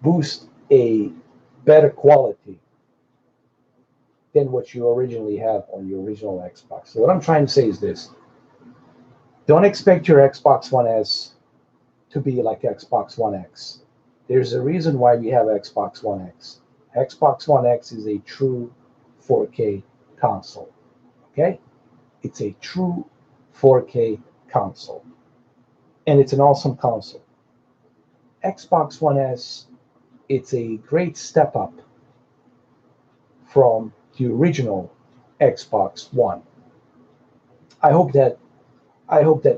boost a better quality than what you originally have on your original Xbox. So what I'm trying to say is this. Don't expect your Xbox One S to be like Xbox One X. There's a reason why we have Xbox One X. Xbox One X is a true 4K console. Okay? It's a true 4K console. And it's an awesome console. Xbox One S, it's a great step up from the original Xbox One. I hope that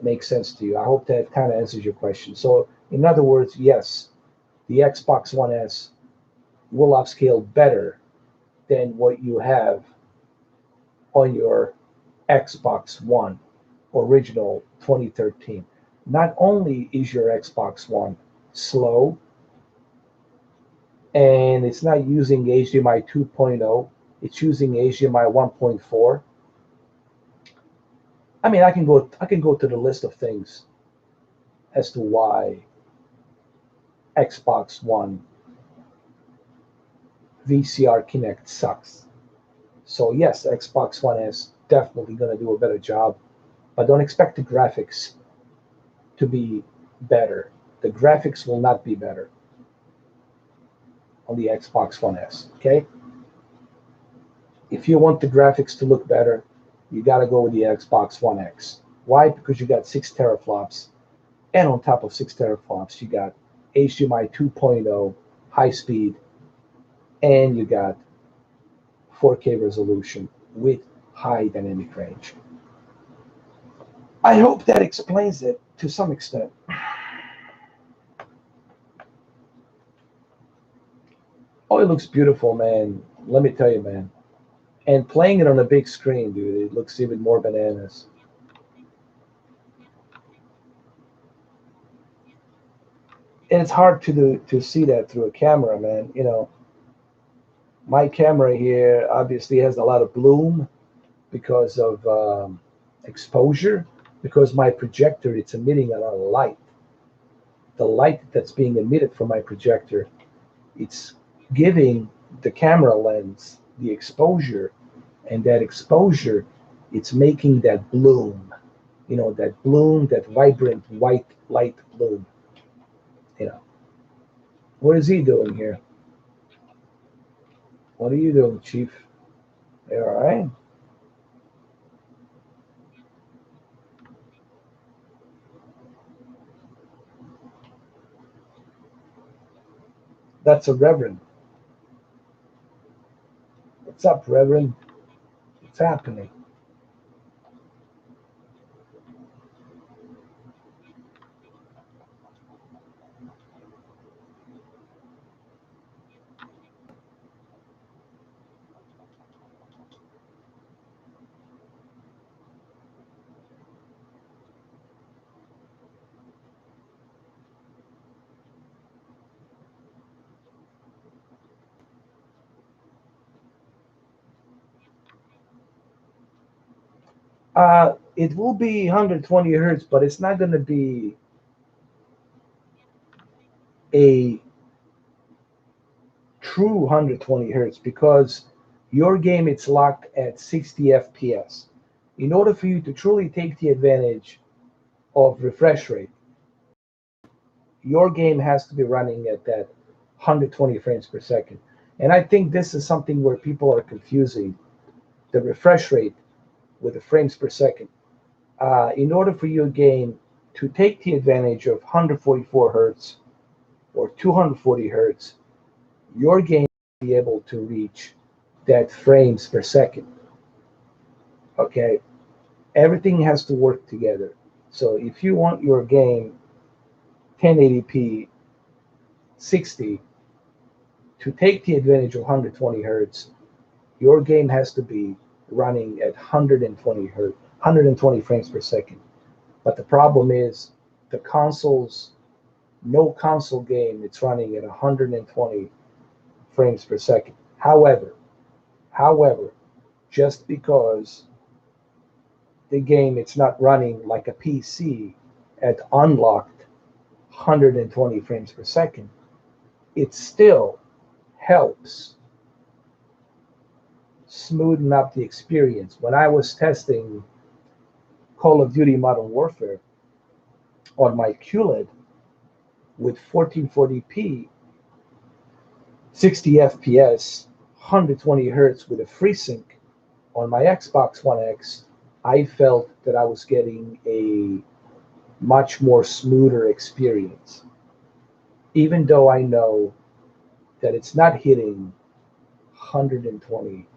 makes sense to you. I hope that kind of answers your question. So, in other words, yes, the Xbox One S will upscale better than what you have on your Xbox One original 2013. Not only is your Xbox One slow and it's not using HDMI 2.0, it's using HDMI 1.4. I mean, I can go to the list of things as to why Xbox One VCR Kinect sucks. So yes, Xbox One is definitely going to do a better job, but don't expect the graphics to be better. The graphics will not be better on the Xbox One S. Okay, if you want the graphics to look better, you got to go with the Xbox One X. Why? Because you got 6 teraflops, and on top of 6 teraflops, you got HDMI 2.0 high speed, and you got 4K resolution with high dynamic range. I hope that explains it to some extent. Oh, it looks beautiful, man. Let me tell you, man. And playing it on a big screen, dude, it looks even more bananas. And it's hard to see that through a camera, man. You know, my camera here obviously has a lot of bloom because of exposure, because my projector, it's emitting a lot of light. The light that's being emitted from my projector, it's giving the camera lens the exposure, and that exposure, it's making that bloom, that bloom, that vibrant white light bloom. You know, what is he doing here? What are you doing, Chief? You all right? That's a Reverend. What's up, Reverend? What's happening? It will be 120 hertz, but it's not going to be a true 120 hertz because your game it's locked at 60 FPS. In order for you to truly take the advantage of refresh rate, your game has to be running at that 120 frames per second. And I think this is something where people are confusing the refresh rate with the frames per second. In order for your game to take the advantage of 144 hertz or 240 hertz, your game will be able to reach that frames per second. Okay, everything has to work together. So if you want your game 1080p 60 to take the advantage of 120 hertz, your game has to be running at 120 hertz, 120 frames per second. But the problem is the consoles, no console game, it's running at 120 frames per second. However, just because the game it's not running like a PC at unlocked 120 frames per second, it still helps smoothen up the experience. When I was testing Call of Duty Modern Warfare on my QLED with 1440p, 60 FPS, 120 hertz with a FreeSync on my Xbox One X, I felt that I was getting a much more smoother experience, even though I know that it's not hitting 120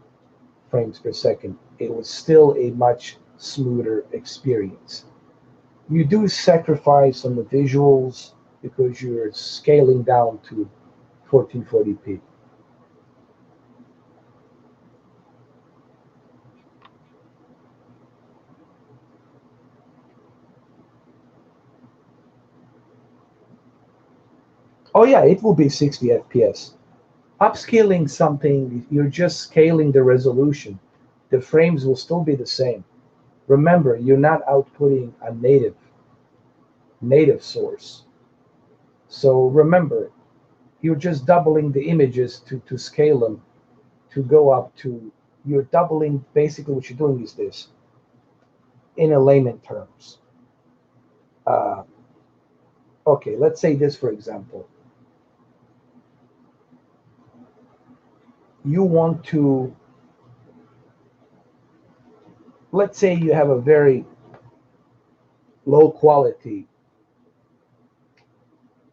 frames per second. It was still a much smoother experience. You do sacrifice on the visuals because you're scaling down to 1440p. Oh yeah, it will be 60 FPS. Upscaling something, you're just scaling the resolution. The frames will still be the same. Remember, you're not outputting a native source. So remember, you're just doubling the images to scale them to go up to, you're doubling, basically what you're doing is this, in a layman terms. Uh, okay, let's say this for example. You want to, let's say you have a very low quality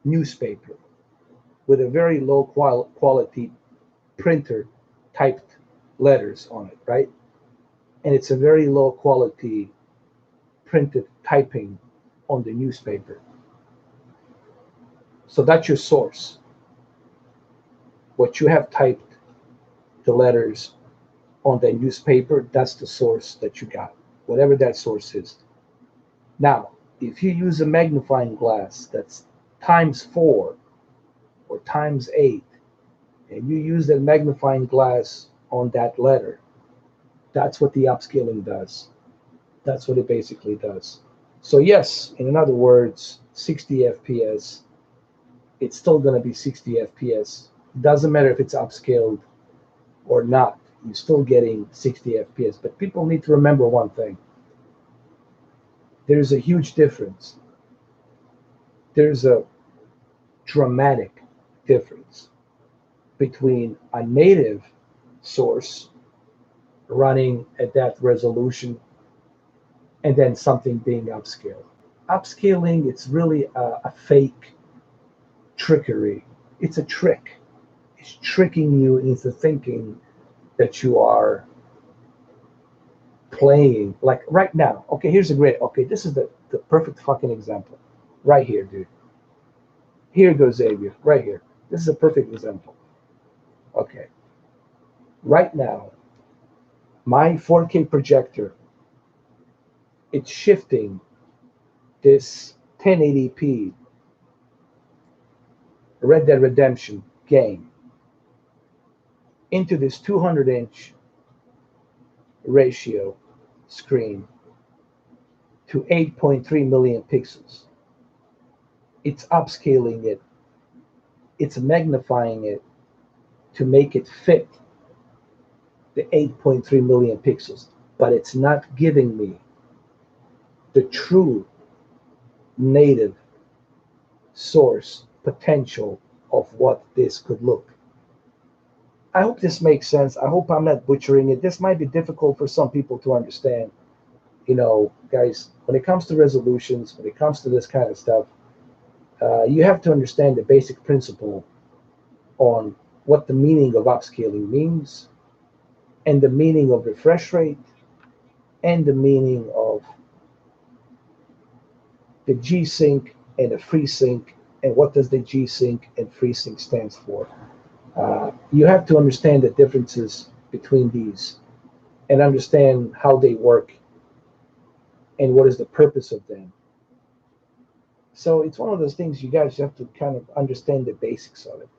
newspaper with a very low quality printer typed letters on it, right? And it's a very low quality printed typing on the newspaper. So that's your source. What you have typed, the letters on the newspaper, that's the source that you got, whatever that source is. Now, if you use a magnifying glass that's times 4 or times 8, and you use that magnifying glass on that letter, that's what the upscaling does. That's what it basically does. So yes, in other words, 60 FPS, it's still going to be 60 FPS. Doesn't matter if it's upscaled or not. You're still getting 60 FPS. But people need to remember one thing. There's a huge difference. There's a dramatic difference between a native source running at that resolution and then something being upscaled. Upscaling, it's really a fake trickery. It's a trick. It's tricking you into thinking that you are playing. Like right now, okay, here's a great, okay, this is the perfect fucking example. Right here, dude. Here goes Xavier, right here. This is a perfect example. Okay. Right now, my 4K projector, it's shifting this 1080p Red Dead Redemption game into this 200-inch ratio screen to 8.3 million pixels. It's upscaling it, it's magnifying it to make it fit the 8.3 million pixels, but it's not giving me the true native source potential of what this could look. I hope this makes sense. I hope I'm not butchering it. This might be difficult for some people to understand. You know, guys, when it comes to resolutions, when it comes to this kind of stuff, you have to understand the basic principle on what the meaning of upscaling means, and the meaning of refresh rate, and the meaning of the G-Sync and the FreeSync, and what does the G-Sync and FreeSync stands for. You have to understand the differences between these and understand how they work and what is the purpose of them. So it's one of those things you guys have to kind of understand the basics of it.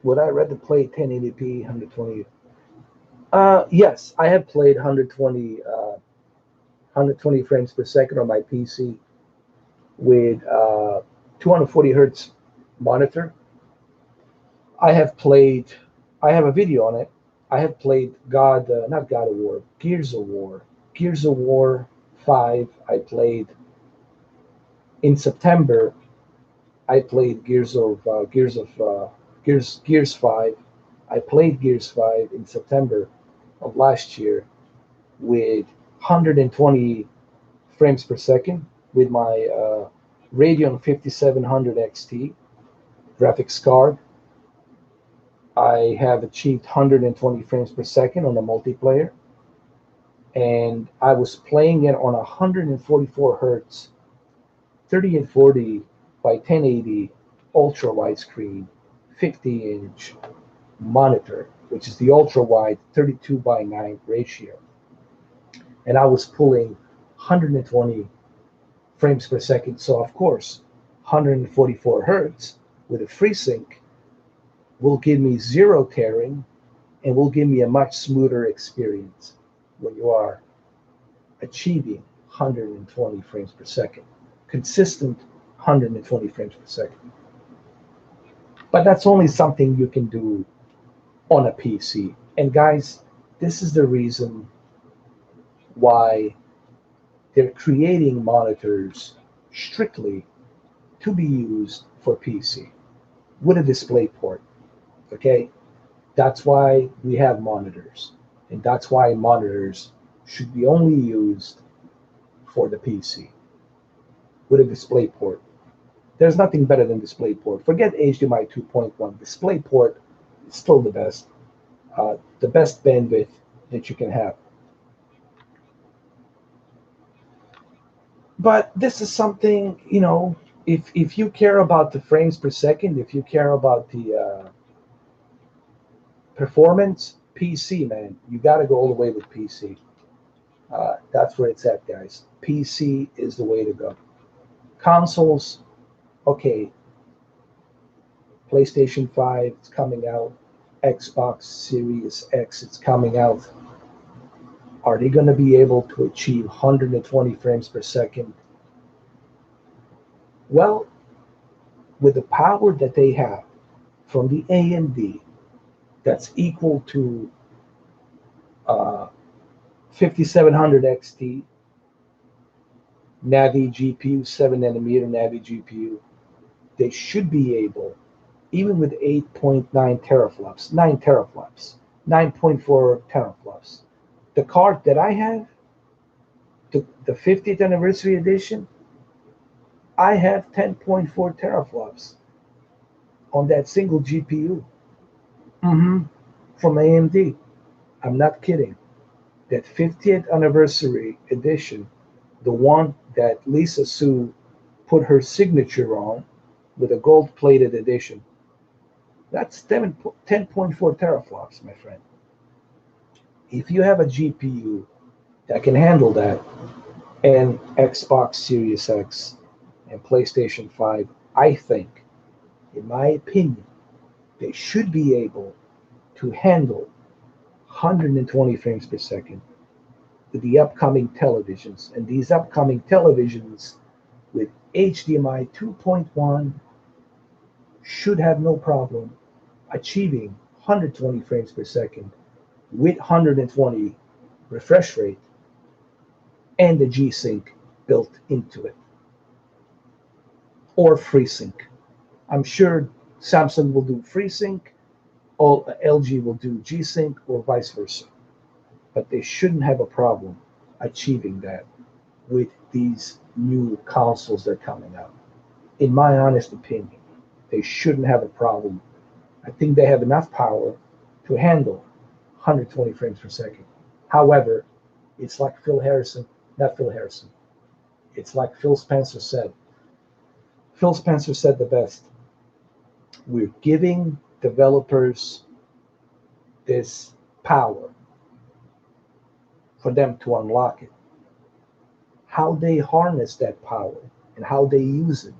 Would I rather play 1080p 120? Yes, I have played 120 frames per second on my PC with 240 hertz monitor. I have played. I have a video on it. I have played not God of War, Gears of War, Gears of War 5. I played In September, I played Gears 5. I played Gears 5 in September of last year with 120 frames per second with my Radeon 5700 XT graphics card. I have achieved 120 frames per second on the multiplayer, and I was playing it on 144 hertz, 3840 by 1080 ultra widescreen, 50-inch monitor, which is the ultra wide 32 by 9 ratio. And I was pulling 120 frames per second. So, of course, 144 hertz with a FreeSync will give me zero tearing and will give me a much smoother experience when you are achieving 120 frames per second, consistent 120 frames per second. But that's only something you can do on a PC. And guys, this is the reason why they're creating monitors strictly to be used for PC with a display port. Okay? That's why we have monitors. And that's why monitors should be only used for the PC with a display port. There's nothing better than DisplayPort. Forget HDMI 2.1. DisplayPort is still the best bandwidth that you can have. But this is something, if you care about the frames per second, if you care about the performance, PC, man, you got to go all the way with PC. That's where it's at, guys. PC is the way to go. Consoles, okay, PlayStation 5 is coming out. Xbox Series X is coming out. Are they going to be able to achieve 120 frames per second? Well, with the power that they have from the AMD, that's equal to 5700 XT, Navi GPU, 7 nanometer Navi GPU, they should be able, even with 8.9 teraflops, 9 teraflops, 9.4 teraflops. The card that I have, the 50th anniversary edition, I have 10.4 teraflops on that single GPU from AMD. I'm not kidding. That 50th anniversary edition, the one that Lisa Su put her signature on with a gold-plated edition, that's 10.4 teraflops, my friend. If you have a GPU that can handle that, and Xbox Series X and PlayStation 5, I think, in my opinion, they should be able to handle 120 frames per second with the upcoming televisions. And these upcoming televisions with HDMI 2.1 should have no problem achieving 120 frames per second with 120 refresh rate and the G-Sync built into it, or FreeSync. I'm sure Samsung will do FreeSync, or LG will do G-Sync, or vice versa. But they shouldn't have a problem achieving that with these new consoles that are coming out. In my honest opinion, they shouldn't have a problem. I think they have enough power to handle 120 frames per second. However, it's like it's like Phil Spencer said. Phil Spencer said the best. We're giving developers this power for them to unlock it. How they harness that power and how they use it,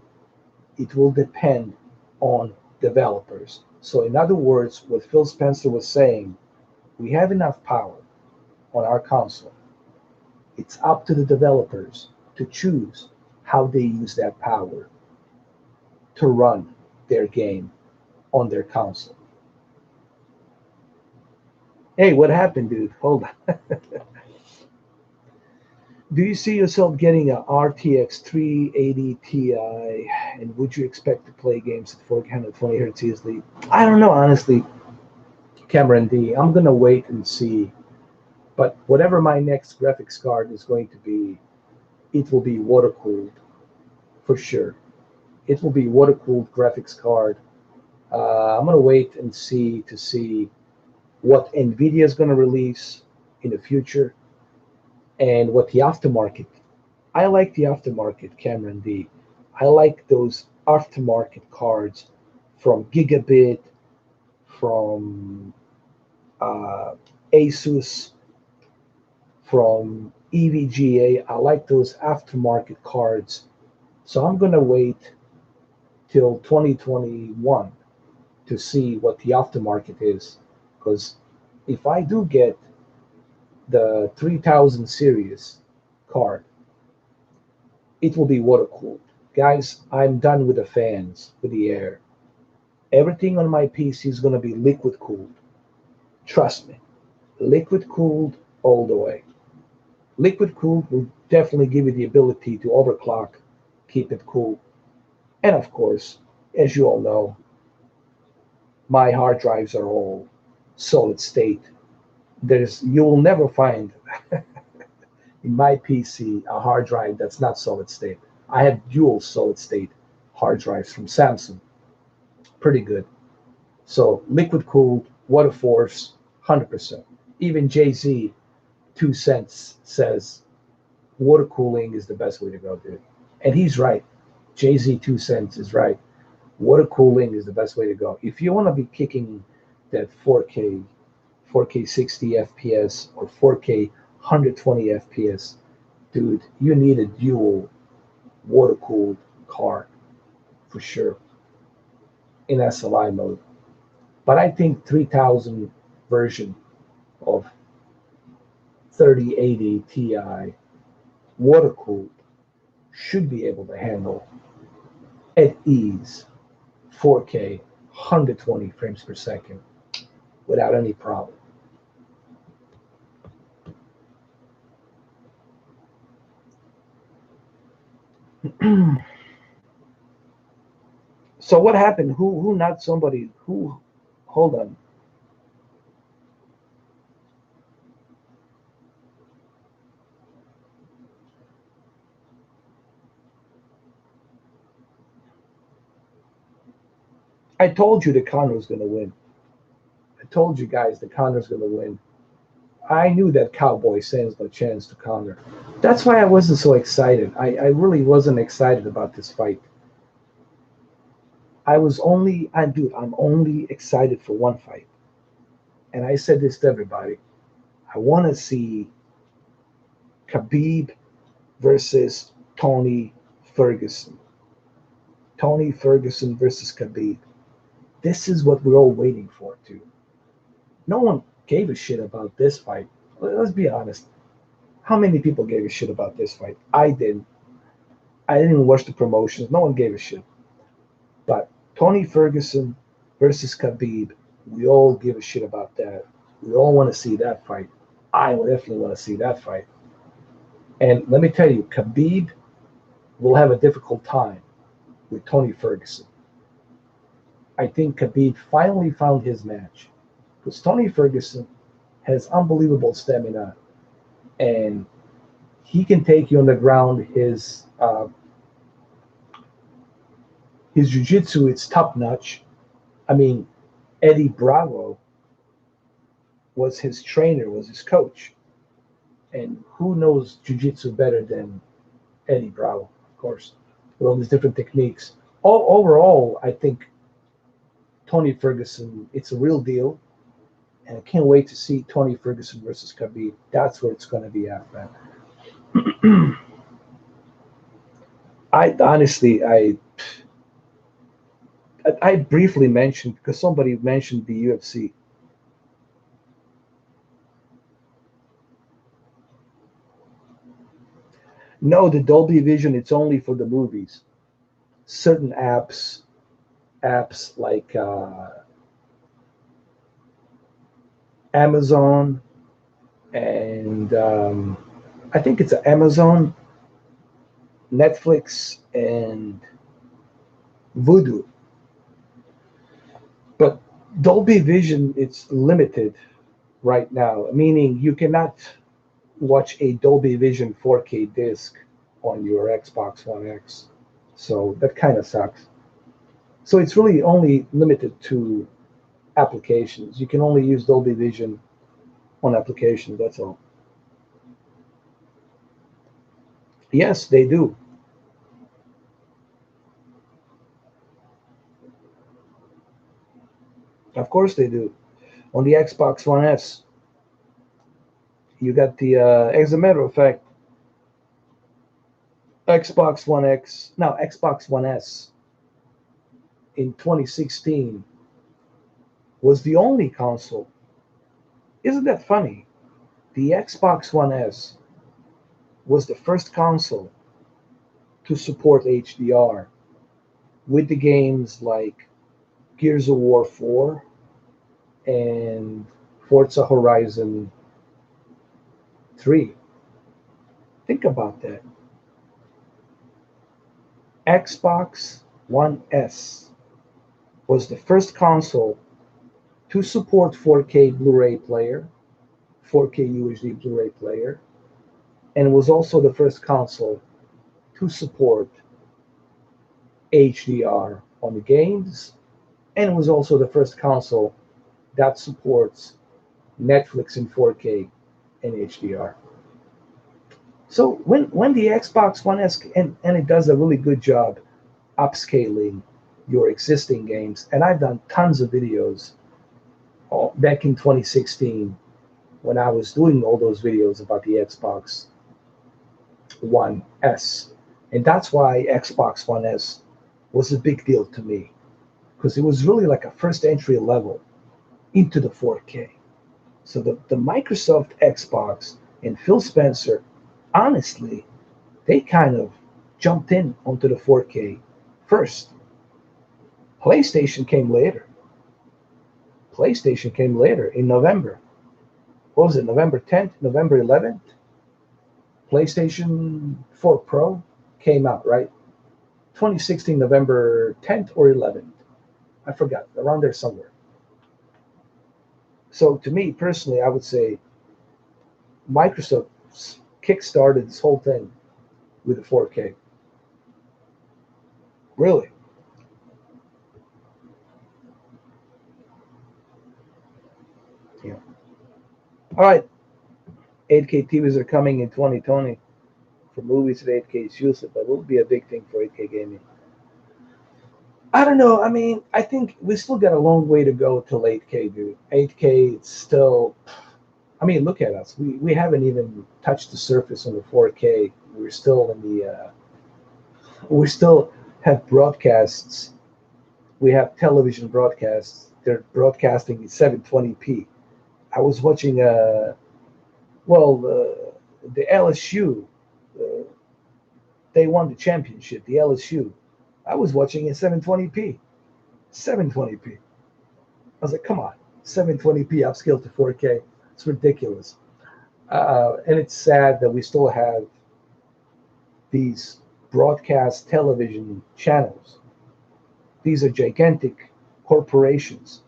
it will depend on developers. So in other words, what Phil Spencer was saying, we have enough power on our console. It's up to the developers to choose how they use that power to run their game on their console. Hey, what happened, dude? Hold on. Do you see yourself getting a RTX 380 Ti, and would you expect to play games at 420 hertz easily? I don't know, honestly, Cameron D. I'm gonna wait and see. But whatever my next graphics card is going to be, it will be water cooled for sure. It will be water cooled graphics card. I'm gonna wait and see what Nvidia is gonna release in the future and what the aftermarket. I like the aftermarket, Cameron D. I like those aftermarket cards from Gigabit, from uh, Asus, from EVGA. I like those aftermarket cards. So I'm going to wait till 2021 to see what the aftermarket is. Because if I do get the 3000 series card, it will be water cooled. Guys, I'm done with the fans, with the air. Everything on my PC is going to be liquid cooled. Trust me, liquid cooled all the way. Liquid cooled will definitely give you the ability to overclock, keep it cool. And of course, as you all know, my hard drives are all solid state. You will never find in my PC a hard drive that's not solid state. I have dual solid state hard drives from Samsung. Pretty good. So liquid cooled, water force, 100%. Even Jay-Z, 2 cents, says water cooling is the best way to go, dude. And he's right. Jay-Z, 2 cents, is right. Water cooling is the best way to go. If you want to be kicking that 4K, 4K 60 FPS or 4K 120 FPS, dude, you need a dual water cooled card for sure in SLI mode. But I think 3000 version of 3080 Ti water cooled should be able to handle at ease 4K 120 frames per second without any problem. So what happened? Who not somebody who hold on. I told you the Connor's gonna win. I told you guys the Connor's gonna win. I knew that Cowboy stands no chance to Connor. That's why I wasn't so excited. I really wasn't excited about this fight. Dude, I'm only excited for one fight. And I said this to everybody. I want to see Khabib versus Tony Ferguson. Tony Ferguson versus Khabib. This is what we're all waiting for, too. No one gave a shit about this fight. Let's be honest. How many people gave a shit about this fight? I didn't. I didn't even watch the promotions. No one gave a shit. But Tony Ferguson versus Khabib, we all give a shit about that. We all want to see that fight. I definitely want to see that fight. And let me tell you, Khabib will have a difficult time with Tony Ferguson. I think Khabib finally found his match because Tony Ferguson has unbelievable stamina and he can take you on the ground. His jiu-jitsu is top notch. I mean, Eddie Bravo was his trainer, was his coach. And who knows jiu-jitsu better than Eddie Bravo, of course, with all these different techniques. Overall, I think Tony Ferguson, it's a real deal. And I can't wait to see Tony Ferguson versus Khabib. That's where it's going to be at, man. I honestly, I briefly mentioned because somebody mentioned the UFC. No, the Dolby Vision, it's only for the movies. Certain apps like Amazon and I think it's Amazon, Netflix, and Vudu. But Dolby Vision, it's limited right now, meaning you cannot watch a Dolby Vision 4K disc on your Xbox One X. So that kind of sucks. So it's really only limited to applications. You can only use Dolby Vision on applications, that's all. Yes, they do. Of course they do. On the Xbox One S, you got the, as a matter of fact, Xbox One X, no, Xbox One S in 2016 was the only console. Isn't that funny? The Xbox One S was the first console to support HDR with the games like Gears of War 4 and Forza Horizon 3. Think about that. Xbox One S was the first console to support 4K Blu-ray player, 4K UHD Blu-ray player, and was also the first console to support HDR on the games, and was also the first console that supports Netflix in 4K and HDR. So when the Xbox One S, and it does a really good job upscaling your existing games, and I've done tons of videos back in 2016 when I was doing all those videos about the Xbox One S. And that's why Xbox One S was a big deal to me, because it was really like a first entry level into the 4K. So the Microsoft Xbox and Phil Spencer, honestly, they kind of jumped in onto the 4K first. PlayStation came later. PlayStation came later in November. What was it, November 10th, November 11th? PlayStation 4 Pro came out, right? 2016, November 10th or 11th. I forgot, around there somewhere. So to me personally, I would say Microsoft kickstarted this whole thing with the 4K. Really. Yeah. All right. 8K TVs are coming in 2020. For movies at 8K is useless, but it will be a big thing for 8K gaming. I don't know. I mean, I think we still got a long way to go till 8K, dude. 8K, it's still. I mean, look at us. We haven't even touched the surface on the 4K. We're still in the. We still have broadcasts. We have television broadcasts. They're broadcasting in 720p. I was watching. The LSU. Uh, they won the championship. The LSU. I was watching in 720p. 720p. I was like, come on, 720p upscale to 4K. It's ridiculous. And it's sad that we still have these broadcast television channels. These are gigantic corporations.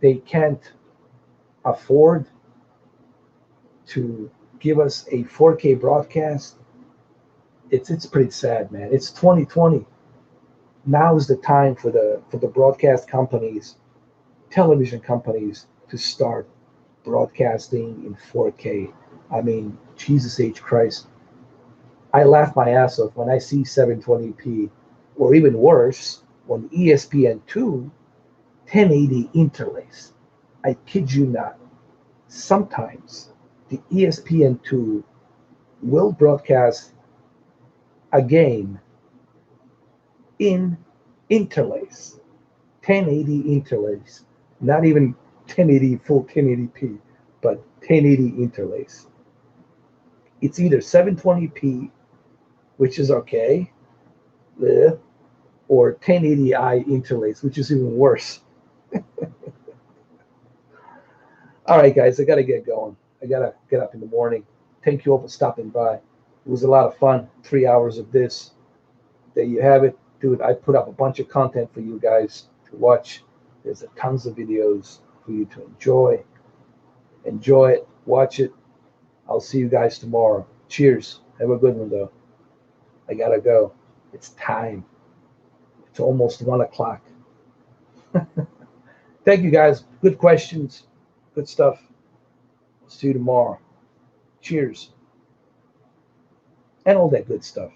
They can't afford to give us a 4K broadcast. It's pretty sad, man. It's 2020. Now is the time for the broadcast companies, television companies, to start broadcasting in 4K. I mean, Jesus H. Christ. I laugh my ass off when I see 720p, or even worse, on ESPN2, 1080 interlace. I kid you not. Sometimes the ESPN2 will broadcast a game in interlace, 1080 interlace, not even 1080 full 1080p, but 1080 interlace. It's either 720p, which is okay, or 1080i interlace, which is even worse. All right, guys, I got to get going. I got to get up in the morning. Thank you all for stopping by. It was a lot of fun. 3 hours of this. There you have it. Dude, I put up a bunch of content for you guys to watch. There's tons of videos for you to enjoy. Enjoy it. Watch it. I'll see you guys tomorrow. Cheers. Have a good one, though. I gotta go. It's time. It's almost 1 o'clock. Thank you, guys. Good questions. Good stuff. See you tomorrow. Cheers. And all that good stuff.